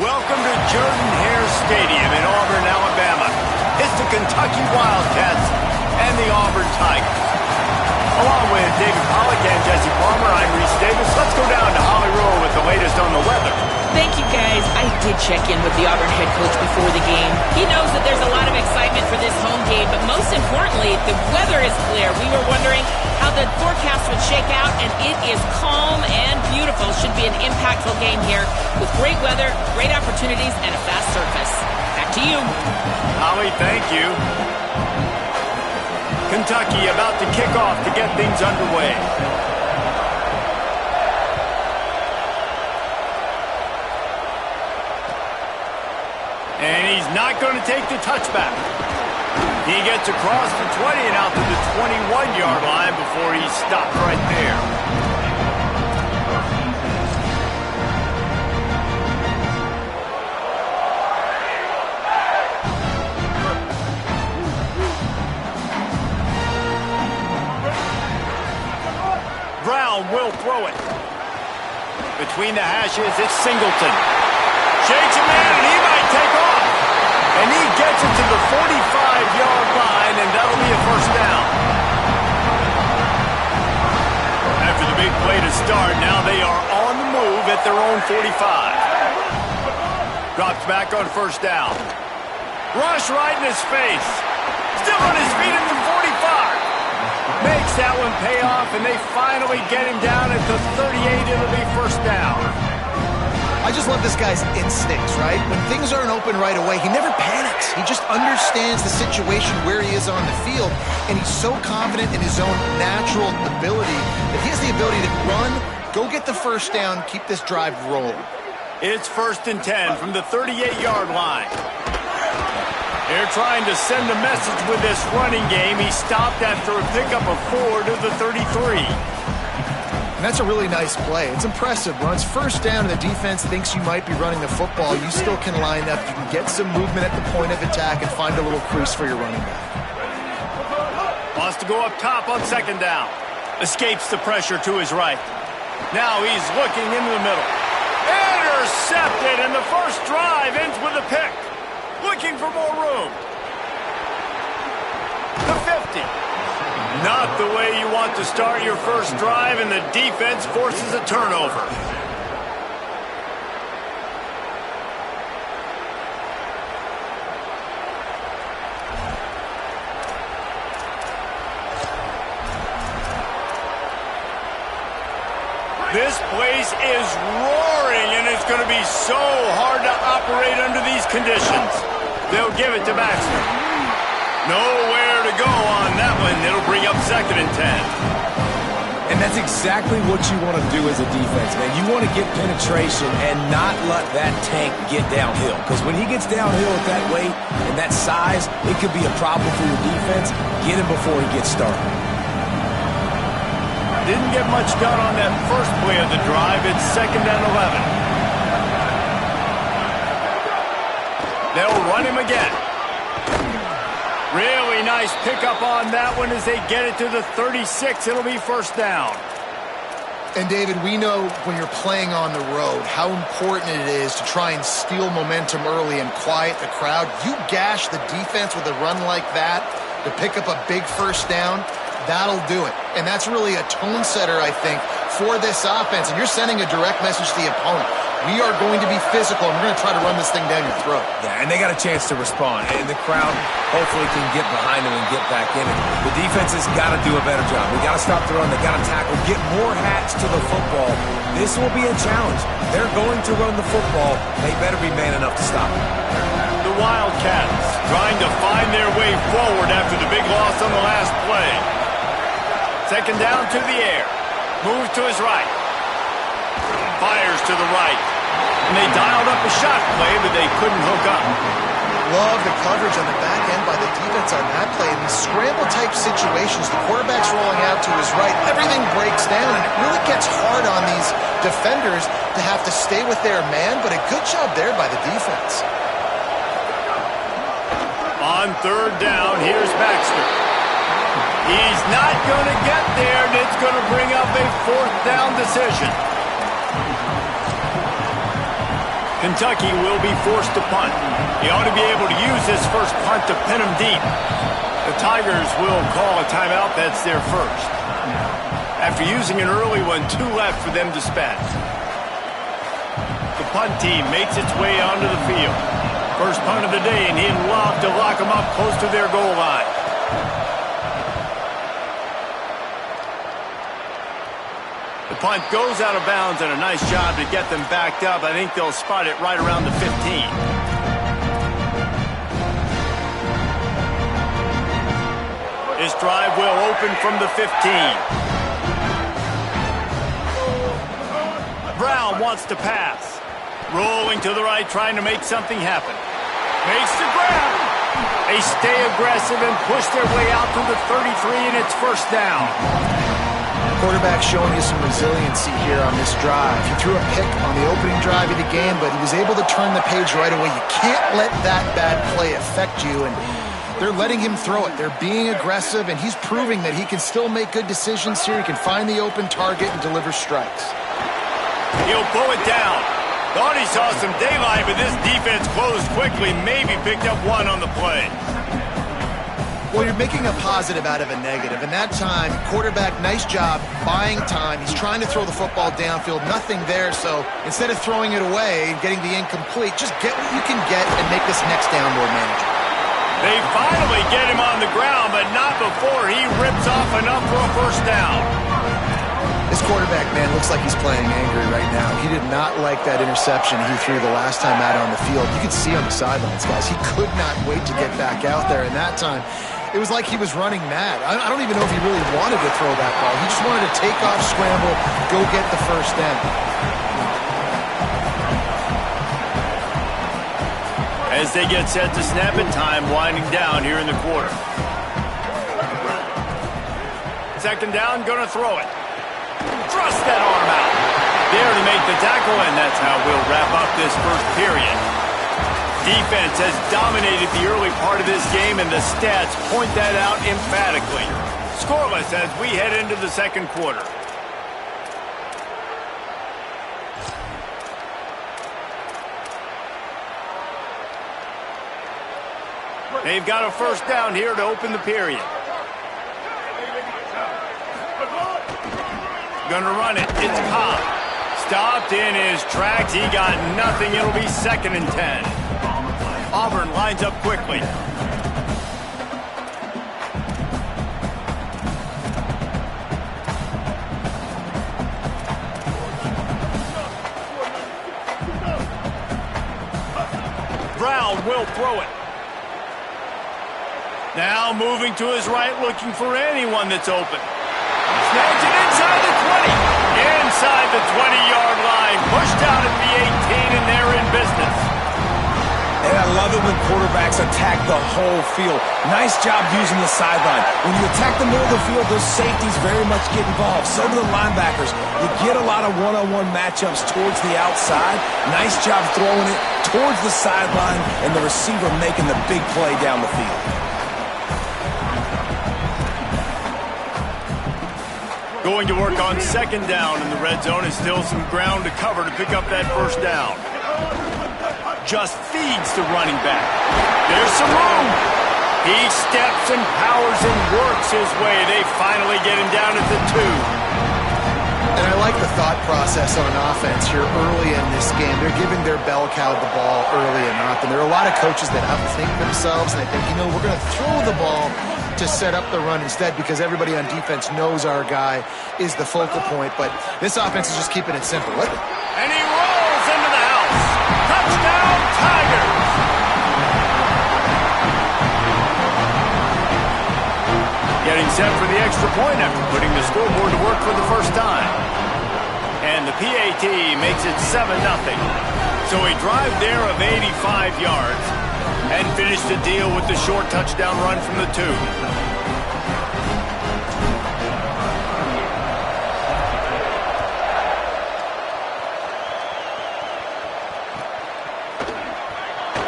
Welcome to Jordan-Hare Stadium in Auburn, Alabama. It's the Kentucky Wildcats and the Auburn Tigers. Along with David Pollack and Jesse Palmer, I'm Reese Davis. Let's go down to Holly Rowe with the latest on the weather. Thank you, guys. I did check in with the Auburn head coach before the game. He knows that there's a lot of excitement for this home game, but most importantly, the weather is clear. We were wondering how the forecast would shake out, and it is calm and beautiful. Should be an impactful game here with great weather, great opportunities, and a fast surface. Back to you. Holly, thank you. Kentucky about to kick off to get things underway. And he's not going to take the touchback. He gets across the 20 and out to the 21-yard line before he's stopped right there. Brown will throw it. Between the hashes, it's Singleton. Shakes a man, and he might take off. And he gets it to the 45-yard line, and that'll be a first down. After the big play to start, now they are on the move at their own 45. Drops back on first down. Rush right in his face. Still on his feet at the 45. Makes that one pay off, and they finally get him down at the 38. It'll be first down. I just love this guy's instincts, right? When things aren't open right away, he never panics. He just understands the situation where he is on the field, and he's so confident in his own natural ability that he has the ability to run, go get the first down, keep this drive rolling. It's 1st and 10 from the 38-yard line. They're trying to send a message with this running game. He stopped after a pickup of 4 to the 33. And that's a really nice play. It's impressive. When it's first down and the defense thinks you might be running the football, you still can line up. You can get some movement at the point of attack and find a little crease for your running back. On Wants to go up top on second down. Escapes the pressure to his right. Now he's looking into the middle. Intercepted, and the first drive ends with a pick. Looking for more room. The 50. Not the way you want to start your first drive, and the defense forces a turnover. This place is roaring, and it's going to be so hard to operate under these conditions. They'll give it to Baxter. Nowhere to go on that one. It'll bring up 2nd and 10. And that's exactly what you want to do as a defense, man. You want to get penetration and not let that tank get downhill. Because when he gets downhill at that weight and that size, it could be a problem for your defense. Get him before he gets started. Didn't get much done on that first play of the drive. It's 2nd and 11. They'll run him again. Really nice pickup on that one as they get it to the 36. It'll be first down. And, David, we know when you're playing on the road how important it is to try and steal momentum early and quiet the crowd. You gash the defense with a run like that to pick up a big first down, that'll do it. And that's really a tone setter, I think, for this offense. And you're sending a direct message to the opponent. We are going to be physical, and we're going to try to run this thing down your throat. Yeah, and they got a chance to respond. And the crowd hopefully can get behind them and get back in it. The defense has got to do a better job. We got to stop the run. They got to tackle, get more hats to the football. This will be a challenge. They're going to run the football. They better be man enough to stop it. The Wildcats trying to find their way forward after the big loss on the last play. 2nd down to the air. Moves to his right. Fires to the right. And they dialed up a shot play, but they couldn't hook up. Love the coverage on the back end by the defense on that play. In these scramble-type situations, the quarterback's rolling out to his right. Everything breaks down, and it really gets hard on these defenders to have to stay with their man, but a good job there by the defense. On 3rd down, here's Baxter. He's not going to get there, and it's going to bring up a 4th down decision. Kentucky will be forced to punt. He ought to be able to use his first punt to pin him deep. The Tigers will call a timeout. That's their first. After using an early one, 2 left for them to spend. The punt team makes its way onto the field. First punt of the day, and he'd love to lock them up close to their goal line. The punt goes out of bounds, and a nice job to get them backed up. I think they'll spot it right around the 15. This drive will open from the 15. Brown wants to pass. Rolling to the right, trying to make something happen. Makes the grab. They stay aggressive and push their way out to the 33, and it's first down. Quarterback showing you some resiliency here on this drive. He threw a pick on the opening drive of the game, but he was able to turn the page right away. You can't let that bad play affect you, and they're letting him throw it. They're being aggressive, and he's proving that he can still make good decisions here. He can find the open target and deliver strikes. He'll pull it down. Thought he saw some daylight, but this defense closed quickly. Maybe picked up one on the play. Well, you're making a positive out of a negative. And that time, quarterback, nice job, buying time. He's trying to throw the football downfield. Nothing there, so instead of throwing it away and getting the incomplete, just get what you can get and make this next down more manageable. They finally get him on the ground, but not before he rips off enough for a first down. This quarterback, man, looks like he's playing angry right now. He did not like that interception he threw the last time out on the field. You could see on the sidelines, guys. He could not wait to get back out there, and that time it was like he was running mad. I don't even know if he really wanted to throw that ball. He just wanted to take off, scramble, go get the first down. As they get set to snap it, time winding down here in the quarter. 2nd down, gonna throw it. Thrust that arm out. There to make the tackle, and that's how we'll wrap up this first period. Defense has dominated the early part of this game, and the stats point that out emphatically. Scoreless as we head into the second quarter. They've got a first down here to open the period. Gonna run it. It's Cobb. Stopped in his tracks. He got nothing. It'll be 2nd and 10. Auburn lines up quickly. Brown will throw it. Now moving to his right, looking for anyone that's open. Snags it inside the 20. Inside the 20-yard line. Pushed out at the 18, and they're in business. And I love it when quarterbacks attack the whole field. Nice job using the sideline. When you attack the middle of the field, those safeties very much get involved. So do the linebackers. You get a lot of one-on-one matchups towards the outside. Nice job throwing it towards the sideline, and the receiver making the big play down the field. Going to work on 2nd down in the red zone, and still some ground to cover to pick up that first down. Just feeds the running back. There's some room. He steps and powers and works his way. They finally get him down at the 2. And I like the thought process on offense here early in this game. They're giving their bell cow the ball early enough. And there are a lot of coaches that outthink themselves, and they think, we're going to throw the ball to set up the run instead because everybody on defense knows our guy is the focal point. But this offense is just keeping it simple. And he rolls into the house. Touchdown, Tigers! Getting set for the extra point after putting the scoreboard to work for the first time. And the PAT makes it 7-0. So a drive there of 85 yards and finished the deal with the short touchdown run from the 2.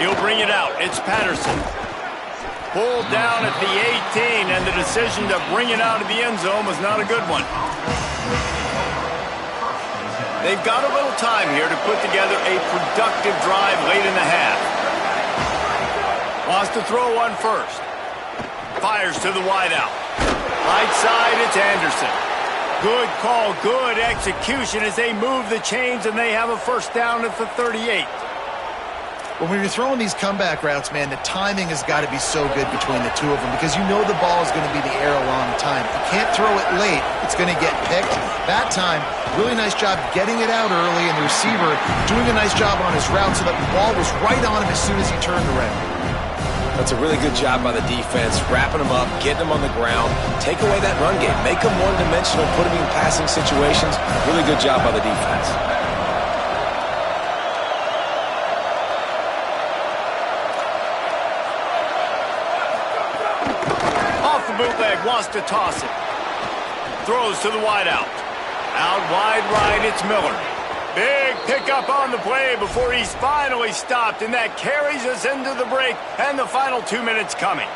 He'll bring it out. It's Patterson. Pulled down at the 18, and the decision to bring it out of the end zone was not a good one. They've got a little time here to put together a productive drive late in the half. Wants to throw one first. Fires to the wideout. Right side, it's Anderson. Good call, good execution as they move the chains, and they have a first down at the 38. Well, when you're throwing these comeback routes, man, the timing has got to be so good between the two of them because you know the ball is going to be in the air a long time. You can't throw it late. It's going to get picked. That time, really nice job getting it out early, and the receiver doing a nice job on his route so that the ball was right on him as soon as he turned around. That's a really good job by the defense, wrapping them up, getting them on the ground, take away that run game, make them one-dimensional, put them in passing situations. Really good job by the defense. Bootleg wants to toss it. Throws to the wideout. Out wide right, it's Miller. Big pickup on the play before he's finally stopped, and that carries us into the break and the final 2 minutes coming.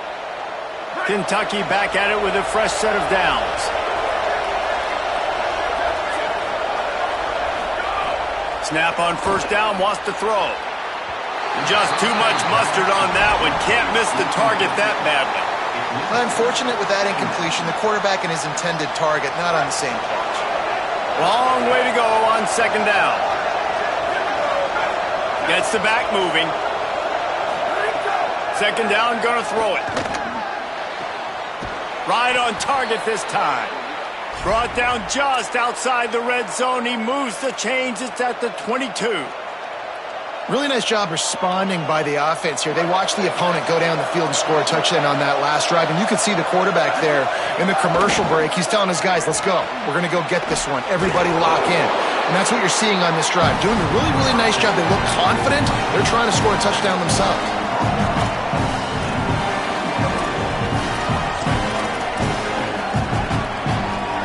Kentucky back at it with a fresh set of downs. Snap on first down, wants to throw. Just too much mustard on that one. Can't miss the target that badly. Unfortunate with that incompletion. The quarterback and his intended target not on the same page. Long way to go on 2nd down. Gets the back moving. 2nd down, gonna throw it. Right on target this time. Brought down just outside the red zone. He moves the chains. It's at the 22. Really nice job responding by the offense here. They watched the opponent go down the field and score a touchdown on that last drive, and you could see the quarterback there in the commercial break. He's telling his guys, let's go. We're going to go get this one. Everybody lock in. And that's what you're seeing on this drive. Doing a really, really nice job. They look confident. They're trying to score a touchdown themselves.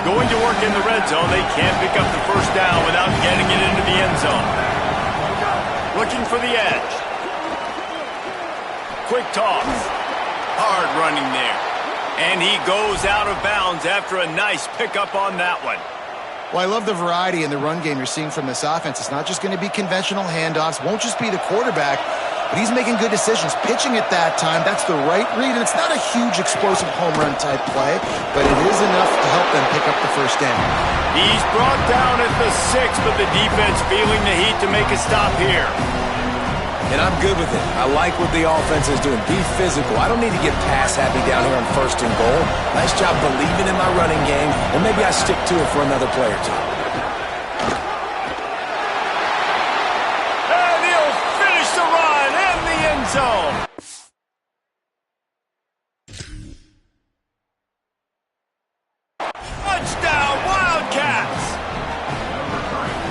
Going to work in the red zone. They can't pick up the first down without getting it into the end zone. Looking for the edge. Quick toss. Hard running there. And he goes out of bounds after a nice pickup on that one. Well, I love the variety in the run game you're seeing from this offense. It's not just going to be conventional handoffs. Won't just be the quarterback, but he's making good decisions. Pitching at that time, that's the right read. And it's not a huge explosive home run type play, but it is enough to help them pick up the first down. He's brought down at the 6, but the defense feeling the heat to make a stop here. And I'm good with it. I like what the offense is doing. Be physical. I don't need to get pass happy down here on 1st and goal. Nice job believing in my running game, and maybe I stick to it for another play or two. And he'll finish the run in the end zone. Touchdown, Wildcats!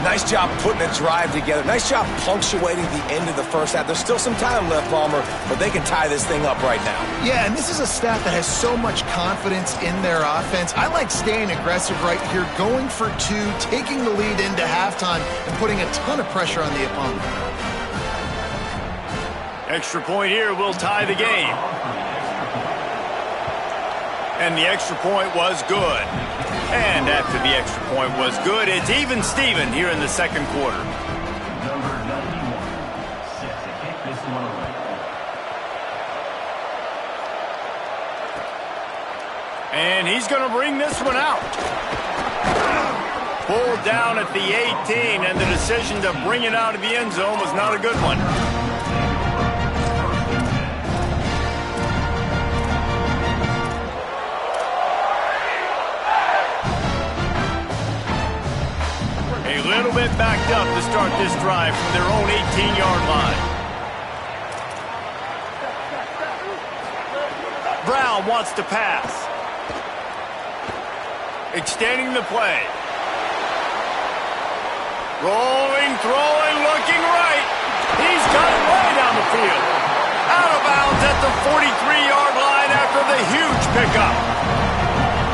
Nice job putting a drive together. Nice job punctuating the end of the first half. There's still some time left, Palmer, but they can tie this thing up right now. Yeah, and this is a staff that has so much confidence in their offense. I like staying aggressive right here, going for 2, taking the lead into halftime, and putting a ton of pressure on the opponent. Extra point here will tie the game. And the extra point was good. And after the extra point was good, it's even Steven here in the second quarter. Number 91, set to kick this one away. And he's going to bring this one out. Pulled down at the 18, and the decision to bring it out of the end zone was not a good one. A little bit backed up to start this drive from their own 18-yard line. Brown wants to pass. Extending the play. Rolling, throwing, looking right. He's got it way down the field. Out of bounds at the 43-yard line after the huge pickup.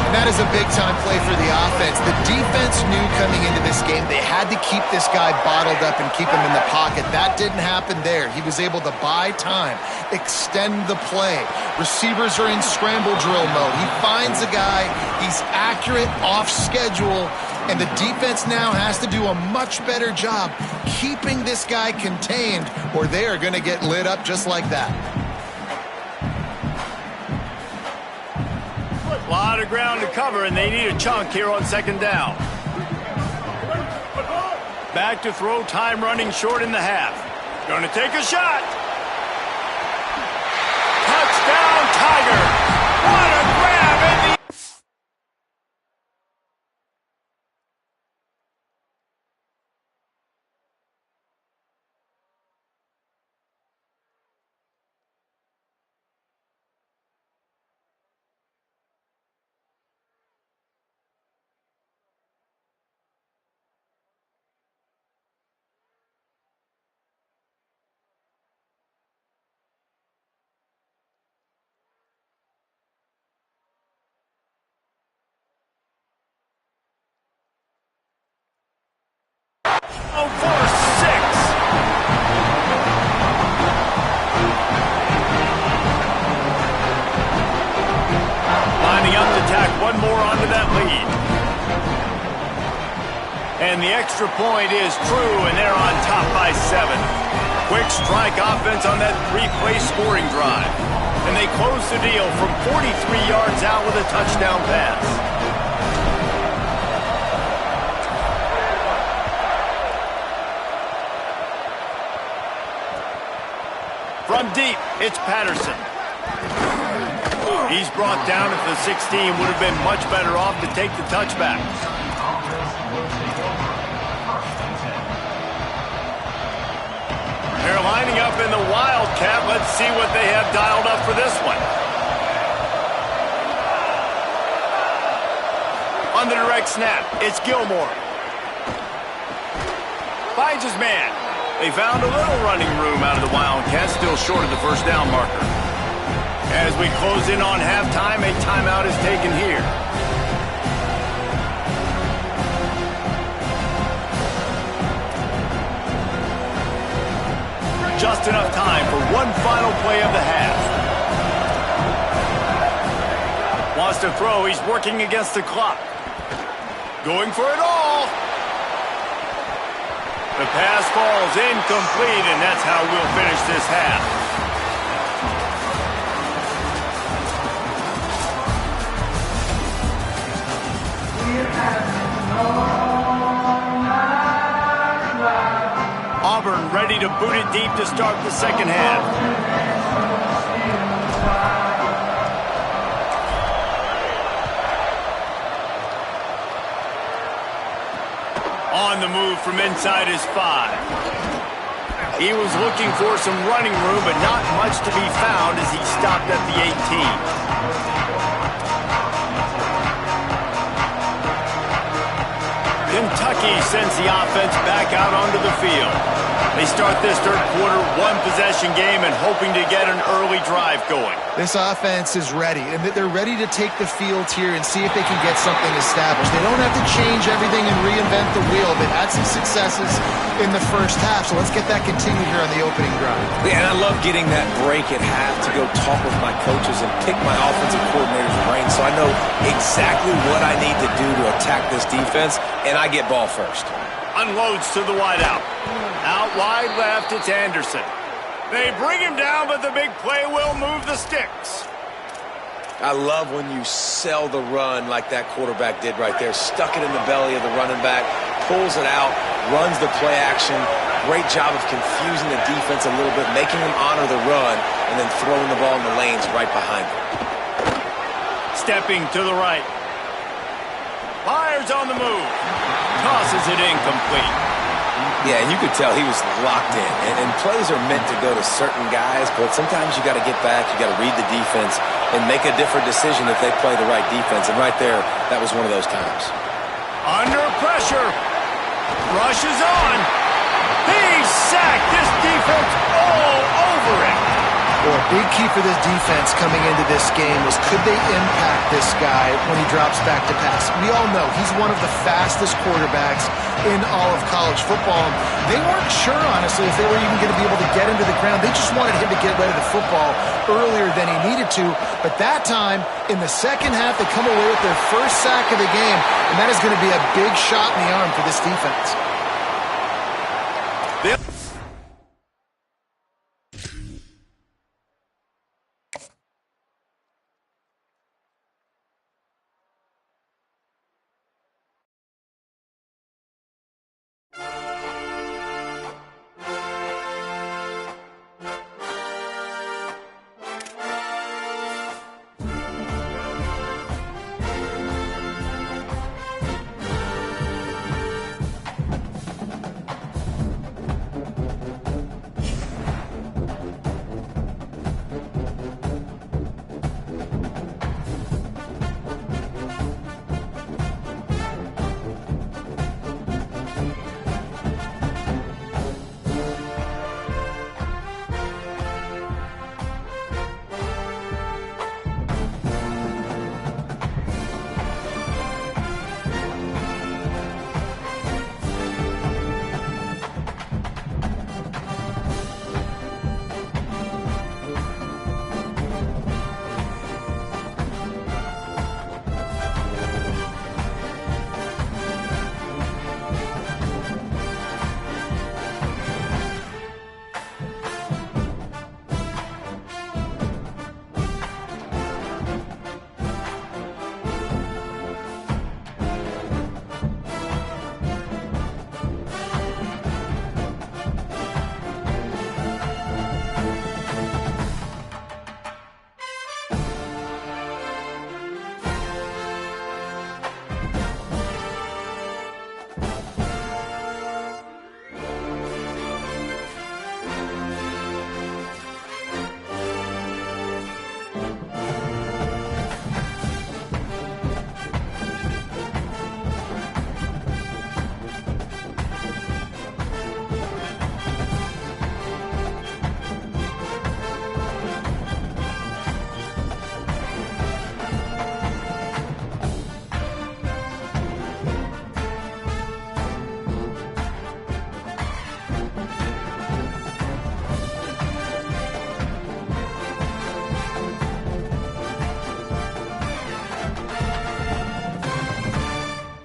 And that is a big-time play for the offense. The defense knew coming into this game they had to keep this guy bottled up and keep him in the pocket. That didn't happen there. He was able to buy time, extend the play. Receivers are in scramble drill mode. He finds a guy. He's accurate, off schedule, and the defense now has to do a much better job keeping this guy contained, or they are going to get lit up just like that. A lot of ground to cover, and they need a chunk here on second down. Back to throw, time running short in the half. Going to take a shot. Touchdown, Tiger. What a grab in the... Oh, 4-6. Lining up to tack one more onto that lead. And the extra point is true, and they're on top by 7. Quick strike offense on that 3-play scoring drive. And they close the deal from 43 yards out with a touchdown pass. From deep, it's Patterson. He's brought down at the 16. Would have been much better off to take the touchback. They're lining up in the Wildcat. Let's see what they have dialed up for this one. On the direct snap, it's Gilmore. Finds his man. They found a little running room out of the Wildcats, still short of the first down marker. As we close in on halftime, a timeout is taken here. Just enough time for one final play of the half. Wants to throw. He's working against the clock. Going for it all. The pass falls incomplete, and that's how we'll finish this half. Auburn ready to boot it deep to start the second half. On the move from inside his 5. He was looking for some running room, but not much to be found as he stopped at the 18. Kentucky sends the offense back out onto the field. They start this third quarter one-possession game and hoping to get an early drive going. This offense is ready, and they're ready to take the field here and see if they can get something established. They don't have to change everything and reinvent the wheel. They've had some successes in the first half, so let's get that continued here on the opening drive. Yeah, and I love getting that break at half to go talk with my coaches and pick my offensive coordinator's brain so I know exactly what I need to do to attack this defense, and I get ball first. Unloads to the wideout. Out wide left, it's Anderson. They bring him down, but the big play will move the sticks. I love when you sell the run like that quarterback did right there. Stuck it in the belly of the running back, pulls it out, runs the play action. Great job of confusing the defense a little bit, making them honor the run, and then throwing the ball in the lanes right behind them. Stepping to the right. Fires on the move. Tosses it incomplete. Yeah, and you could tell he was locked in. And plays are meant to go to certain guys, but sometimes you got to get back, you got to read the defense, and make a different decision if they play the right defense. And right there, that was one of those times. Under pressure. Rushes on. He's sacked. This defense all over him. Well, a big key for this defense coming into this game was could they impact this guy when he drops back to pass. We all know he's one of the fastest quarterbacks in all of college football. They weren't sure, honestly, if they were even going to be able to get him to the ground. They just wanted him to get rid of the football earlier than he needed to. But that time, in the second half, they come away with their first sack of the game, and that is going to be a big shot in the arm for this defense.